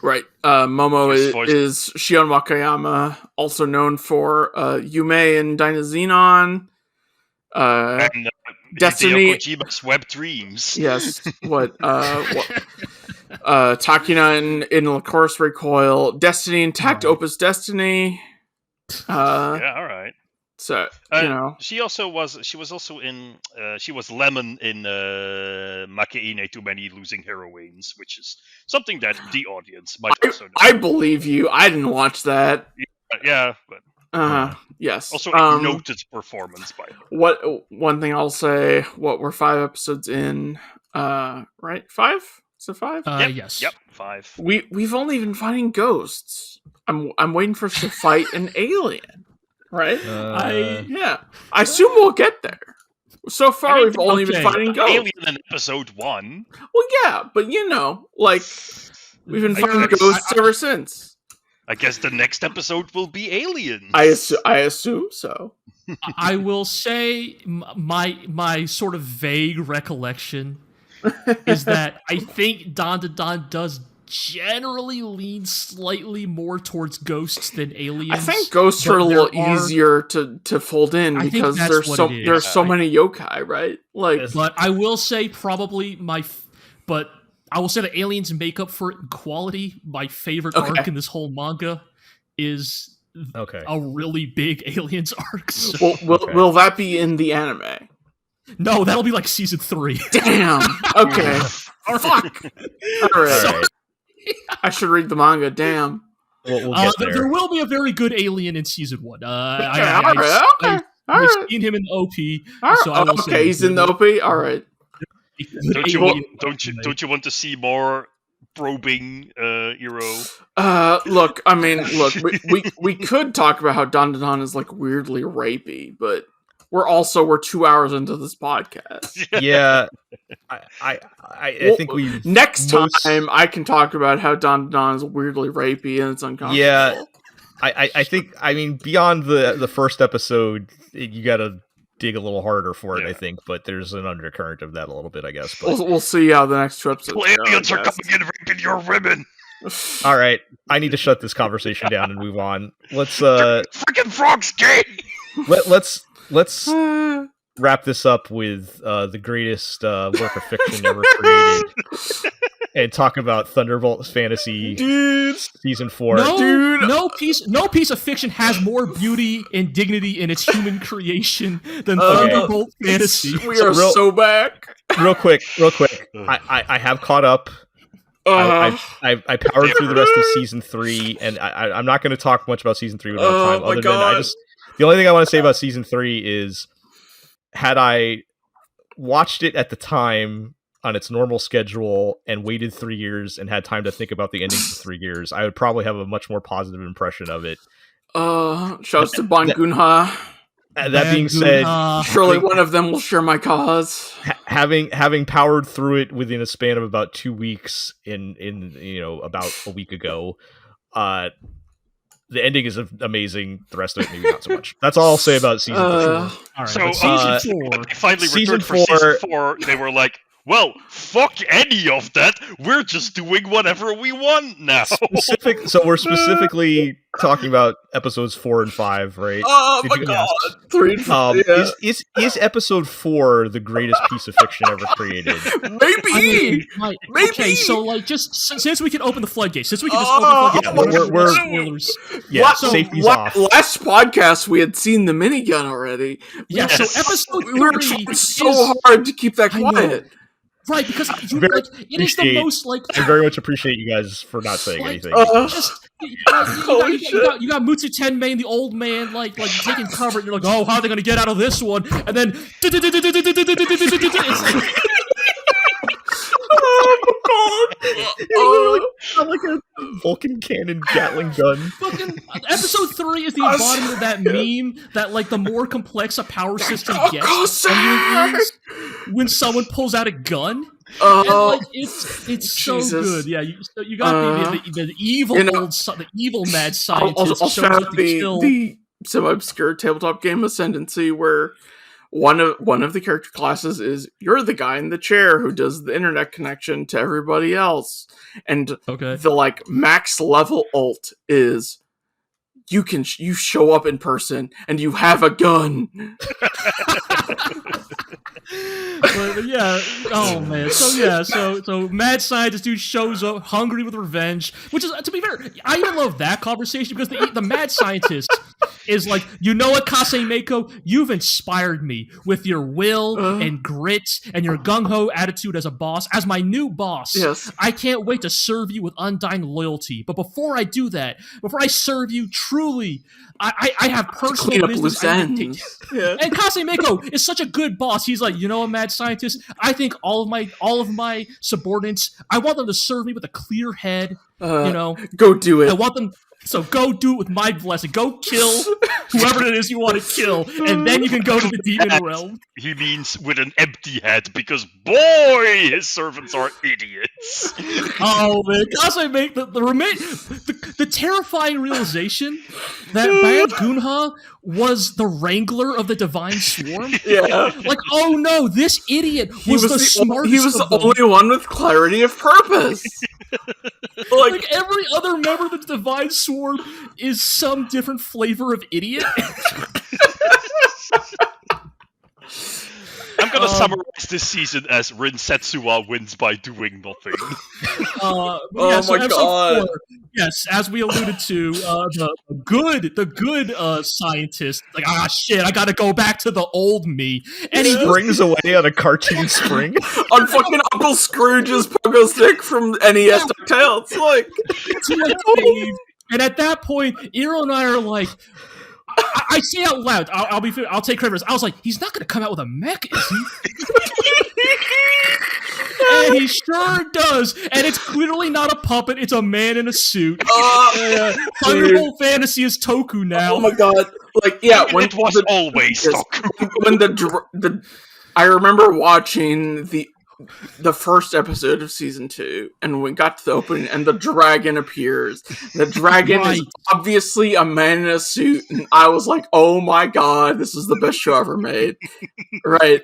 right. Momo is Shion Wakayama, also known for Yume and Dynazenon. And Destiny. Kojima's Web Dreams. Yes. Takina in Lacourse Recoil. Destiny Intact Opus Destiny. All right. So she was Lemon in Makeine Too Many Losing Heroines, which is something that the audience might also know. I believe you. I didn't watch that. Yeah, but yes. Also a noted performance by her. One thing I'll say, we're 5 episodes in, right? 5? Is it 5? Yes. Yep, 5. We've only been fighting ghosts. I'm waiting for us to fight an alien. Right? I assume we'll get there. So far, we've only been fighting ghosts. Alien in episode 1. Well, yeah, but we've been fighting ghosts ever since. I guess the next episode will be aliens. I assume so. I will say my sort of vague recollection is that I think Dandadan does generally lean slightly more towards ghosts than aliens. I think ghosts are a little easier to fold in because there's so many yokai, right? But I will say probably I will say that aliens make up for it in quality. My favorite arc in this whole manga is a really big aliens arc. So. Will that be in the anime? No, that'll be like season 3. Damn. Okay. Fuck. All right. I should read the manga. Damn. We'll get there. There will be a very good alien in season 1. I've seen him in the OP. So I will say he's in the OP. All right. Don't you want to see more probing, Hero? Look. We could talk about how Dandadan is like weirdly rapey, but we're 2 hours into this podcast. Yeah, I think we next time I can talk about how Dandadan is weirdly rapey and it's uncomfortable. Yeah, I think beyond the first episode, you gotta dig a little harder for it. I think, but there's an undercurrent of that a little bit, I guess. But we'll see how the next 2 episodes. Aliens are coming in raping your women. All right, I need to shut this conversation down and move on. Let's freaking frogs gay. Let's wrap this up with the greatest work of fiction ever created, and talk about Thunderbolt Fantasy, season 4. No piece of fiction has more beauty and dignity in its human creation than Thunderbolt Fantasy. We are so back. Real quick. I have caught up. I powered through the rest of season 3, and I'm not going to talk much about season 3 without time. Other than the only thing I want to say about season 3 is, had I watched it at the time on its normal schedule and waited 3 years and had time to think about the ending for 3 years, I would probably have a much more positive impression of it. Shouts to Bon Gunha. That being said, surely one of them will share my cause. Having powered through it within a span of about 2 weeks in about a week ago, the ending is amazing. The rest of it, maybe not so much. That's all I'll say about season 3. All right, so season 4. They finally returned for season 4. They were like, well, fuck any of that. We're just doing whatever we want now. So we're specifically talking about episodes 4 and 5, right? Oh my god! 3 and 4. Is episode 4 the greatest piece of fiction ever created? Maybe. Maybe. Okay, so just since we can open the floodgates, safety's off. Last podcast we had seen the minigun already. Yeah, so episode 3 we were trying so hard to keep that quiet. Right, because it is the most I very much appreciate you guys for not saying anything. You got Mutsu Tenmei, the old man, like taking cover. And you're like, oh, how are they going to get out of this one? And then oh my god! like a Vulcan cannon Gatling gun. Fucking episode 3 is the embodiment of that meme that like the more complex a power system gets, when someone pulls out a gun. And, like, it's so good. Yeah, you got the evil the evil mad scientist. I'll shout out the semi-obscure tabletop game Ascendancy, where one of the character classes is you're the guy in the chair who does the internet connection to everybody else, and the like max level ult is you show up in person and you have a gun. But yeah, oh man, so mad scientist dude shows up hungry with revenge, which is, to be fair, I even love that conversation because the mad scientist is like, you know what, Kasemeko, you've inspired me with your will and grit and your gung-ho attitude as a boss. As my new boss, I can't wait to serve you with undying loyalty. But before I do that, before I serve you truly, I have personal business. And Kasemeko is such a good boss. He's like, you know, a mad scientist, I think all of my subordinates, I want them to serve me with a clear head. Go do it. I want them. So go do it with my blessing. Go kill whoever it is you want to kill, and then you can go to the demon realm. He means with an empty head, because boy, his servants are idiots. Oh man, Kase make the terrifying realization that Bad Gunha was the wrangler of the Divine Swarm. Yeah, like, oh no, this idiot was the smartest. He was the only one with clarity of purpose. Like every other member of the Divine Swarm is some different flavor of idiot. I'm gonna summarize this season as Rin Setsuwa wins by doing nothing. Oh my god! 4, yes, as we alluded to, the good scientist, like, shit, I gotta go back to the old me, and he springs away on a cartoon spring on fucking Uncle Scrooge's pogo stick from NES DuckTales, like. And at that point, Iro and I are like, I say out loud, I'll take credit. I was like, he's not going to come out with a mech, is he? And he sure does. And it's clearly not a puppet. It's a man in a suit. Thunderbolt Fantasy is Toku now. Oh my god. Like, yeah. When it was always Toku. When I remember watching the first episode of season 2, and we got to the opening, and the dragon appears. The dragon is obviously a man in a suit, and I was like, "Oh my god, this is the best show ever made!" Right?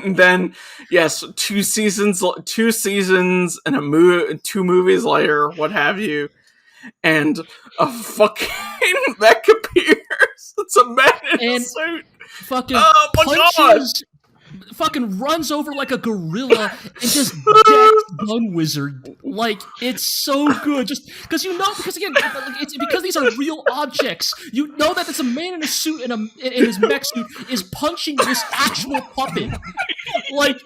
And then, yes, 2 seasons, and 2 movies later, what have you, and a fucking mech appears. It's a man in a suit. Fucking punches. Fucking runs over like a gorilla and just decks Gun Wizard. Like, it's so good. Just because again, it's because these are real objects. You know that it's a man in a suit in his mech suit is punching this actual puppet. Like,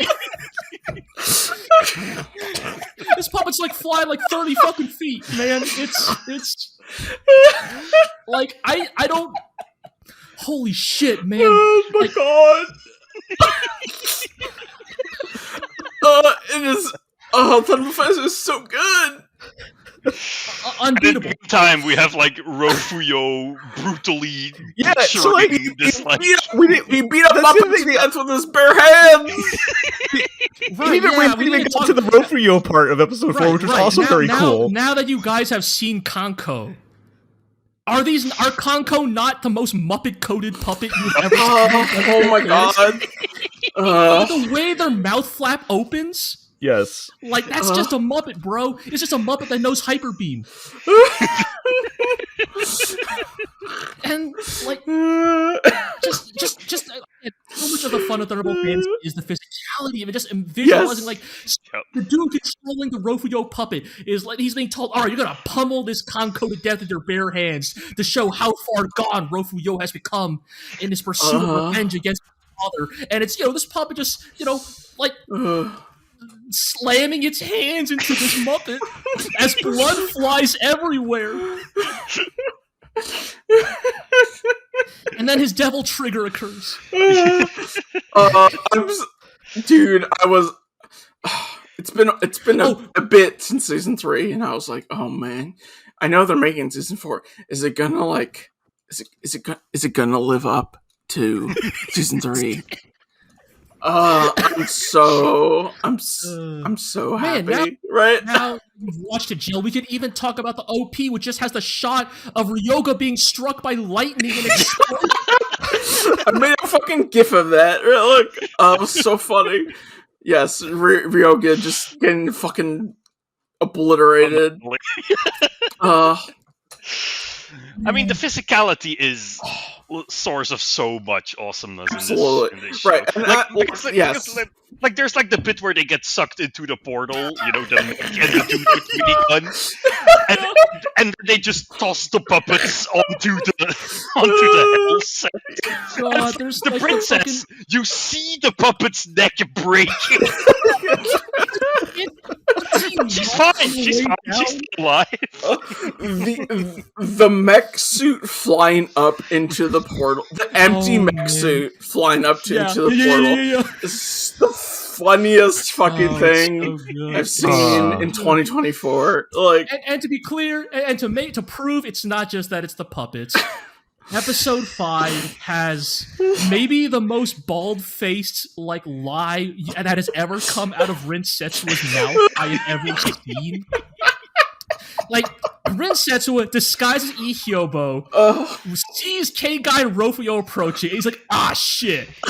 this puppet's like flying like 30 fucking feet, man. It's like I don't. Holy shit, man! Oh my god. It is. Thunderbolt Fantasy is so good. Unbeatable. At the time, we have like Rofuyo brutally. Yeah, so like he beat up Muppets with his bare hands. We didn't get to the Rofuyo part of episode 4, which was also very cool. Now that you guys have seen Kanko, are Kanko not the most Muppet-coded puppet you've ever seen? Oh my god. The way their mouth flap opens? Yes. Like, that's just a Muppet, bro. It's just a Muppet that knows Hyper Beam. And, like, just so much of the fun of Thunderbolt Fantasy is the physicality of it, just visualizing, like, the dude controlling the Rofuyo puppet is like, he's being told, alright, you're gonna pummel this Kanko to death with your bare hands to show how far gone Rofuyo has become in his pursuit of revenge against his father. And it's, this puppet just, like, slamming its hands into this Muppet as blood flies everywhere. And then his devil trigger occurs. It's been a bit since season 3, and I was like, oh man, I know they're making season 4. Is it gonna is it gonna live up to season 3? I'm so happy. Man, right now we've watched it, Jill. We could even talk about the OP, which just has the shot of Ryoga being struck by lightning and exploding. I made a fucking gif of that. Look, it was so funny. Yes, Ryoga just getting fucking obliterated. I mean, the physicality is source of so much awesomeness in this show. Right. Because, like, there's like the bit where they get sucked into the portal, the dude with miniguns, and they just toss the puppets onto the hell set. God, the princess, you see the puppet's neck breaking. She's fine. She's still alive. The mech suit flying up into the portal. The empty mech suit flying up into the portal is the funniest fucking thing I've seen in 2024. Like, and to be clear, and to prove it's not just that it's the puppets. Episode 5 has maybe the most bald-faced lie that has ever come out of Rin Setsua's mouth I have ever seen. Rin Setsua disguises Ihyobo, sees K-Guy and Rofio approaching, and he's like, "Ah, shit!" I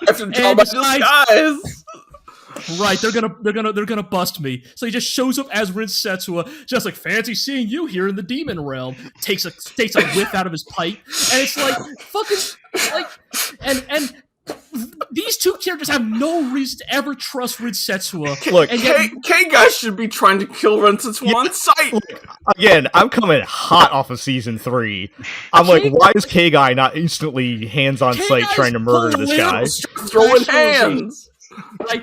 have to tell my disguise. Right, they're gonna bust me. So he just shows up as Rin Setsua, just like, fancy seeing you here in the demon realm. Takes a whiff out of his pipe, and it's like fucking and these two characters have no reason to ever trust Rin Setsua. Look, K-Guy should be trying to kill Rin Setsua on sight. Again, I'm coming hot off of season 3. I'm like, why is K-Guy not instantly hands on sight trying to murder this guy? Throwing hands.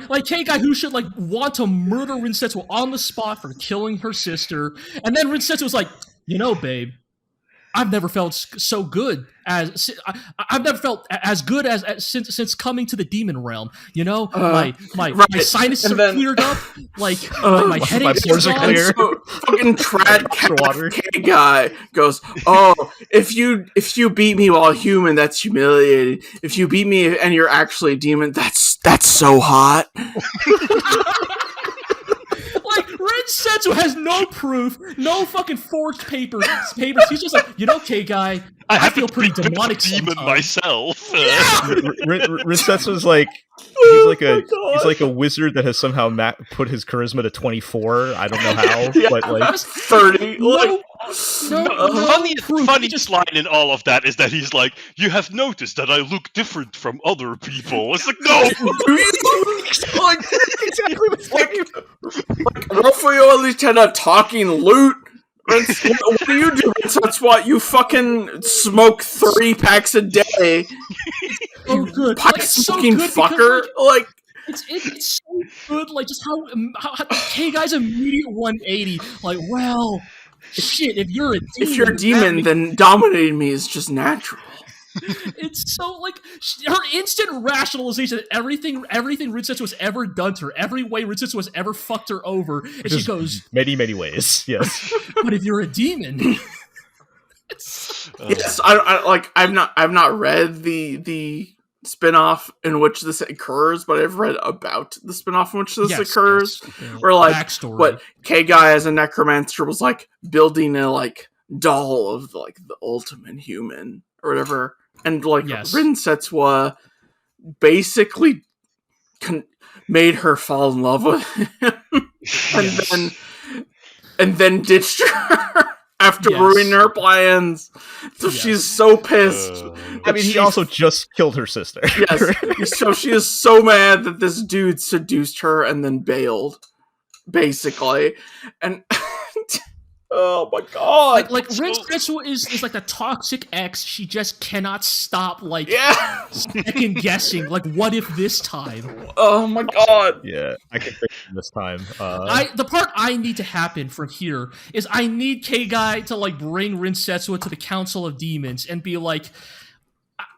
Like K-Guy who should want to murder Rin Setsuo on the spot for killing her sister, and then Rin Setsuo was like, babe, I've never felt so good I've never felt as good as since coming to the demon realm. My sinuses are cleared up. My headaches are clear. So fucking trad K-Guy goes, if you beat me while human, that's humiliating. If you beat me and you're actually a demon, that's so hot. Rin Setsuo has no proof, no fucking forged papers. He's just like, K-Guy, I feel pretty demonic demon myself. Rin Setsuo's like, he's like a wizard that has somehow put his charisma to 24. I don't know how, but 30. Funniest line in all of that is that he's like, you have noticed that I look different from other people. It's like, no! Exactly the same. Rofio at least had a talking lute. What do you do? That's what you fucking smoke 3 packs a day. Oh, good. Pipe smoking fucker. It's so good. Just how K-Guy's immediate 180. Shit. If you're a demon, then dominating me is just natural. It's so her instant rationalization that everything Rin Setsuo has ever done to her, every way Rin Setsuo has ever fucked her over, and she goes, many ways, yes. But if you're a demon, yes, I've not read the spin-off in which this occurs, but I've read about the spin-off in which this occurs. Yes. Where backstory. What K-Guy as a necromancer was building a doll of the ultimate human or whatever. And Rin Setsuo basically made her fall in love with him, and then ditched her after ruining her plans. So she's so pissed. I mean, he also just killed her sister. Yes, so she is so mad that this dude seduced her and then bailed, basically, and. Oh my god! Rin Setsuo is like the toxic ex. She just cannot stop second guessing. What if this time? Oh my god! Yeah, I can think this time. The part I need to happen from here is I need K-Guy to bring Rin Setsuo to the Council of Demons and be like,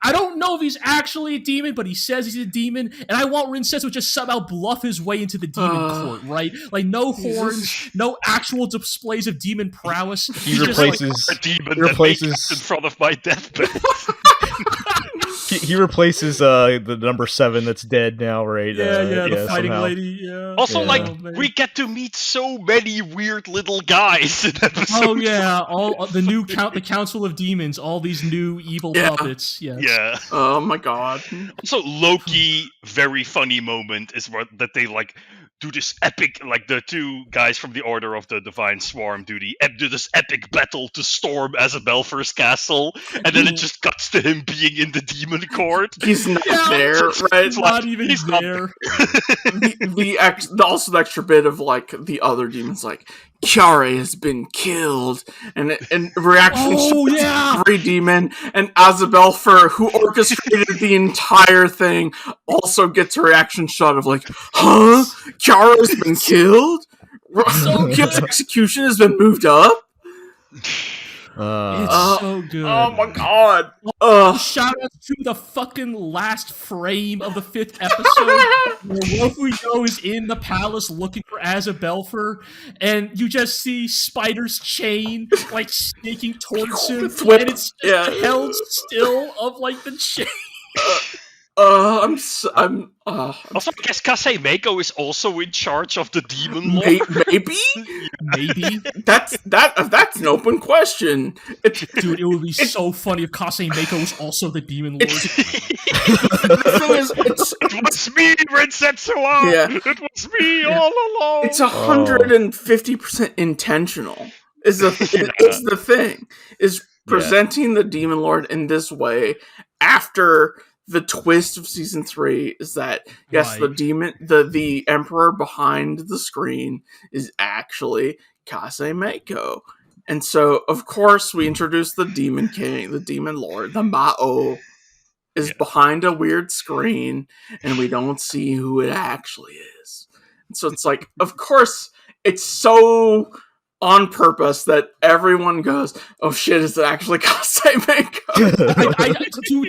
I don't know if he's actually a demon, but he says he's a demon, and I want Rinsetsu to just somehow bluff his way into the demon court, right? Like, no horns, no actual displays of demon prowess. He replaces... a demon that makes in front of my deathbed. He replaces the number 7 that's dead now, right? The fighting somehow. lady. Yeah. Also, we get to meet so many weird little guys in episode. Oh yeah, all the Council of Demons, all these new evil puppets. Yes. Yeah. Oh my god. Also, Loki, very funny moment is that they do this epic, the two guys from the Order of the Divine Swarm do this epic battle to storm Azabelfer's castle, and then it just cuts to him being in the demon court. He's not there, right? He's not even there. Also the extra bit of the other demons, Kiare has been killed, and reaction to every demon, and Azabelfer, who orchestrated the entire thing, also gets a reaction shot of huh? Kiara has been killed? Kid's execution has been moved up? It's so good. Oh my god. Shout out to the fucking last frame of the 5th episode where Rofuyo is in the palace looking for Azabelfer, and you just see Spider's chain snaking towards him, and it's just held still of the chain. Also, I guess Kaseimeko is also in charge of the demon lord. Maybe? Maybe. That's an open question. Dude, it would be so funny if Kaseimeko was also the demon lord. The thing is, it was me, Rinsetsu! Yeah. It was me all along! It's 150% intentional. Is the thing. Is presenting the demon lord in this way after... The twist of season 3 is that the demon, the emperor behind the screen is actually Kaseimeko, and so of course we introduce the demon king, the demon lord, the Mao is behind a weird screen, and we don't see who it actually is. And so it's of course it's so on purpose that everyone goes, oh shit, is it actually Kaseimeko?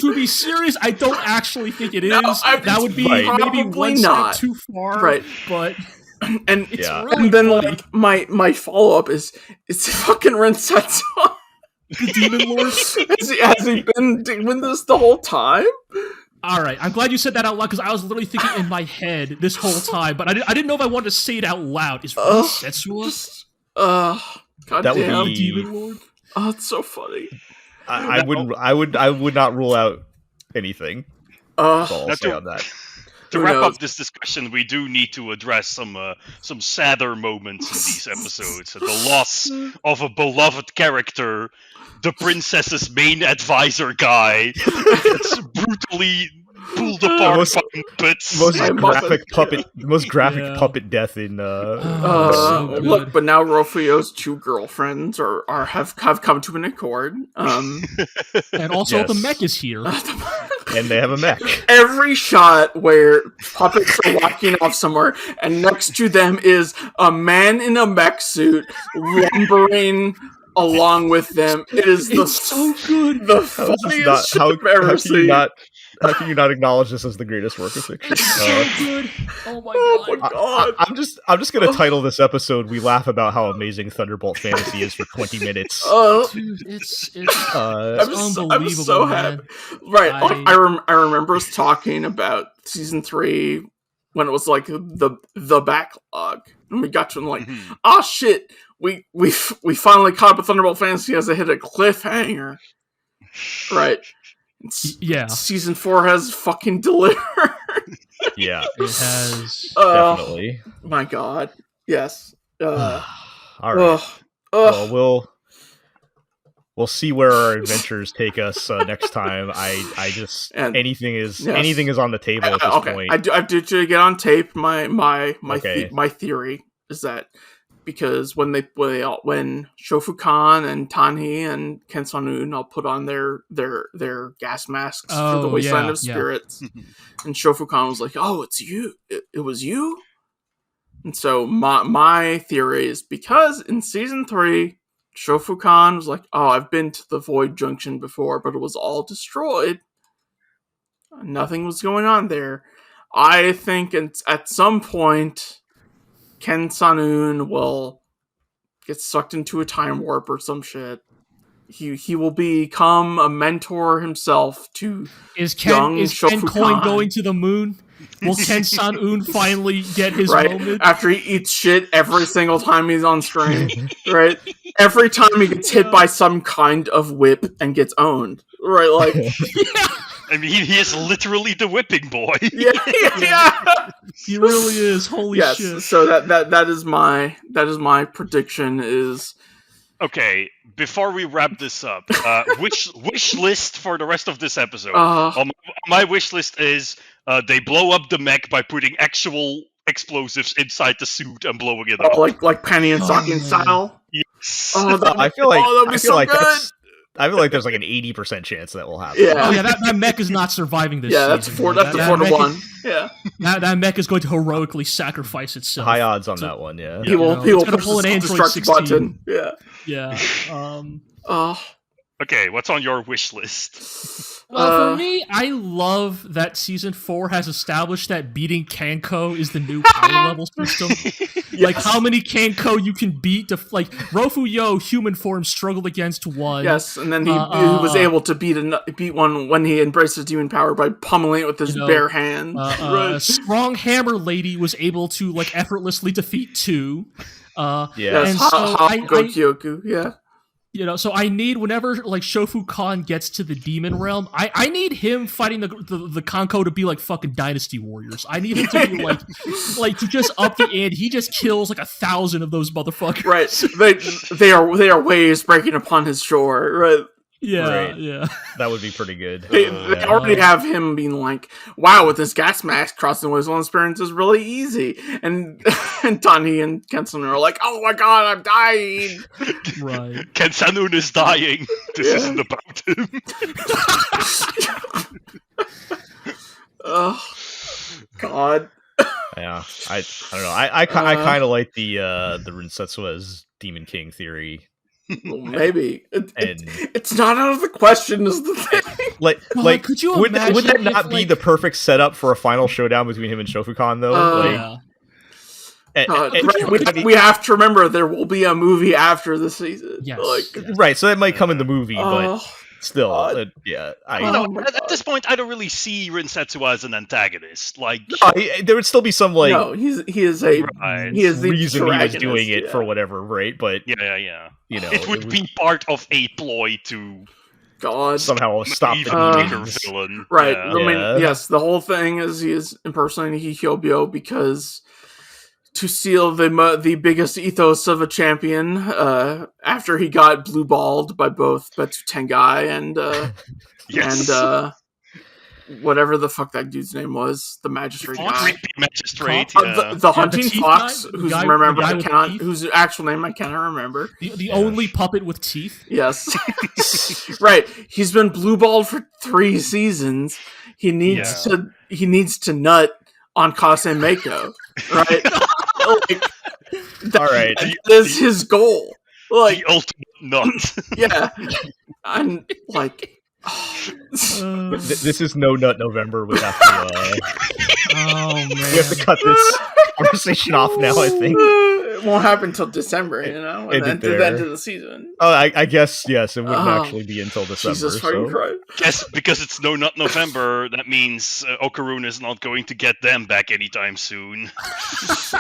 To be serious, I don't actually think it is. That would be maybe one not. step too far. Right. But and it's really and then funny. my follow up is fucking Rinsetsu the demon lord? Has he been doing this the whole time? All right, I'm glad you said that out loud because I was literally thinking in my head this whole time, but I didn't know if I wanted to say it out loud. Is Rinsetsu? God that damn. Would be... Demon Lord? Oh, it's so funny. I would not rule out anything. I'll say on that. To wrap up this discussion, we do need to address some sadder moments in these episodes. The loss of a beloved character, the princess's main advisor guy. It's brutally pulled apart fucking bits. Most graphic puppet death in so look, but now Rofuyo's 2 girlfriends have come to an accord. And also the mech is here. And they have a mech. Every shot where puppets are walking off somewhere and next to them is a man in a mech suit lumbering along with them. It's so good. The funniest shit I've ever seen. How can you not acknowledge this as the greatest work of fiction? So good. Oh my god. I'm just gonna title this episode "We Laugh About How Amazing Thunderbolt Fantasy Is" for 20 minutes. Dude, it's unbelievable. I'm so happy. Right, I remember us talking about season 3 when it was the backlog, and we got to shit, we finally caught up with Thunderbolt Fantasy as it hit a cliffhanger. Right. Season 4 has fucking delivered. Yeah, it has. Definitely. My god. Yes. All right. Well, we'll see where our adventures take us next time. Anything is on the table at this point. I do get on tape. My theory is that because when Shofukan and Tanhi and Kensanun all put on their gas masks for the Wasteland of Spirits, and Shofukan was like, "Oh, it's you! It was you." And so my theory is because in season 3, Shofukan was like, "Oh, I've been to the Void Junction before, but it was all destroyed." Nothing was going on there. I think at some point, Ken San-un will get sucked into a time warp or some shit. He will become a mentor himself to young Ken Coin going to the moon? Will Ken San-un finally get his moment? After he eats shit every single time he's on screen, right? Every time he gets hit by some kind of whip and gets owned, right? Like, I mean, he is literally the whipping boy. yeah. He really is. Holy shit! So that is my prediction. Is okay. Before we wrap this up, wish list for the rest of this episode. My wish list is they blow up the mech by putting actual explosives inside the suit and blowing it up. Like Penny and Saki style. Yes. I feel like that'd be so good. I feel like there's like an 80% chance that will happen. Yeah. Oh yeah, that mech is not surviving this season. That's 4-1. Yeah. That mech is going to heroically sacrifice itself. High odds on that one, yeah. He will pull an Android 16 button. Yeah. Yeah. Okay, what's on your wish list? For me, I love that Season 4 has established that beating Kanko is the new power level system. Yes. Like, how many Kanko you can beat to... Like, Rofuyo, human form, struggled against one. Yes, and then he was able to beat one when he embraced his demon power by pummeling it with his bare hand. Strong Hammer Lady was able to, like, effortlessly defeat two. Yes, and so Kyoku, yeah. You know, so I need, whenever like Shofu Khan gets to the demon realm, I need him fighting the Kanko to be like fucking Dynasty Warriors. I need him to be like to just up the ante. He just kills like 1,000 of those motherfuckers. Right. They are waves breaking upon his shore. Right. Yeah, yeah. That would be pretty good. They already have him being like, wow, with this gas mask, crossing the Wasteland experience is really easy. And Tani and Kensan are like, oh my god, I'm dying. Right. Kensan is dying. This isn't about him. Oh, God. Yeah, I don't know. I kind of like the Rinsetsu as Demon King theory. Well, maybe it's not out of the question. Is the thing? Could you would that not be the perfect setup for a final showdown between him and Shofukan though? We have to remember there will be a movie after the season. Yes. Right, so it might come in the movie, but still, at this point, I don't really see Rinsetsu as an antagonist. Like, there would still be some like, no, he is the reason he was doing it for whatever, right? But yeah. You know, it would be part of a ploy to somehow stop the villain. Right. Yeah. I mean, yes, the whole thing is he is impersonating Hikobyo because to seal the biggest ethos of a champion, after he got blue-balled by both Betsu Tengai and whatever the fuck that dude's name was, the magistrate guy. The hunting fox, whose actual name I cannot remember. The only puppet with teeth? Yes. Right. He's been blue-balled for 3 seasons. He needs to nut on Kase Mako. Right? Alright. That is his goal. Like, the ultimate nut. Yeah. I'm like... This is No Nut November. We have to oh man, we have to cut this conversation off now, I think. It won't happen until December, you know? And then the end of the season. Oh, I guess, yes, it wouldn't actually be until December. Jesus fucking Christ. Yes, because it's No Nut November, that means Okarun is not going to get them back anytime soon.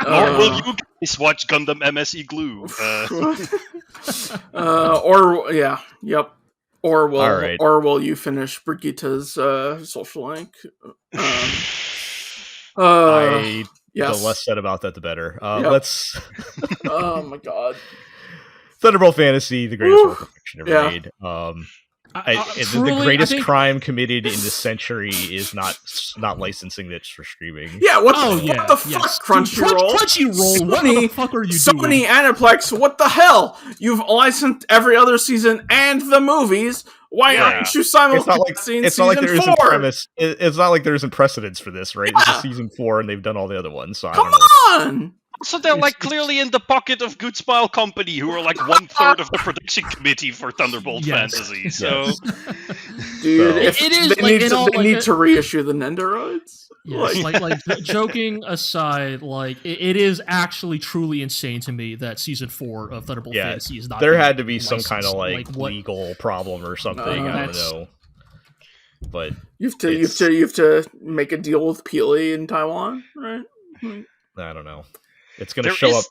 Nor will you guys watch Gundam MSE Glue. Or will you finish Brigitta's social link? The less said about that, the better. Let's. Oh my god! Thunderbolt Fantasy, the greatest work of fiction ever made. The greatest crime committed in this century is not licensing this for streaming. Yeah, what the fuck, Crunchyroll? Crunchyroll, what the fuck are you doing? Sony Aniplex, what the hell? You've licensed every other season and the movies. Why aren't you simulcasting it's not like there isn't 4? It's not like there isn't precedence for this, right? This is season 4, and they've done all the other ones. So Come on! So they're like clearly in the pocket of Good Smile Company, who are like 1/3 of the production committee for Thunderbolt Fantasy. So, dude, it is they need to reissue the Nendoroids. Yes, like joking aside, like it is actually truly insane to me that season 4 of Thunderbolt Fantasy is not. There had to be some licensed. kind of like legal problem or something. I don't know. But you have to make a deal with Peely in Taiwan, right? I don't know. It's going to show up.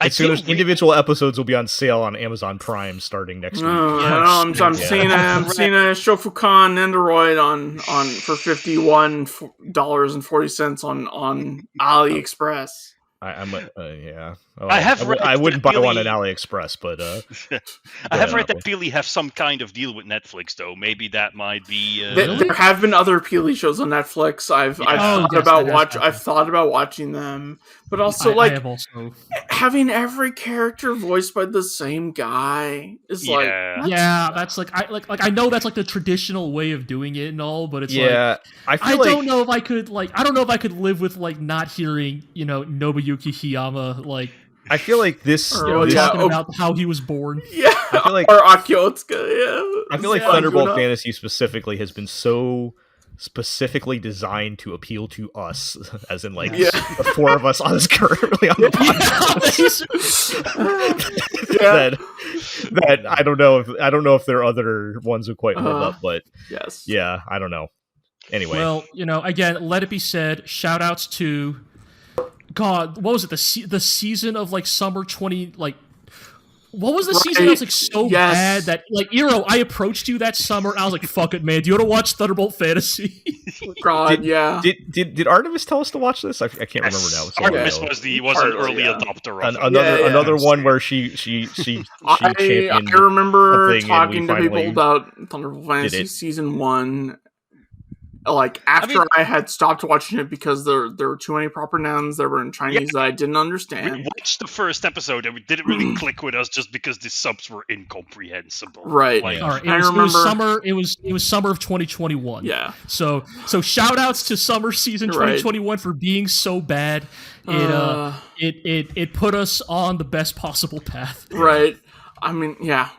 Individual episodes will be on sale on Amazon Prime starting next week. I'm seeing a Shofukan Nendoroid on for $51.40 on AliExpress. I wouldn't buy one on AliExpress, but I have read that Peely have some kind of deal with Netflix, though. Maybe that might be. There have been other Peely shows on Netflix. I've thought about watching them, but also having every character voiced by the same guy is that's like I know that's like the traditional way of doing it and all, but it's I don't know if I could live with like not hearing Nobuyuki Hiyama, like I feel like this talking about how he was born. Yeah, I feel like or Akiotsuka. Yeah, I feel like Thunderbolt Fantasy specifically has been so specifically designed to appeal to us, as in like the 4 of us on this currently on the podcast. that I don't know if there are other ones who quite hold up, but I don't know. Anyway, well, again, let it be said, shout outs to God, what was it? The season of like summer 20 like. What was the season that was like so bad that like Iro? I approached you that summer. And I was like, "Fuck it, man. Do you want to watch Thunderbolt Fantasy?" God, Did Artemis tell us to watch this? I can't remember now. Artemis was an early adopter of another one where she championed. I remember talking to people about Thunderbolt Fantasy season 1. Like after I had stopped watching it because there were too many proper nouns that were in Chinese that I didn't understand. We watched the first episode and it didn't really click with us just because the subs were incomprehensible. Right. All right. It was summer. It was summer of 2021. Yeah. So shout outs to summer season 2021 for being so bad. It put us on the best possible path. Right. I mean,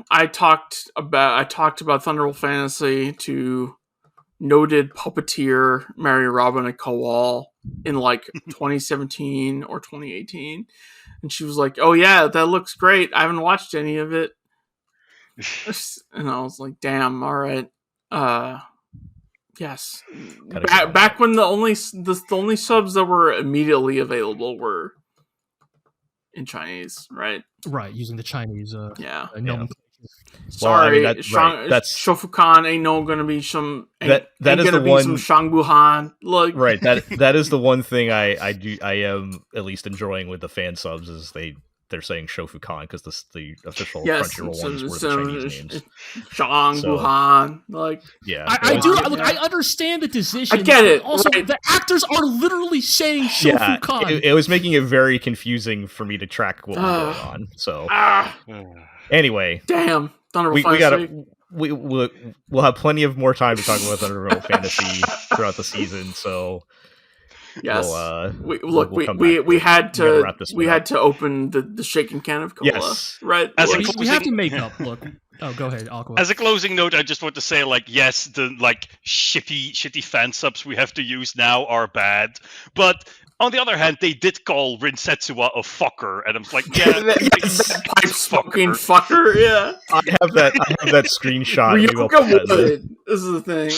I talked about Thunderbolt Fantasy to noted puppeteer Mary Robin Kowal in like 2017 or 2018, and she was like, "Oh yeah, that looks great. I haven't watched any of it." And I was like, "Damn, all right." Yes. Back when the only subs that were immediately available were in Chinese, right? Right, using the Chinese. Sorry, that's Shofukan ain't gonna be some. That is the one. Some Shangbuhan, like right. That is the one thing I am at least enjoying with the fan subs is they're saying Shofukan because the official Crunchyroll ones were the Chinese names. Shangbuhan, I do. Look, I understand the decision. I get it. Also, the actors are literally saying Shofukan. It was making it very confusing for me to track what was going on. So. Anyway, damn, Thunderbolt we'll have plenty of more time to talk about Thunderbolt Fantasy throughout the season. So yes, we had to open the shaken can of cola. Yes, right. We have to make up. Look. Oh, go ahead. As a closing note, I just want to say, yes, the shitty fan subs we have to use now are bad, but. On the other hand, they did call Rin Setsuwa a fucker, and I'm like, fucking fucker, yeah. I have that screenshot. Ryoga would. This is the thing.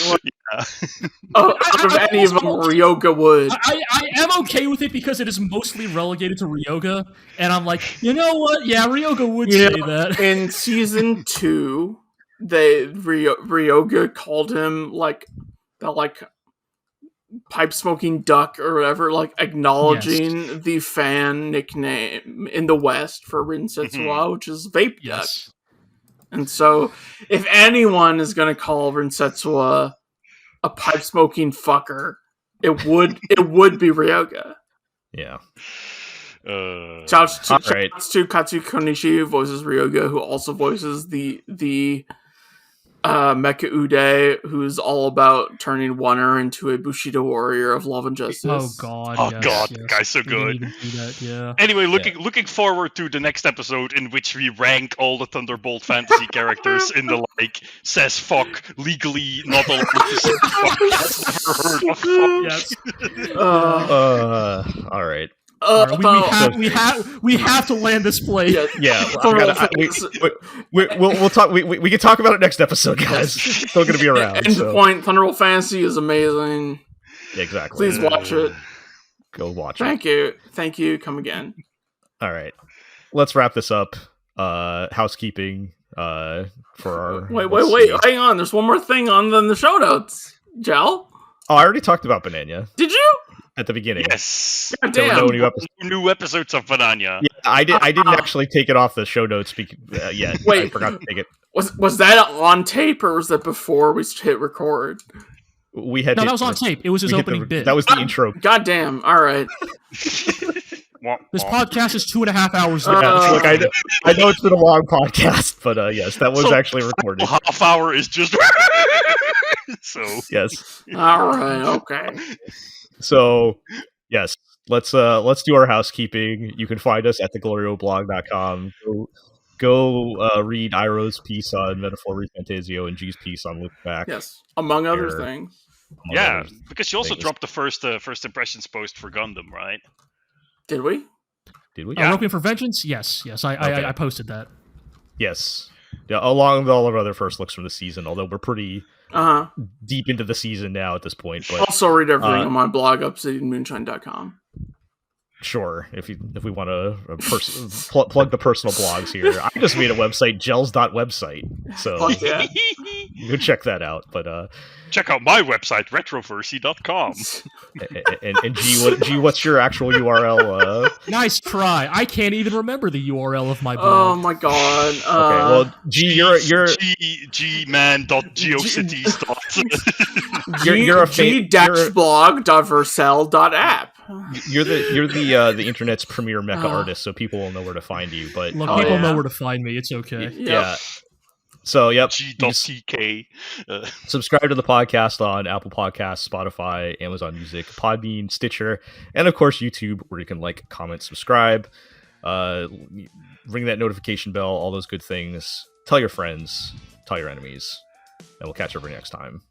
Out of any of them, Ryoga would. I am okay with it because it is mostly relegated to Ryoga, and I'm like, you know what? Yeah, Ryoga would say that. In season 2, Ryoga called him pipe smoking duck or whatever, acknowledging the fan nickname in the West for Rin Setsuwa, which is Vape Duck. And so, if anyone is going to call Rin Setsuwa a pipe smoking fucker, it would be Ryoga. Yeah. Shouts to Katsuki Konishi, who voices Ryoga, who also voices the Mecha Uday, who's all about turning Oneer into a Bushido warrior of love and justice. Oh god! Oh yes, god, yes. guy's so We didn't good. even do that, yeah. Anyway, looking forward to the next episode in which we rank all the Thunderbolt Fantasy characters in the says fuck, legally not allowed to say fuck. Never heard of fuck. Yes. All right. We have to land this plane. Yeah. We'll talk. We can talk about it next episode, guys. Still gonna be around. End point. Thunderbolt Fantasy is amazing. Exactly. Please watch it. Go watch it. Thank you. Come again. All right. Let's wrap this up. Housekeeping. For our. Wait. Hang on. There's one more thing on the show notes. Gel. Oh, I already talked about Banana. Did you? At the beginning. Yes. God there damn. were no new episodes of Banana. Yeah, I didn't actually take it off the show notes yet. Wait. I forgot to take it. Was that on tape or was that before we hit record? We had that was on tape. It was his opening bit. That was the intro. God damn. All right. This podcast is 2.5 hours long. Look, I know it's been a long podcast, but yes, that was actually recorded. Half hour is just so yes. All right. Okay. So yes, let's do our housekeeping. You can find us at theglorioblog.com. Go read Iroh's piece on Metaphor ReFantazio and G's piece on Look Back. Yes, among other things. Because you also dropped the first impressions post for Gundam, right? Did we? Requiem for Vengeance? Yes. I posted that. Yes. Yeah, along with all of our other first looks from the season, although we're pretty deep into the season now at this point. But also read everything on my blog, obsidianmoonshine.com. Sure, if we want to plug the personal blogs here. I just made a website, gels.website, so go check that out. But check out my website, retroversy.com. and G, what's your actual URL? Nice try. I can't even remember the URL of my blog. Oh my god. Okay, well, G, you're gman.geocities. You're a g-blog.versel.app. You're the internet's premier mecha artist, so people will know where to find you. But look, people know where to find me. It's okay. Yeah. So G.TK. Subscribe to the podcast on Apple Podcasts, Spotify, Amazon Music, Podbean, Stitcher, and of course YouTube, where you can like, comment, subscribe, ring that notification bell, all those good things. Tell your friends, tell your enemies, and we'll catch everybody next time.